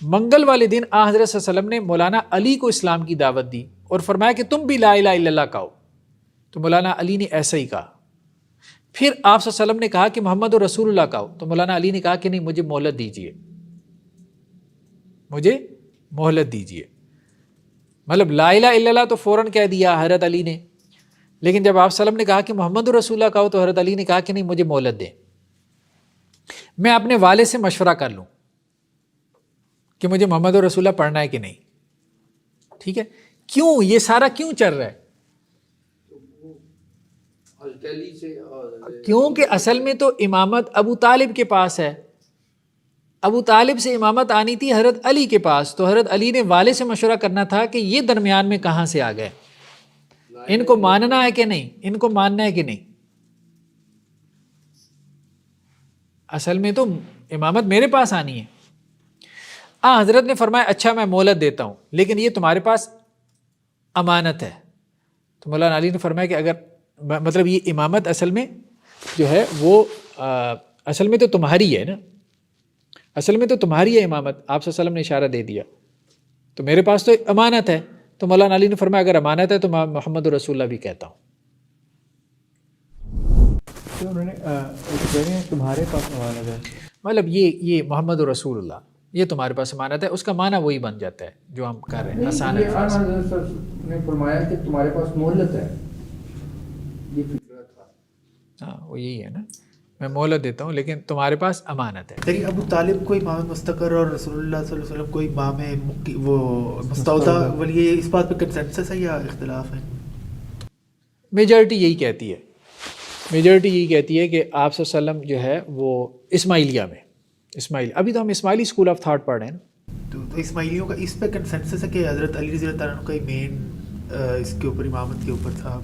S1: منگل والے دن آن حضرت صلی اللہ علیہ وسلم نے مولانا علی کو اسلام کی دعوت دی اور فرمایا کہ تم بھی لا الہ الا اللہ کہو. تو مولانا علی نے ایسا ہی کہا. پھر آپ صلی اللہ علیہ وسلم نے کہا کہ محمد رسول اللہ کہو. تو مولانا علی نے کہا کہ نہیں، مجھے مہلت دیجیے، مجھے مہلت دیجیے. مطلب لا الہ الا اللہ تو فوراً کہہ دیا حضرت علی نے، لیکن جب آپ صلی اللہ علیہ وسلم نے کہا کہ محمد رسول اللہ کہو تو حضرت علی نے کہا کہ نہیں، مجھے مہلت دیں، میں اپنے والد سے مشورہ کر لوں کہ مجھے محمد رسول اللہ پڑھنا ہے کہ نہیں. ٹھیک ہے، کیوں یہ سارا کیوں چل رہا ہے؟ کیونکہ اصل میں تو امامت ابو طالب کے پاس ہے. ابو طالب سے امامت آنی تھی حضرت علی کے پاس، تو حضرت علی نے والد سے مشورہ کرنا تھا کہ یہ درمیان میں کہاں سے آ گئے، ان کو ماننا ہے کہ نہیں، ان کو ماننا ہے کہ نہیں. اصل میں تو امامت میرے پاس آنی ہے. حضرت نے فرمایا اچھا میں مہلت دیتا ہوں، لیکن یہ تمہارے پاس امانت ہے. تو مولانا علی نے فرمایا کہ اگر مطلب یہ امامت اصل میں جو ہے وہ اصل میں تو تمہاری ہے نا، اصل میں تو تمہاری ہے امامت، آپ صلی اللہ علیہ وسلم نے اشارہ دے دیا، تو میرے پاس تو امانت ہے. تو مولانا علی نے فرمایا اگر امانت ہے تو میں محمد رسول اللہ بھی کہتا ہوں.
S7: تو انہوں نے کہہ رہے ہیں تمہارے پاس امانت ہے،
S1: مطلب یہ محمد رسول اللہ یہ تمہارے پاس امانت ہے، اس کا معنی وہی بن جاتا ہے جو ہم کر رہے ہیں. آسان
S2: یہ
S1: الفاظ
S2: حضرت صاحب نے فرمایا کہ تمہارے پاس مہلت ہے، یہ فکرہ تھا.
S1: ہاں وہ یہی ہے نا، میں مہلت دیتا ہوں لیکن تمہارے پاس امانت ہے.
S3: لیکن ابو طالب کو امام مستقر اور رسول اللہ صلی اللہ علیہ وسلم کو امام وہ مستودع ولی، اس بات پہ کنسنسس ہے یا اختلاف ہے؟
S1: میجورٹی یہی کہتی ہے، میجورٹی یہی کہتی ہے کہ آپ صلی اللہ علیہ وسلم جو ہے وہ اسماعیلیہ میں، اسماعیل ابھی تو ہم اسماعیلی اسکول آف تھاٹ پڑھ رہے ہیں نا.
S3: تو اسماعیلیوں کا اس پہ کنسنسس ہے کہ حضرت علی رضی اللہ تعالیٰ عنہ کا ہی مین اس کے اوپر امامت کے اوپر تھا،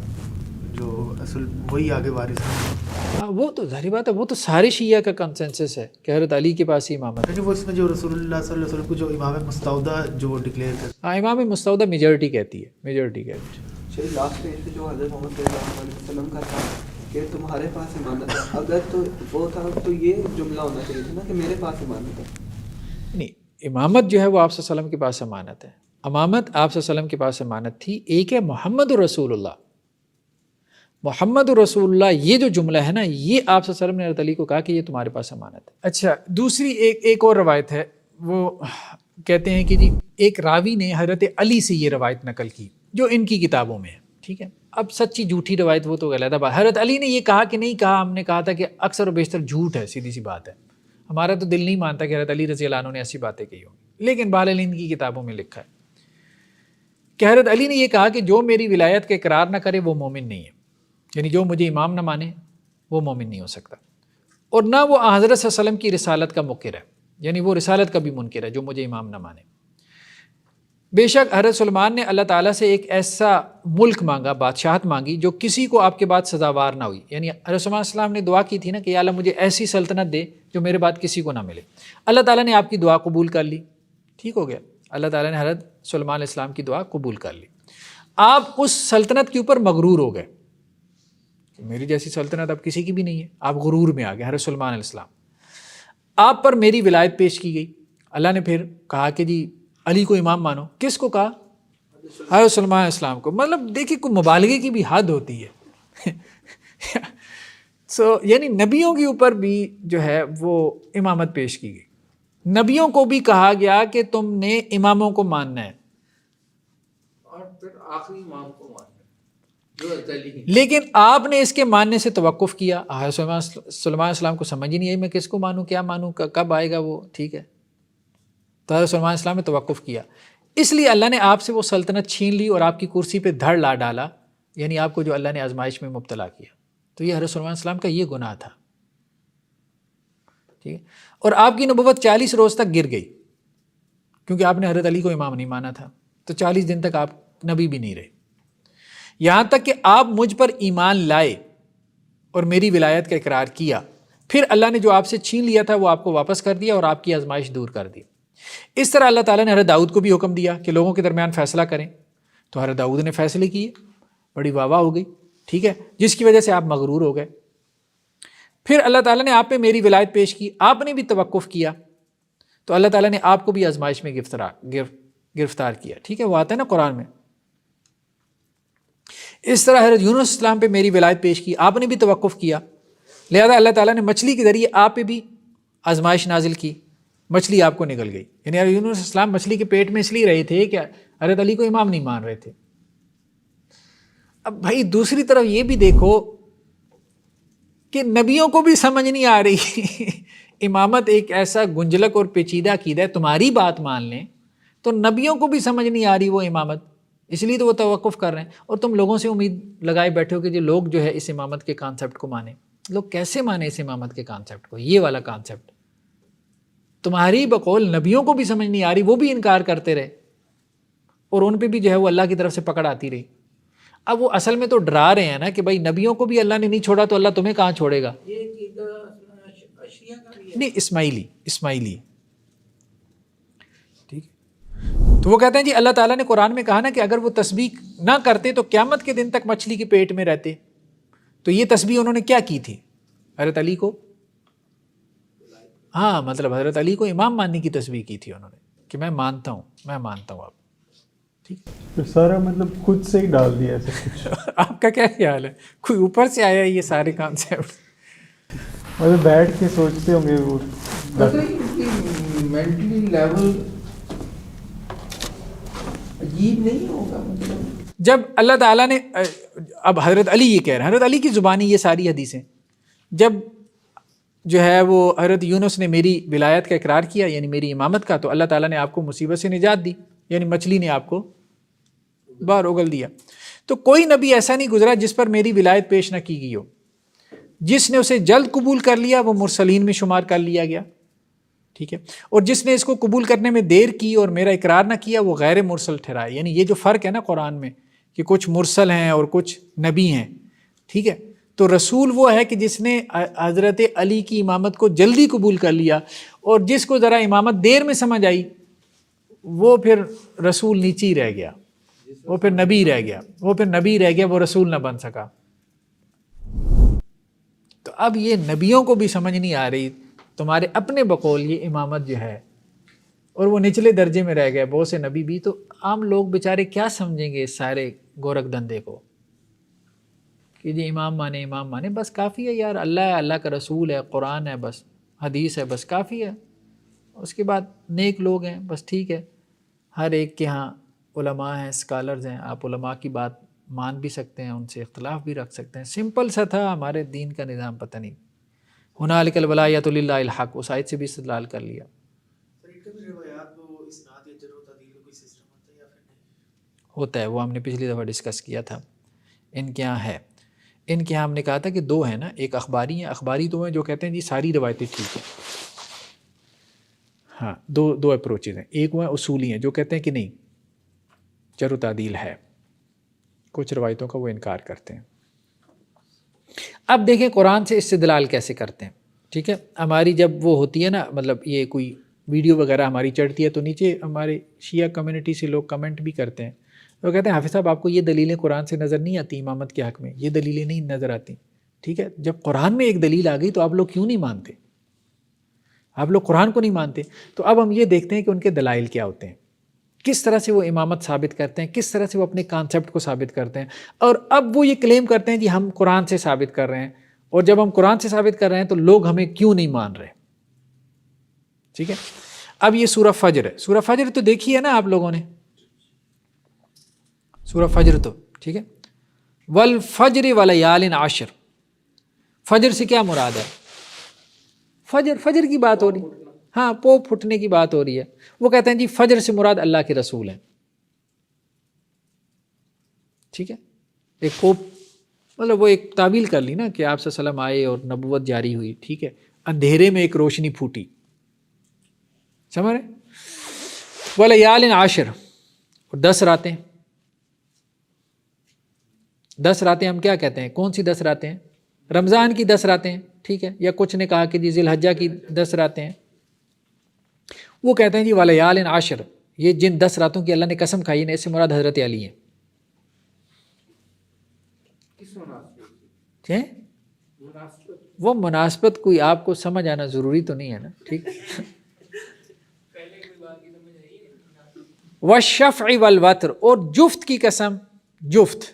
S3: جو اصل وہی آگے وارث ہے.
S1: ہاں وہ تو ظاہری بات ہے، وہ تو سارے شیعہ کا کنسنسس ہے کہ حضرت علی کے پاس ہی امامت ہے.
S3: وہ اس میں جو رسول اللہ صلی اللہ علیہ وسلم کو جو امام مستودع جو ڈکلیئر کرتے
S1: ہاں امام مستودع میجورٹی کہتی ہے، میجورٹی کہتی ہے.
S5: چلیے لاسٹ پہ جو حضرت محمد صلی اللہ علیہ وسلم کا تھا کہ تمہارے پاس امانت ہے، اگر تو وہ تھا تو یہ جملہ ہونا چاہیے تھا نا کہ میرے پاس امانت ہے.
S1: نہیں، امامت جو ہے وہ آپ صلی اللہ علیہ وسلم کے پاس امانت ہے. امامت آپ صلی اللہ علیہ وسلم کے پاس امانت تھی. ایک ہے محمد رسول اللہ، محمد رسول اللہ یہ جو جملہ ہے نا، یہ آپ صلی اللہ علیہ وسلم نے حضرت علی کو کہا کہ یہ تمہارے پاس امانت ہے. اچھا دوسری ایک اور روایت ہے، وہ کہتے ہیں کہ جی ایک راوی نے حضرت علی سے یہ روایت نقل کی جو ان کی کتابوں میں ہے. ٹھیک ہے، اب سچی جھوٹی روایت وہ تو غلط ہے. حضرت علی نے یہ کہا کہ نہیں کہا، ہم نے کہا تھا کہ اکثر و بیشتر جھوٹ ہے، سیدھی سی بات ہے. ہمارا تو دل نہیں مانتا کہ حضرت علی رضی اللہ عنہ نے ایسی باتیں کہی ہوں، لیکن بہرحال ان کی کتابوں میں لکھا ہے کہ حضرت علی نے یہ کہا کہ جو میری ولایت کا اقرار نہ کرے وہ مومن نہیں ہے، یعنی جو مجھے امام نہ مانے وہ مومن نہیں ہو سکتا، اور نہ وہ حضرت صلی اللہ علیہ وسلم کی رسالت کا منکر ہے، یعنی وہ رسالت کا بھی منکر ہے جو مجھے امام نہ مانے. بے شک حضرت سلمان نے اللہ تعالیٰ سے ایک ایسا ملک مانگا، بادشاہت مانگی جو کسی کو آپ کے بعد سزاوار نہ ہوئی. یعنی حضرت سلمان علیہ السلام نے دعا کی تھی نا کہ یا اللہ مجھے ایسی سلطنت دے جو میرے بعد کسی کو نہ ملے. اللہ تعالیٰ نے آپ کی دعا قبول کر لی، ٹھیک ہو گیا. اللہ تعالیٰ نے حضرت سلمان علیہ السلام کی دعا قبول کر لی. آپ اس سلطنت کے اوپر مغرور ہو گئے، میری جیسی سلطنت اب کسی کی بھی نہیں ہے، آپ غرور میں آ گئے. حضرت سلمان علیہ السلام، آپ پر میری ولایت پیش کی گئی. اللہ نے پھر کہا کہ جی علی کو امام مانو. کس کو کہا؟ حضرت سلمان علیہ السلام کو. مطلب دیکھیے کوئی مبالغے کی بھی حد ہوتی ہے. یعنی نبیوں کے اوپر بھی جو ہے وہ امامت پیش کی گئی. نبیوں کو بھی کہا گیا کہ تم نے اماموں کو ماننا ہے،
S2: اور پھر آخری امام کو ماننا جو حضرت علی کی.
S1: لیکن آپ نے اس کے ماننے سے توقف کیا. حضرت سلمان علیہ السلام کو سمجھ ہی نہیں آئی میں کس کو مانوں، کیا مانوں، کب آئے گا وہ. ٹھیک ہے، تو حضرت سلمان علیہ السلام نے توقف کیا. اس لیے اللہ نے آپ سے وہ سلطنت چھین لی اور آپ کی کرسی پہ دھڑ لا ڈالا، یعنی آپ کو جو اللہ نے آزمائش میں مبتلا کیا. تو یہ حضرت سلمان علیہ السلام کا یہ گناہ تھا. ٹھیک ہے، اور آپ کی نبوت 40 روز تک گر گئی کیونکہ آپ نے حضرت علی کو امام نہیں مانا تھا. تو 40 دن تک آپ نبی بھی نہیں رہے، یہاں تک کہ آپ مجھ پر ایمان لائے اور میری ولایت کا اقرار کیا. پھر اللہ نے جو آپ سے چھین لیا تھا وہ آپ کو واپس کر دیا اور آپ کی آزمائش دور کر دی. اس طرح اللہ تعالیٰ نے حضرت داؤد کو بھی حکم دیا کہ لوگوں کے درمیان فیصلہ کریں. تو حضرت داؤد نے فیصلے کیے، بڑی واہ واہ ہو گئی. ٹھیک ہے، جس کی وجہ سے آپ مغرور ہو گئے. پھر اللہ تعالیٰ نے آپ پہ میری ولایت پیش کی، آپ نے بھی توقف کیا، تو اللہ تعالیٰ نے آپ کو بھی آزمائش میں گرفتار کیا. ٹھیک ہے، وہ آتا ہے نا قرآن میں. اس طرح حضرت یونس اسلام پہ میری ولایت پیش کی، آپ نے بھی توقف کیا، لہذا اللہ تعالیٰ نے مچھلی کے ذریعے آپ پہ بھی آزمائش نازل کی، مچھلی آپ کو نگل گئی. یعنی حضرت یونس اسلام مچھلی کے پیٹ میں اس لیے رہے تھے کہ حضرت علی کو امام نہیں مان رہے تھے. اب بھائی دوسری طرف یہ بھی دیکھو کہ نبیوں کو بھی سمجھ نہیں آ رہی امامت ایک ایسا گنجلک اور پیچیدہ عقیدہ ہے، تمہاری بات مان لیں تو نبیوں کو بھی سمجھ نہیں آ رہی وہ امامت، اس لیے تو وہ توقف کر رہے ہیں. اور تم لوگوں سے امید لگائے بیٹھے ہو کہ جو لوگ جو ہے اس امامت کے کانسیپٹ کو مانیں. لوگ کیسے مانیں اس امامت کے کانسیپٹ کو؟ یہ والا کانسیپٹ تمہاری بقول نبیوں کو بھی سمجھ نہیں آ رہی، وہ بھی انکار کرتے رہے اور ان پہ بھی جو ہے وہ اللہ کی طرف سے پکڑ آتی رہی. اب وہ اصل میں تو ڈرا رہے ہیں نا کہ بھائی نبیوں کو بھی اللہ نے نہیں چھوڑا تو اللہ تمہیں کہاں چھوڑے گا. نہیں، اسماعیلی. ٹھیک ہے، تو وہ کہتے ہیں جی اللہ تعالیٰ نے قرآن میں کہا نا کہ اگر وہ تسبیح نہ کرتے تو قیامت کے دن تک مچھلی کے پیٹ میں رہتے. تو یہ تسبیح انہوں نے کیا کی تھی حضرت علی کو؟ ہاں مطلب حضرت علی کو امام ماننے کی تسبیح کی تھی انہوں نے کہ میں مانتا ہوں آپ. ٹھیک
S7: تو سارا مطلب خود سے ہی ڈال دیا ایسا کچھ.
S1: آپ کا کیا خیال ہے؟ کوئی اوپر سے آیا یہ سارے کانسیپٹ؟
S7: مطلب بیٹھ کے سوچتے ہوں گے وہ
S2: مینٹلی لیول عجیب نہیں ہوگا. مطلب
S1: جب اللہ تعالیٰ نے اب حضرت علی یہ کہہ رہے ہیں، حضرت علی کی زبانی یہ ساری حدیثیں، جب جو ہے وہ حضرت یونس نے میری ولایت کا اقرار کیا یعنی میری امامت کا، تو اللہ تعالیٰ نے آپ کو مصیبت سے نجات دی، یعنی مچھلی نے آپ کو باہر اگل دیا. تو کوئی نبی ایسا نہیں گزرا جس پر میری ولایت پیش نہ کی گئی ہو. جس نے اسے جلد قبول کر لیا وہ مرسلین میں شمار کر لیا گیا. ٹھیک ہے، اور جس نے اس کو قبول کرنے میں دیر کی اور میرا اقرار نہ کیا وہ غیر مرسل ٹھہرائے. یعنی یہ جو فرق ہے نا قرآن میں کہ کچھ مرسل ہیں اور کچھ نبی ہیں. ٹھیک ہے، تو رسول وہ ہے کہ جس نے حضرت علی کی امامت کو جلدی قبول کر لیا، اور جس کو ذرا امامت دیر میں سمجھ آئی وہ پھر رسول نیچے ہی رہ گیا، وہ پھر نبی رہ گیا، وہ رسول نہ بن سکا. تو اب یہ نبیوں کو بھی سمجھ نہیں آ رہی تمہارے اپنے بقول یہ امامت جو ہے، اور وہ نچلے درجے میں رہ گئے بہت سے نبی بھی. تو عام لوگ بیچارے کیا سمجھیں گے اس سارے گورکھ دندے کو کہ جی امام مانے بس کافی ہے یار، اللہ ہے، اللہ کا رسول ہے، قرآن ہے، بس حدیث ہے، بس کافی ہے. اس کے بعد نیک لوگ ہیں، بس ٹھیک ہے. ہر ایک کے ہاں علماء ہیں، اسکالرز ہیں، آپ علماء کی بات مان بھی سکتے ہیں، ان سے اختلاف بھی رکھ سکتے ہیں. سمپل سا تھا ہمارے دین کا نظام، پتہ نہیں ہنالک الولایۃ للہ الحق، اس آیت سے بھی استدلال کر لیا. ہوتا ہے، وہ ہم نے پچھلی دفعہ ڈسکس کیا تھا. ان کے یہاں ہے، ان کے یہاں ہم نے کہا تھا کہ دو ہیں نا، ایک اخباری ہیں، اخباری تو ہیں جو کہتے ہیں جی ساری روایتیں ٹھیک ہیں. ہاں دو اپروچز ہیں. ایک وہ ہیں اصولی ہیں جو کہتے ہیں کہ نہیں جر و تعدیل ہے، کچھ روایتوں کا وہ انکار کرتے ہیں. اب دیکھیں قرآن سے استدلال کیسے کرتے ہیں. ٹھیک ہے، ہماری جب وہ ہوتی ہے نا، مطلب یہ کوئی ویڈیو وغیرہ ہماری چڑھتی ہے تو نیچے ہمارے شیعہ کمیونٹی سے لوگ کمنٹ بھی کرتے ہیں. وہ کہتے ہیں حافظ صاحب آپ کو یہ دلیلیں قرآن سے نظر نہیں آتی امامت کے حق میں، یہ دلیلیں نہیں نظر آتی. ٹھیک ہے، جب قرآن میں ایک دلیل آ گئی تو آپ لوگ کیوں نہیں مانتے؟ آپ لوگ قرآن کو نہیں مانتے. تو اب ہم یہ دیکھتے ہیں کہ ان کے دلائل کیا ہوتے ہیں، کس طرح سے وہ امامت ثابت کرتے ہیں، کس طرح سے وہ اپنے کانسیپٹ کو ثابت کرتے ہیں. اور اب وہ یہ کلیم کرتے ہیں جی ہم قرآن سے ثابت کر رہے ہیں، اور جب ہم قرآن سے ثابت کر رہے ہیں تو لوگ ہمیں کیوں نہیں مان رہے. ٹھیک ہے، اب یہ سورہ فجر ہے. سورہ فجر تو دیکھی ہے نا آپ لوگوں نے، سورہ فجر تو ٹھیک ہے. والفجر ولیال عشر، فجر سے کیا مراد ہے؟ فجر کی بات ہو رہی، ہاں پوپ پھٹنے کی بات ہو رہی ہے. وہ کہتے ہیں جی فجر سے مراد اللہ کے رسول ہیں. ٹھیک ہے، ایک پوپ مطلب وہ ایک تعویل کر لی نا کہ آپ صلی اللہ علیہ وسلم آئے اور نبوت جاری ہوئی. ٹھیک ہے، اندھیرے میں ایک روشنی پھوٹی، سمجھ رہے؟ ولیال عشر، اور 10 راتیں. 10 راتیں ہم کیا کہتے ہیں؟ کون سی 10 راتیں ہیں؟ رمضان کی 10 راتیں. ٹھیک ہے، یا کچھ نے کہا کہ جی ذی الحجہ کی 10 راتیں ہیں. وہ کہتے ہیں جی ولیال عشر، یہ جن 10 راتوں کی اللہ نے قسم کھائی ہے اس سے مراد حضرت علی ہیں. وہ مناسبت کوئی آپ کو سمجھ آنا ضروری تو نہیں ہے نا. ٹھیک، والشفع والوتر، اور جفت کی قسم، جفت.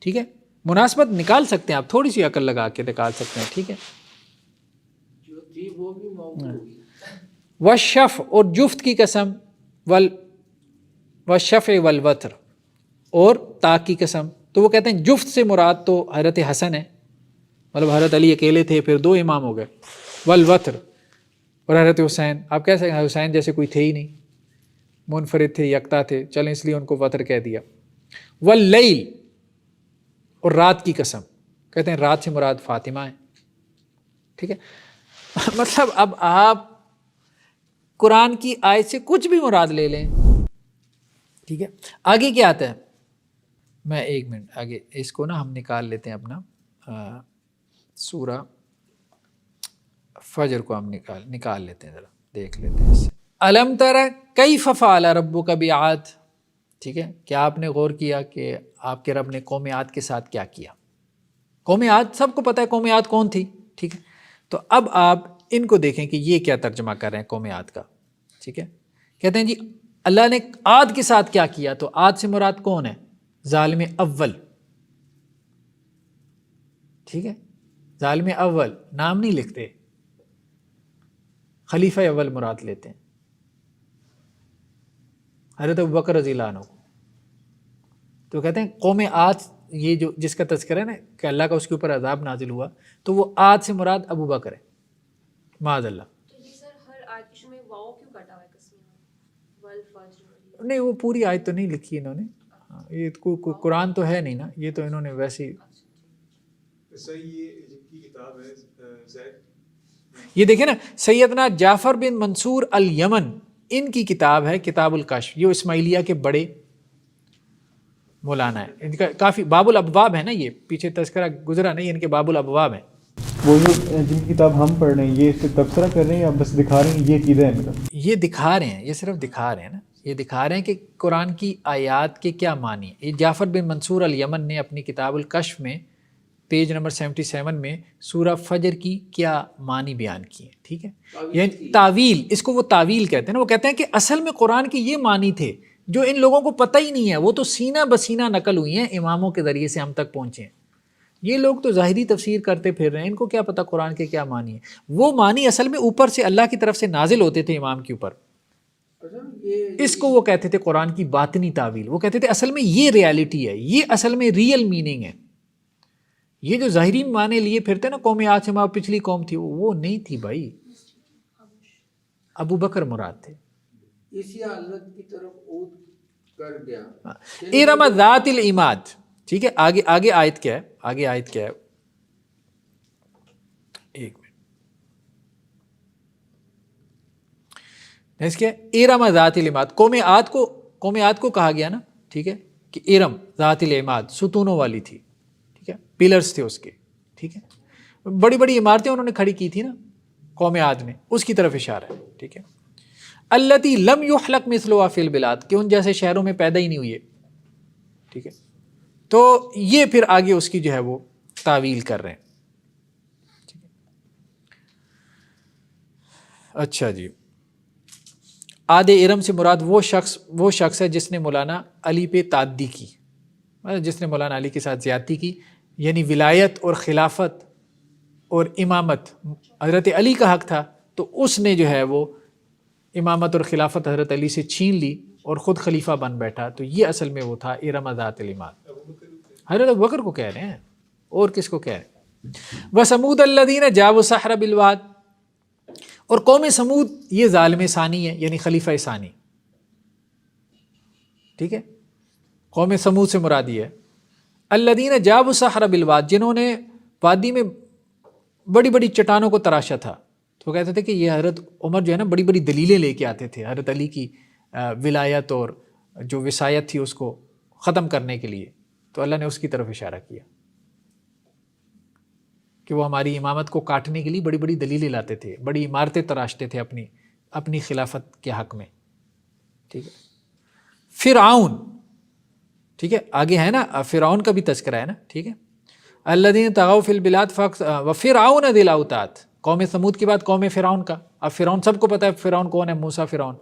S1: ٹھیک ہے، مناسبت نکال سکتے ہیں آپ، تھوڑی سی عقل لگا کے نکال سکتے ہیں. ٹھیک ہے، والشفع، اور جفت کی قسم، والشفع والوتر، اور طاق کی قسم. تو وہ کہتے ہیں جفت سے مراد تو حضرت حسن ہے، مطلب حضرت علی اکیلے تھے پھر 2 امام ہو گئے. والوتر، اور حضرت حسین، آپ کہہ سکتے ہیں حسین جیسے کوئی تھے ہی نہیں، منفرد تھے، یکتا تھے، چلیں اس لیے ان کو وتر کہہ دیا. واللیل، اور رات کی قسم، کہتے ہیں رات سے مراد فاطمہ ہے. ٹھیک ہے، مطلب اب آپ قرآن کی آیت سے کچھ بھی مراد لے لیں. ٹھیک ہے، آگے کیا آتا ہے؟ میں 1 منٹ آگے اس کو نا ہم نکال لیتے ہیں اپنا سورہ فجر کو ہم نکال لیتے ہیں، ذرا دیکھ لیتے ہیں اس سے. الم تر کیف فعل ربک بعاد، ٹھیک ہے. کیا آپ نے غور کیا کہ آپ کے رب نے قوم عاد کے ساتھ کیا کیا؟ قوم عاد سب کو پتہ ہے قوم عاد کون تھی. ٹھیک ہے. تو اب آپ ان کو دیکھیں کہ یہ کیا ترجمہ کر رہے ہیں قوم عاد کا. ٹھیک ہے. کہتے ہیں جی اللہ نے عاد کے ساتھ کیا کیا، تو عاد سے مراد کون ہے؟ ظالم اول. ٹھیک ہے. ظالم اول نام نہیں لکھتے، خلیفہ اول مراد لیتے ہیں، حضرت ابوبکر رضی اللہ عنہ کو. تو کہتے ہیں قوم عاد یہ جو جس کا تذکرہ ہے نا کہ اللہ کا اس کے اوپر عذاب نازل ہوا، تو وہ عاد سے مراد ابو بکر ہے معاذ اللہ.
S6: تو یہ سر ہر آیت کے شروع میں واو کیوں کٹا ہوا ہے قسم میں والفجر؟
S1: نہیں وہ پوری آیت تو نہیں لکھی انہوں نے، یہ قرآن تو ہے نہیں نا، یہ تو انہوں نے ویسے ہی. یہ دیکھیں نا سیدنا جعفر بن منصور الیمن، ان کی کتاب ہے کتاب الکشف، یہ اسماعیلیہ کے بڑے مولانا ہے. ان کا کافی باب الابواب ہے نا، یہ پیچھے تذکرہ گزرا نہیں، ان کے باب الابواب ہیں.
S7: وہ جن کی کتاب ہم پڑھ رہے ہیں یہ صرف تبصرہ کر رہے ہیں یا بس دکھا رہے ہیں یہ عقیدہ ہے ان کا؟
S1: یہ دکھا رہے ہیں، یہ صرف دکھا رہے ہیں نا، یہ دکھا رہے ہیں کہ قرآن کی آیات کے کیا معنی ہیں. یہ جعفر بن منصور الیمن نے اپنی کتاب الکشف میں پیج نمبر 77 میں سورہ فجر کی کیا معنی بیان کیے. ٹھیک ہے. یعنی تعویل، اس کو وہ تعویل کہتے ہیں نا. وہ کہتے ہیں کہ اصل میں قرآن کے یہ معنی تھے جو ان لوگوں کو پتہ ہی نہیں ہے، وہ تو سینہ بسینہ نقل ہوئی ہیں اماموں کے ذریعے سے ہم تک پہنچے ہیں. یہ لوگ تو ظاہری تفسیر کرتے پھر رہے ہیں، ان کو کیا پتہ قرآن کے کیا معنی ہے. وہ معنی اصل میں اوپر سے اللہ کی طرف سے نازل ہوتے تھے امام کے اوپر. اس کو وہ کہتے تھے قرآن کی باطنی تعویل. وہ کہتے تھے اصل میں یہ ریالٹی ہے، یہ اصل میں ریئل میننگ ہے. یہ جو ظاہری معنی لیے پھرتے نا قوم عاد سے پچھلی قوم تھی، وہ نہیں تھی بھائی، ابو بکر مراد تھے.
S2: اسی حالت کی طرف اود کر گیا.
S1: ارم ذات العماد. ٹھیک ہے. آگے آیت کیا ہے؟ آگے آیت کیا ہے؟ ایک منٹ. اس کے ارم ذات العماد، قوم عاد کو کہا گیا نا. ٹھیک ہے کہ ارم ذات العماد ستونوں والی تھی. ٹھیک ہے. پلرز تھے اس کے. ٹھیک ہے. بڑی بڑی عمارتیں انہوں نے کھڑی کی تھی نا قوم عاد نے، اس کی طرف اشارہ ہے. ٹھیک ہے. التی لم یخلق مثلها فی البلاد، کہ ان جیسے شہروں میں پیدا ہی نہیں ہوئے. ٹھیک ہے. تو یہ پھر آگے اس کی جو ہے وہ تعویل کر رہے ہیں. اچھا جی. عاد ارم سے مراد وہ شخص ہے جس نے مولانا علی پہ تعدی کی، جس نے مولانا علی کے ساتھ زیادتی کی. یعنی ولایت اور خلافت اور امامت حضرت علی کا حق تھا، تو اس نے جو ہے وہ امامت اور خلافت حضرت علی سے چھین لی اور خود خلیفہ بن بیٹھا. تو یہ اصل میں وہ تھا ارم ذات العماد. حضرت ابوبکر کو کہہ رہے ہیں، اور کس کو کہہ رہے ہیں؟ وثمود الذین جابوا السحر بالواد، اور قوم سمود یہ ظالم ثانی ہے، یعنی خلیفہ ثانی. ٹھیک ہے. قوم سمود سے مراد یہ ہے الذین جابوا السحر بالواد، جنہوں نے وادی میں بڑی بڑی چٹانوں کو تراشا تھا. تو وہ کہتے تھے کہ یہ حضرت عمر جو ہے نا بڑی بڑی دلیلیں لے کے آتے تھے حضرت علی کی ولایت اور جو وصایت تھی اس کو ختم کرنے کے لیے. تو اللہ نے اس کی طرف اشارہ کیا کہ وہ ہماری امامت کو کاٹنے کے لیے بڑی بڑی دلیلیں لاتے تھے، بڑی عمارتیں تراشتے تھے اپنی خلافت کے حق میں. ٹھیک ہے. فرعون، ٹھیک ہے، آگے ہے نا فرعون کا بھی تذکرہ ہے نا. ٹھیک ہے. الذین طغوا فی البلاد وفرعون ذی الاوتاد، قوم ثمود کے بعد قوم فرعون کا. اب فرعون سب کو پتہ ہے فرعون کون ہے، موسیٰ فرعون.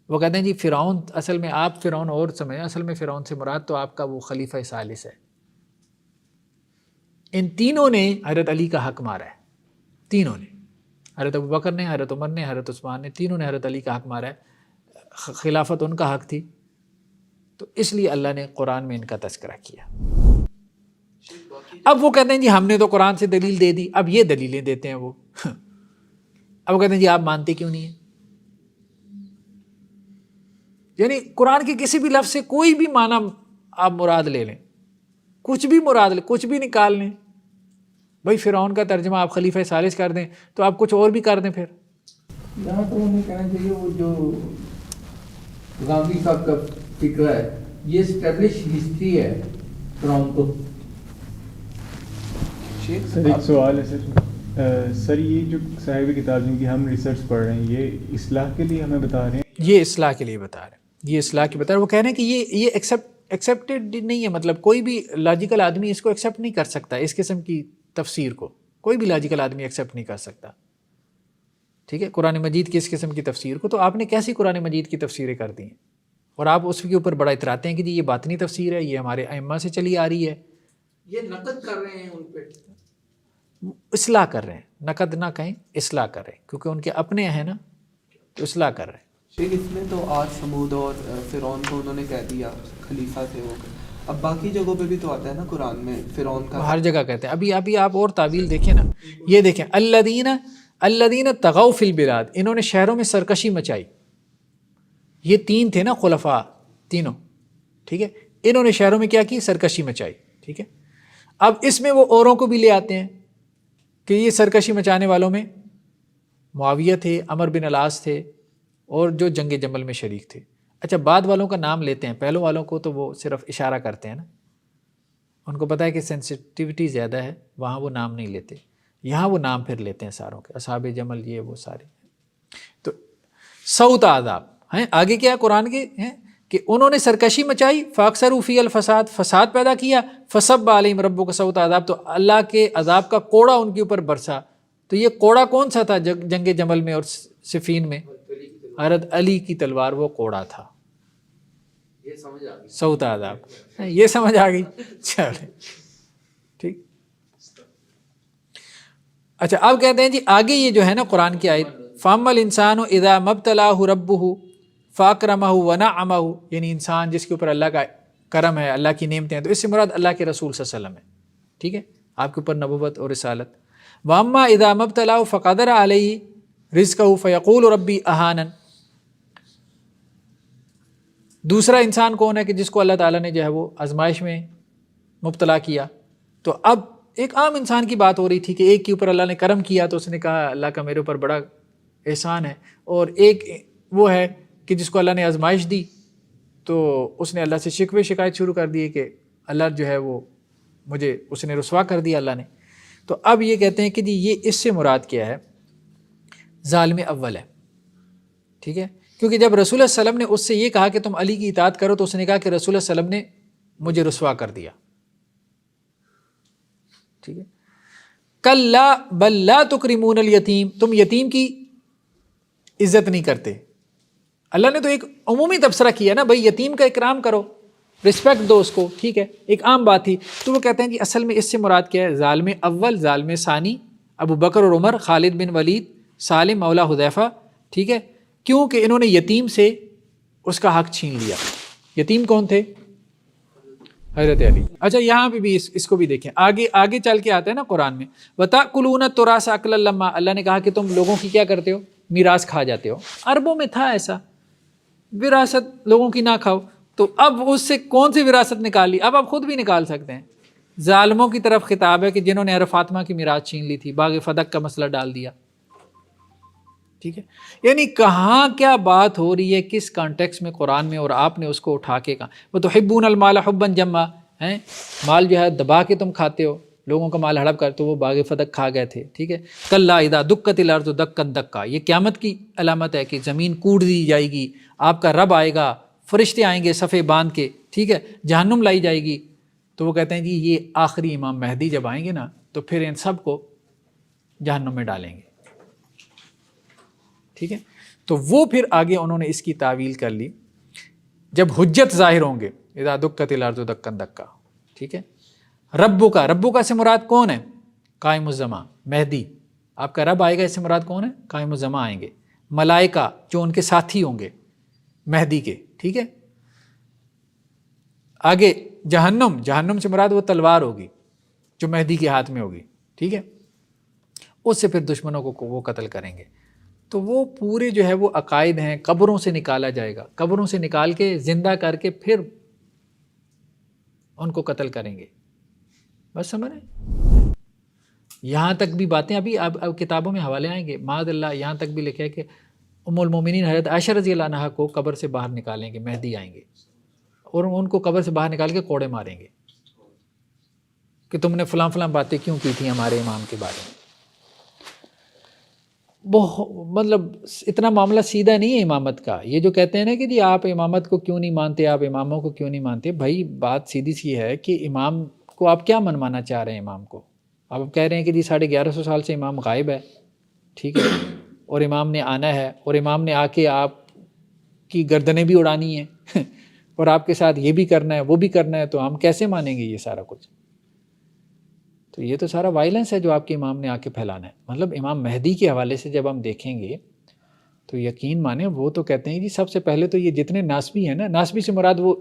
S1: وہ کہتے ہیں جی فرعون اصل میں آپ فرعون اور سمجھیں، اصل میں فرعون سے مراد تو آپ کا وہ خلیفہ ثالث ہے. ان تینوں نے حضرت علی کا حق مارا ہے، تینوں نے، حضرت ابوبکر نے، حضرت عمر نے، حضرت عثمان نے، تینوں نے حضرت علی کا حق مارا ہے. خلافت ان کا حق تھی، تو اس لیے اللہ نے قرآن میں ان کا تذکرہ کیا. اب وہ کہتے ہیں جی ہم نے تو قرآن سے دلیل دے دی، اب یہ دلیلیں دیتے ہیں وہ. اب وہ کہتے ہیں جی آپ مانتے کیوں نہیں ہیں؟ یعنی قرآن کے کسی بھی لفظ سے کوئی بھی معنی آپ مراد لے لیں، کچھ بھی مراد لیں، کچھ بھی نکال لیں. بھائی فرعون کا ترجمہ آپ خلیفہ ثالث کر دیں تو آپ کچھ اور بھی کر دیں. پھر
S2: یہاں تو انہیں کہنا چاہیے وہ جو غامدی صاحب کا فکر ہے یہ اسٹیبلش ہسٹری ہے فرعون تو.
S7: سر ایک سوال ہے سر یہ جو صاحب کتاب جن کی ہم ریسرچ پڑھ رہے ہیں یہ اصلاح کے لیے ہمیں بتا رہے ہیں؟
S1: یہ اصلاح کے لیے بتا رہے ہیں. یہ اصلاح کی بتا رہا. وہ کہہ رہے ہیں کہ یہ ایکسیپٹیڈ نہیں ہے, مطلب کوئی بھی لاجیکل آدمی اس کو ایکسیپٹ نہیں کر سکتا, اس قسم کی تفسیر کو کوئی بھی لاجیکل آدمی ایکسیپٹ نہیں کر سکتا. ٹھیک ہے, قرآن مجید کی اس قسم کی تفسیر کو. تو آپ نے کیسی قرآن مجید کی تفسیریں کر دی ہیں, اور آپ اس کے اوپر بڑا اتراتے ہیں کہ جی یہ باطنی تفسیر ہے, یہ ہمارے ائمہ سے چلی آ رہی ہے.
S2: یہ نقد کر رہے ہیں ان پہ,
S1: اصلاح کر رہے ہیں, نقد نہ کہیں, اصلاح کر رہے ہیں, کیونکہ ان کے اپنے ہیں نا, تو اصلاح کر رہے ہیں.
S5: شیخ اس میں تو آج سمود اور فرعون کو انہوں نے کہہ دیا خلیفہ تھے وہ, اب باقی جگہوں پہ بھی تو آتا ہے نا قرآن میں فرعون کا,
S1: ہر جگہ کہتے ہیں. ابھی آپ اور تعویل دیکھیں نا, یہ دیکھیں الذین طغوا فی البلاد, انہوں نے شہروں میں سرکشی مچائی. یہ تین تھے نا خلفاء تینوں, ٹھیک ہے, انہوں نے شہروں میں کیا کی, سرکشی مچائی. ٹھیک ہے, اب اس میں وہ اوروں کو بھی لے آتے ہیں کہ یہ سرکشی مچانے والوں میں معاویہ تھے, عمر بن العاص تھے, اور جو جنگ جمل میں شریک تھے. اچھا, بعد والوں کا نام لیتے ہیں, پہلوں والوں کو تو وہ صرف اشارہ کرتے ہیں نا, ان کو پتہ ہے کہ سینسٹیوٹی زیادہ ہے, وہاں وہ نام نہیں لیتے. یہاں وہ نام پھر لیتے ہیں ساروں کے, اصحاب جمل یہ وہ سارے. تو سوط عذاب ہیں, آگے کیا قرآن کے ہیں کہ انہوں نے سرکشی مچائی, فاکثروا فی الفساد, فساد پیدا کیا, فصب علیہم ربک سوط عذاب, تو اللہ کے عذاب کا کوڑا ان کے اوپر برسا. تو یہ کوڑا کون سا تھا جنگ جمل میں اور صفین میں؟ حضرت علی کی تلوار وہ کوڑا تھا.
S2: یہ سمجھ آ گئی,
S1: سوط عذاب, یہ سمجھ آ گئی. چلے ٹھیک. اچھا, اب کہتے ہیں جی آگے یہ جو ہے نا قرآن کی آیت, فَأَمَّا الْإِنسَانُ إِذَا مَا ابْتَلَاهُ رَبُّهُ فَأَكْرَمَهُ وَنَعَّمَهُ, یعنی انسان جس کے اوپر اللہ کا کرم ہے, اللہ کی نعمتیں ہیں, تو اس سے مراد اللہ کے رسول صلی اللہ علیہ وسلم ہے. ٹھیک ہے, آپ کے اوپر نبوت اور رسالت. وَأَمَّا إِذَا مَا ابْتَلَاهُ فَقَدَرَ عَلَيْهِ رِزْقَهُ فَيَقُولُ رَبِّي أَهَانَنِ. دوسرا انسان کون ہے کہ جس کو اللہ تعالیٰ نے جو ہے وہ آزمائش میں مبتلا کیا. تو اب ایک عام انسان کی بات ہو رہی تھی کہ ایک کے اوپر اللہ نے کرم کیا تو اس نے کہا اللہ کا میرے اوپر بڑا احسان ہے, اور ایک وہ ہے کہ جس کو اللہ نے آزمائش دی تو اس نے اللہ سے شکوے شکایت شروع کر دیے کہ اللہ جو ہے وہ مجھے اس نے رسوا کر دیا اللہ نے. تو اب یہ کہتے ہیں کہ جی یہ اس سے مراد کیا ہے, ظالم اول ہے. ٹھیک ہے, کیونکہ جب رسول اللہ علیہ وسلم نے اس سے یہ کہا کہ تم علی کی اطاعت کرو, تو اس نے کہا کہ رسول اللہ علیہ وسلم نے مجھے رسوا کر دیا. ٹھیک ہے, کلا بل لا تکرمون الیتیم, تم یتیم کی عزت نہیں کرتے. اللہ نے تو ایک عمومی تبصرہ کیا نا, بھائی یتیم کا اکرام کرو, رسپیکٹ دو اس کو. ٹھیک ہے, ایک عام بات تھی. تو وہ کہتے ہیں کہ اصل میں اس سے مراد کیا ہے, ظالم اول, ظالم ثانی, ابو بکر اور عمر, خالد بن ولید, سالم مولا حذیفہ. ٹھیک ہے, کیونکہ انہوں نے یتیم سے اس کا حق چھین لیا. یتیم کون تھے؟ حضرت علی. اچھا, یہاں پہ بھی اس کو بھی دیکھیں, آگے چل کے آتا ہے نا قرآن میں, وَتَأْكُلُونَ التُّرَاثَ أَكْلًا لَمًّا, اللہ نے کہا کہ تم لوگوں کی کیا کرتے ہو, میراث کھا جاتے ہو. عربوں میں تھا ایسا, وراثت لوگوں کی نہ کھاؤ. تو اب اس سے کون سی وراثت نکالی, اب آپ خود بھی نکال سکتے ہیں. ظالموں کی طرف خطاب ہے کہ جنہوں نے فاطمہ کی میراث چھین لی تھی, باغ فدق کا مسئلہ ڈال دیا. ٹھیک ہے, یعنی کہاں کیا بات ہو رہی ہے, کس کانٹیکس میں قرآن میں, اور آپ نے اس کو اٹھا کے کہا وَتُحِبُّونَ الْمَالَ حُبًّا جَمًّا, ہیں مال جو ہے دبا کے تم کھاتے ہو, لوگوں کا مال ہڑپ کر. تو وہ باغ فدق کھا گئے تھے. ٹھیک ہے, کلا اذا دکت الارض دکا دکا, یہ قیامت کی علامت ہے کہ زمین کوٹ دی جائے گی, آپ کا رب آئے گا, فرشتے آئیں گے صفے باندھ کے. ٹھیک ہے, جہنم لائی جائے گی. تو وہ کہتے ہیں جی یہ آخری امام مہدی جب آئیں گے نا, تو پھر ان سب کو جہنم میں ڈالیں گے. ٹھیک ہے, تو وہ پھر آگے انہوں نے اس کی تعویل کر لی, جب حجت ظاہر ہوں گے, اذا دکت الارض دکا دکا. ٹھیک ہے, ربو کا سے مراد کون ہے, قائم الزمان, مہدی. آپ کا رب آئے گا, اس سے مراد کون ہے, قائم الزمان آئیں گے. ملائکہ جو ان کے ساتھی ہوں گے مہدی کے. ٹھیک ہے, آگے جہنم سے مراد وہ تلوار ہوگی جو مہدی کے ہاتھ میں ہوگی. ٹھیک ہے, اس سے پھر دشمنوں کو وہ قتل کریں گے. تو وہ پورے جو ہے وہ عقائد ہیں, قبروں سے نکالا جائے گا, قبروں سے نکال کے زندہ کر کے پھر ان کو قتل کریں گے. بس سمجھ رہے, یہاں تک بھی باتیں ابھی اب کتابوں میں حوالے آئیں گے. معاذ اللہ, یہاں تک بھی لکھا ہے کہ ام المومنین حضرت عائشہ رضی اللہ عنہا کو قبر سے باہر نکالیں گے, مہدی آئیں گے, اور ان کو قبر سے باہر نکال کے کوڑے ماریں گے کہ تم نے فلاں باتیں کیوں کی تھیں ہمارے امام کے بارے میں. مطلب اتنا معاملہ سیدھا نہیں ہے امامت کا. یہ جو کہتے ہیں نا کہ جی آپ امامت کو کیوں نہیں مانتے, آپ اماموں کو کیوں نہیں مانتے, بھائی بات سیدھی سی ہے کہ امام کو آپ کیا منوانا چاہ رہے ہیں. امام کو آپ کہہ رہے ہیں کہ جی 1150 سال سے امام غائب ہے, ٹھیک ہے, اور امام نے آنا ہے, اور امام نے آ کے آپ کی گردنیں بھی اڑانی ہیں اور آپ کے ساتھ یہ بھی کرنا ہے وہ بھی کرنا ہے, تو ہم کیسے مانیں گے یہ سارا کچھ؟ تو یہ تو سارا وائلنس ہے جو آپ کے امام نے آ کے پھیلانا ہے. مطلب امام مہدی کے حوالے سے جب ہم دیکھیں گے تو یقین مانیں وہ تو کہتے ہیں جی سب سے پہلے تو یہ جتنے ناسبی ہیں نا, ناسبی سے مراد وہ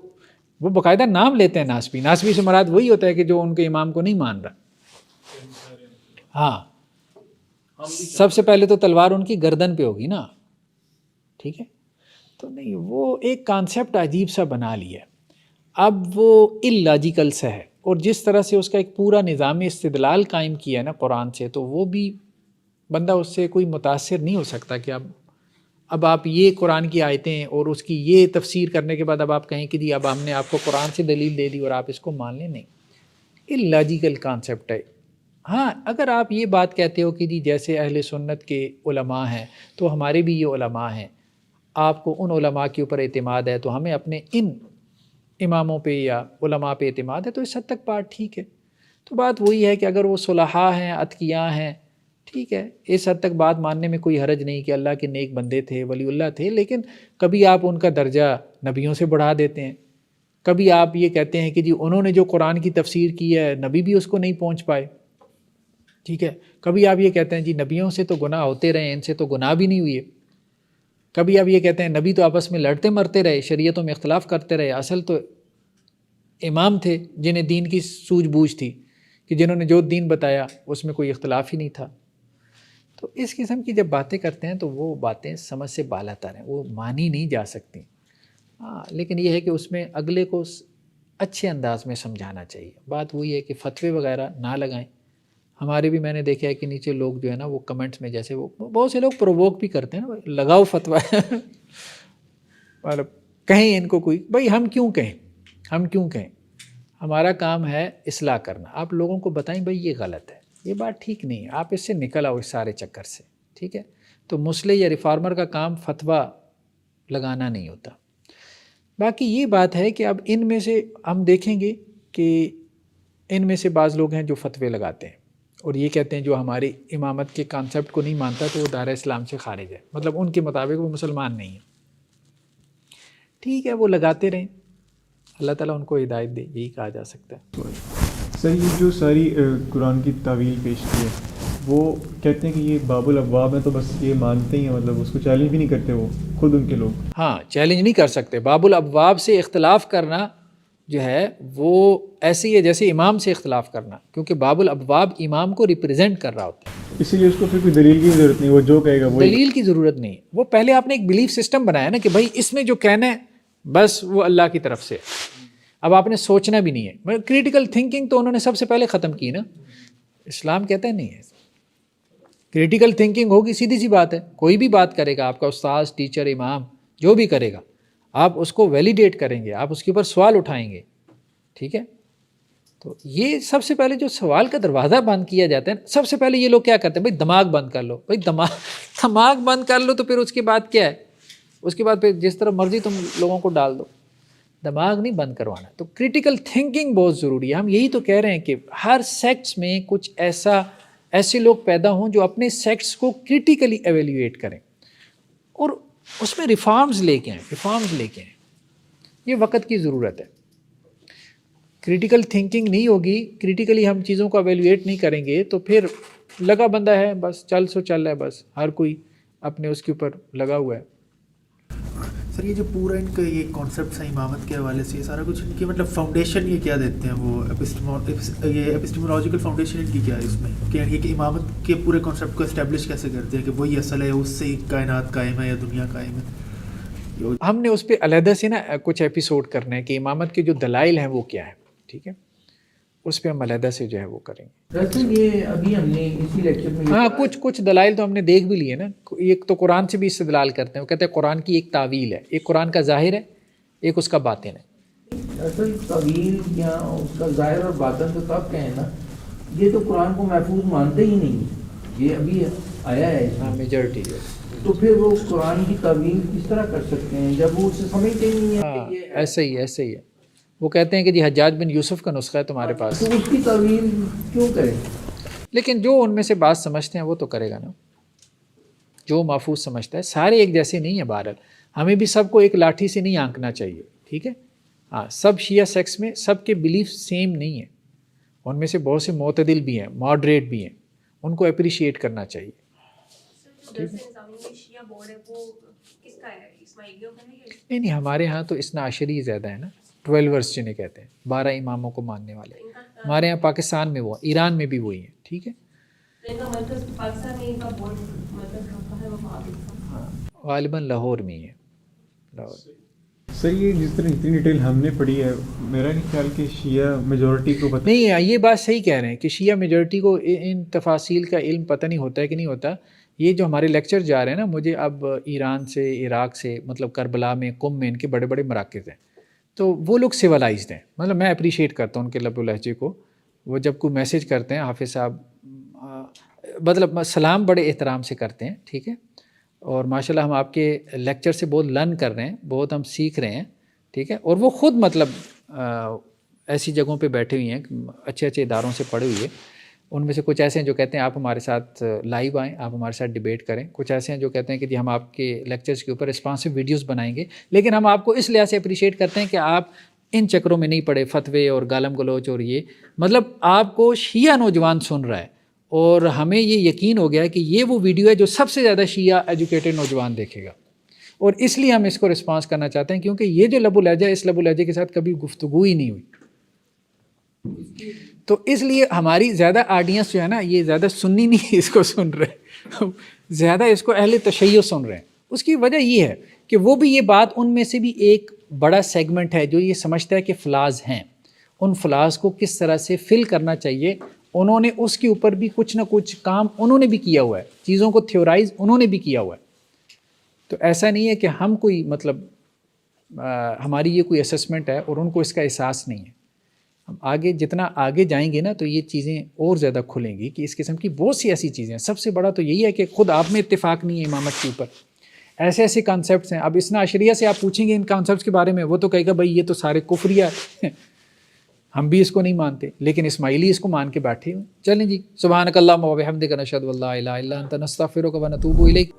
S1: باقاعدہ نام لیتے ہیں ناسبی. ناسبی سے مراد وہی ہوتا ہے کہ جو ان کے امام کو نہیں مان رہا. ہاں, سب سے پہلے تو تلوار ان کی گردن پہ ہوگی نا, ٹھیک ہے. تو نہیں, وہ ایک کانسیپٹ عجیب سا بنا لیا. اب وہ اللاجیکل سا ہے, اور جس طرح سے اس کا ایک پورا نظام استدلال قائم کیا ہے نا قرآن سے, تو وہ بھی بندہ اس سے کوئی متاثر نہیں ہو سکتا کہ اب آپ یہ قرآن کی آیتیں اور اس کی یہ تفسیر کرنے کے بعد اب آپ کہیں کہ جی اب ہم نے آپ کو قرآن سے دلیل دے دی اور آپ اس کو مان لیں. نہیں, اللاجیکل کانسیپٹ ہے. ہاں, اگر آپ یہ بات کہتے ہو کہ جی جیسے اہل سنت کے علماء ہیں تو ہمارے بھی یہ علماء ہیں, آپ کو ان علماء کے اوپر اعتماد ہے تو ہمیں اپنے ان اماموں پہ یا علماء پہ اعتماد ہے, تو اس حد تک بات ٹھیک ہے. تو بات وہی ہے کہ اگر وہ صلحاء ہیں, اتقیاء ہیں, ٹھیک ہے, اس حد تک بات ماننے میں کوئی حرج نہیں کہ اللہ کے نیک بندے تھے, ولی اللہ تھے, لیکن کبھی آپ ان کا درجہ نبیوں سے بڑھا دیتے ہیں. کبھی آپ یہ کہتے ہیں کہ جی انہوں نے جو قرآن کی تفسیر کی ہے نبی بھی اس کو نہیں پہنچ پائے, ٹھیک ہے. کبھی آپ یہ کہتے ہیں جی نبیوں سے تو گناہ ہوتے رہے, ان سے تو گناہ بھی نہیں ہوئے. کبھی آپ یہ کہتے ہیں نبی تو آپس میں لڑتے مرتے رہے, شریعتوں میں اختلاف کرتے رہے, اصل تو امام تھے جنہیں دین کی سوجھ بوجھ تھی, کہ جنہوں نے جو دین بتایا اس میں کوئی اختلاف ہی نہیں تھا. تو اس قسم کی جب باتیں کرتے ہیں تو وہ باتیں سمجھ سے بالاتر ہیں, وہ مانی نہیں جا سکتی. ہاں, لیکن یہ ہے کہ اس میں اگلے کو اچھے انداز میں سمجھانا چاہیے. بات وہی ہے کہ فتوے وغیرہ نہ لگائیں. ہمارے بھی میں نے دیکھا ہے کہ نیچے لوگ جو ہے نا وہ کمنٹس میں جیسے وہ بہت سے لوگ پرووک بھی کرتے ہیں نا, لگاؤ فتویٰ مطلب کہیں ان کو کوئی, بھائی ہم کیوں کہیں, ہمارا کام ہے اصلاح کرنا. آپ لوگوں کو بتائیں بھائی یہ غلط ہے, یہ بات ٹھیک نہیں ہے, آپ اس سے نکل آؤ اس سارے چکر سے, ٹھیک ہے. تو مصلح یا ریفارمر کا کام فتویٰ لگانا نہیں ہوتا. باقی یہ بات ہے کہ اب ان میں سے ہم دیکھیں گے کہ ان میں سے بعض لوگ ہیں جو فتوے لگاتے ہیں اور یہ کہتے ہیں جو ہماری امامت کے کانسیپٹ کو نہیں مانتا تو وہ دائرہ اسلام سے خارج ہے, مطلب ان کے مطابق وہ مسلمان نہیں ہے. ٹھیک ہے, وہ لگاتے رہیں, اللہ تعالیٰ ان کو ہدایت دے, یہی کہا جا سکتا ہے.
S7: سر یہ جو ساری قرآن کی تعویل پیش کی ہے وہ کہتے ہیں کہ یہ باب الابواب ہے, تو بس یہ مانتے ہی ہیں, مطلب اس کو چیلنج بھی نہیں کرتے وہ خود ان کے لوگ.
S1: ہاں, چیلنج نہیں کر سکتے. باب الابواب سے اختلاف کرنا جو ہے وہ ایسے ہی ہے جیسے امام سے اختلاف کرنا, کیونکہ باب الابواب امام کو ریپرزینٹ کر رہا ہوتا ہے,
S7: اسی لیے اس کو پھر کوئی دلیل کی ضرورت نہیں, وہ جو کہے گا وہ
S1: دلیل کی ضرورت نہیں. وہ پہلے آپ نے ایک بلیف سسٹم بنایا نا کہ بھائی اس نے جو کہنا ہے بس وہ اللہ کی طرف سے, اب آپ نے سوچنا بھی نہیں ہے. کریٹیکل تھنکنگ تو انہوں نے سب سے پہلے ختم کی نا, اسلام کہتا ہے نہیں ہے. کریٹیکل تھنکنگ ہوگی, سیدھی سی بات ہے, کوئی بھی بات کرے گا, آپ کا استاذ, ٹیچر, امام جو بھی کرے گا, آپ اس کو ویلیڈیٹ کریں گے, آپ اس کے اوپر سوال اٹھائیں گے, ٹھیک ہے. تو یہ سب سے پہلے جو سوال کا دروازہ بند کیا جاتا ہے, سب سے پہلے یہ لوگ کیا کرتے ہیں, بھائی دماغ بند کر لو. بھائی دماغ بند کر لو تو پھر اس کے بعد کیا ہے, اس کے بعد پھر جس طرح مرضی تم لوگوں کو ڈال دو, دماغ نہیں بند کروانا. تو کریٹیکل تھنکنگ بہت ضروری ہے. ہم یہی تو کہہ رہے ہیں کہ ہر سیکٹس میں کچھ ایسے لوگ پیدا ہوں جو اپنے سیکٹس کو کریٹیکلی ایویلیویٹ کریں اور اس میں ریفارمز لے کے آئیں. یہ وقت کی ضرورت ہے. کریٹیکل تھنکنگ نہیں ہوگی, کریٹیکلی ہم چیزوں کو ایویلیویٹ نہیں کریں گے تو پھر لگا بندہ ہے, بس چل رہا ہے, بس ہر کوئی اپنے اس کے اوپر لگا ہوا ہے.
S3: سر یہ جو پورا ان کا یہ کانسیپٹس ہیں امامت کے حوالے سے, یہ سارا کچھ ان کی مطلب فاؤنڈیشن یہ کیا دیتے ہیں, وہ ایپسٹیمولوجیکل فاؤنڈیشن ان کی کیا ہے اس میں, کہ امامت کے پورے کانسیپٹ کو اسٹیبلش کیسے کرتے ہیں کہ وہی اصل ہے, اس سے ہی کائنات قائم ہے یا دنیا قائم ہے.
S1: ہم نے اس پہ علیحدہ سے نا کچھ ایپیسوڈ کرنا ہے کہ امامت کے جو دلائل ہیں وہ کیا ہیں, ٹھیک ہے, اس پہ ہم علیحدہ سے جو ہے وہ کریں گے.
S2: ویسے یہ ابھی ہم نے اسی لیکچر میں
S1: ہاں کچھ دلائل تو ہم نے دیکھ بھی لیے نا. ایک تو قرآن سے بھی استدلال کرتے ہیں, وہ کہتے ہیں قرآن کی ایک تعویل ہے, ایک قرآن کا ظاہر ہے, ایک اس کا باطن ہے.
S2: اصل تعویل یا اس کا ظاہر اور باطن تو سب کہیں نا, یہ تو قرآن کو محفوظ مانتے ہی نہیں. یہ ابھی آیا ہے اس
S1: ہاں
S2: میں،
S1: میجورٹی ہے.
S2: تو پھر وہ قرآن کی تعویل کس طرح کر سکتے ہیں جب وہ اسے سمجھتے ہی نہیں
S1: ہاں
S2: ہے کہ یہ
S1: ایسے ہی ہے. وہ کہتے ہیں کہ جی حجاج بن یوسف کا نسخہ ہے تمہارے پاس،
S2: تو اس کی تعویل کیوں کریں؟
S1: لیکن جو ان میں سے بات سمجھتے ہیں وہ تو کرے گا نا، جو محفوظ سمجھتا ہے. سارے ایک جیسے نہیں ہیں. بہرحال ہمیں بھی سب کو ایک لاٹھی سے نہیں آنکنا چاہیے، ٹھیک ہے. ہاں سب شیعہ سیکس میں سب کے بلیف سیم نہیں ہیں، ان میں سے بہت سے معتدل بھی ہیں، ماڈریٹ بھی ہیں، ان کو اپریشیٹ کرنا چاہیے.
S6: شیعہ بورڈ ہے وہ کس کا ہے؟ اسماعیلیوں کا ہے یا
S1: نہیں ہمارے ہاں تو اثنا عشری زیادہ ہے نا، 12 جنہیں کہتے ہیں، 12 اماموں کو ماننے والے. ہمارے یہاں پاکستان میں وہ، ایران میں بھی وہی ہیں، ٹھیک ہے.
S6: ان کا مرکز پاکستان میں، ان کا بورڈ مرکز کہاں ہے؟ وہ
S1: ہاں غالباً لاہور میں ہی ہے، لاہور.
S7: سر یہ جس طرح اتنی ڈیٹیل ہم نے پڑھی ہے، میرا نہیں خیال کہ شیعہ میجورٹی کو پتہ
S1: نہیں یہ بات صحیح کہہ رہے ہیں کہ شیعہ میجورٹی کو ان تفاصیل کا علم پتہ نہیں ہوتا ہے کہ نہیں ہوتا. یہ جو ہمارے لیکچر جا رہے ہیں نا، مجھے اب ایران سے، عراق سے، مطلب کربلا میں، قم میں ان کے بڑے بڑے مراکز ہیں، تو وہ لوگ سویلائزڈ ہیں. مطلب میں اپریشیٹ کرتا ہوں ان کے لب و لہجے کو. وہ جب کوئی میسیج کرتے ہیں حافظ صاحب، مطلب سلام بڑے احترام سے کرتے ہیں، ٹھیک ہے. اور ماشاءاللہ ہم آپ کے لیکچر سے بہت لرن کر رہے ہیں، بہت ہم سیکھ رہے ہیں، ٹھیک ہے. اور وہ خود مطلب ایسی جگہوں پہ بیٹھے ہوئی ہیں، اچھے اچھے اداروں سے پڑھے ہوئے. ان میں سے کچھ ایسے ہیں جو کہتے ہیں آپ ہمارے ساتھ لائیو آئیں، آپ ہمارے ساتھ ڈیبیٹ کریں. کچھ ایسے ہیں جو کہتے ہیں کہ جی ہم آپ کے لیکچرز کے اوپر رسپانسو ویڈیوز بنائیں گے. لیکن ہم آپ کو اس لحاظ سے اپریشیٹ کرتے ہیں کہ آپ ان چکروں میں نہیں پڑے، فتوے اور گالم گلوچ اور یہ، مطلب آپ کو شیعہ نوجوان سن رہا ہے، اور ہمیں یہ یقین ہو گیا کہ یہ وہ ویڈیو ہے جو سب سے زیادہ شیعہ ایجوکیٹڈ نوجوان دیکھے گا. اور اس لیے ہم اس کو رسپانس کرنا چاہتے ہیں، کیونکہ یہ جو لب و لہجہ ہے، اس لب و لہجے کے ساتھ کبھی گفتگو ہی نہیں ہوئی. تو اس لیے ہماری زیادہ آڈینس جو ہے نا، یہ زیادہ سنی نہیں اس کو سن رہے، زیادہ اس کو اہل تشیع سن رہے ہیں. اس کی وجہ یہ ہے کہ وہ بھی یہ بات، ان میں سے بھی ایک بڑا سیگمنٹ ہے جو یہ سمجھتا ہے کہ فلاز ہیں، ان فلاز کو کس طرح سے فل کرنا چاہیے. انہوں نے اس کے اوپر بھی کچھ نہ کچھ کام انہوں نے بھی کیا ہوا ہے، چیزوں کو تھیورائز انہوں نے بھی کیا ہوا ہے. تو ایسا نہیں ہے کہ ہم کوئی مطلب ہماری یہ کوئی اسسمنٹ ہے اور ان کو اس کا احساس نہیں ہے. ہم آگے جتنا آگے جائیں گے نا تو یہ چیزیں اور زیادہ کھلیں گی کہ اس قسم کی بہت سی ایسی چیزیں ہیں. سب سے بڑا تو یہی ہے کہ خود آپ میں اتفاق نہیں ہے امامت کے اوپر. ایسے ایسے کانسیپٹس ہیں. اب اثنا عشریہ سے آپ پوچھیں گے ان کانسیپٹس کے بارے میں، وہ تو کہے گا بھائی یہ تو سارے کفریہ ہم بھی اس کو نہیں مانتے، لیکن اسماعیلی اس کو مان کے بیٹھے ہوئے. چلیں جی، سبحانک اللہم و بحمدک نشہد ان لا الہ الا انت نستغفرک و نتوب الیک.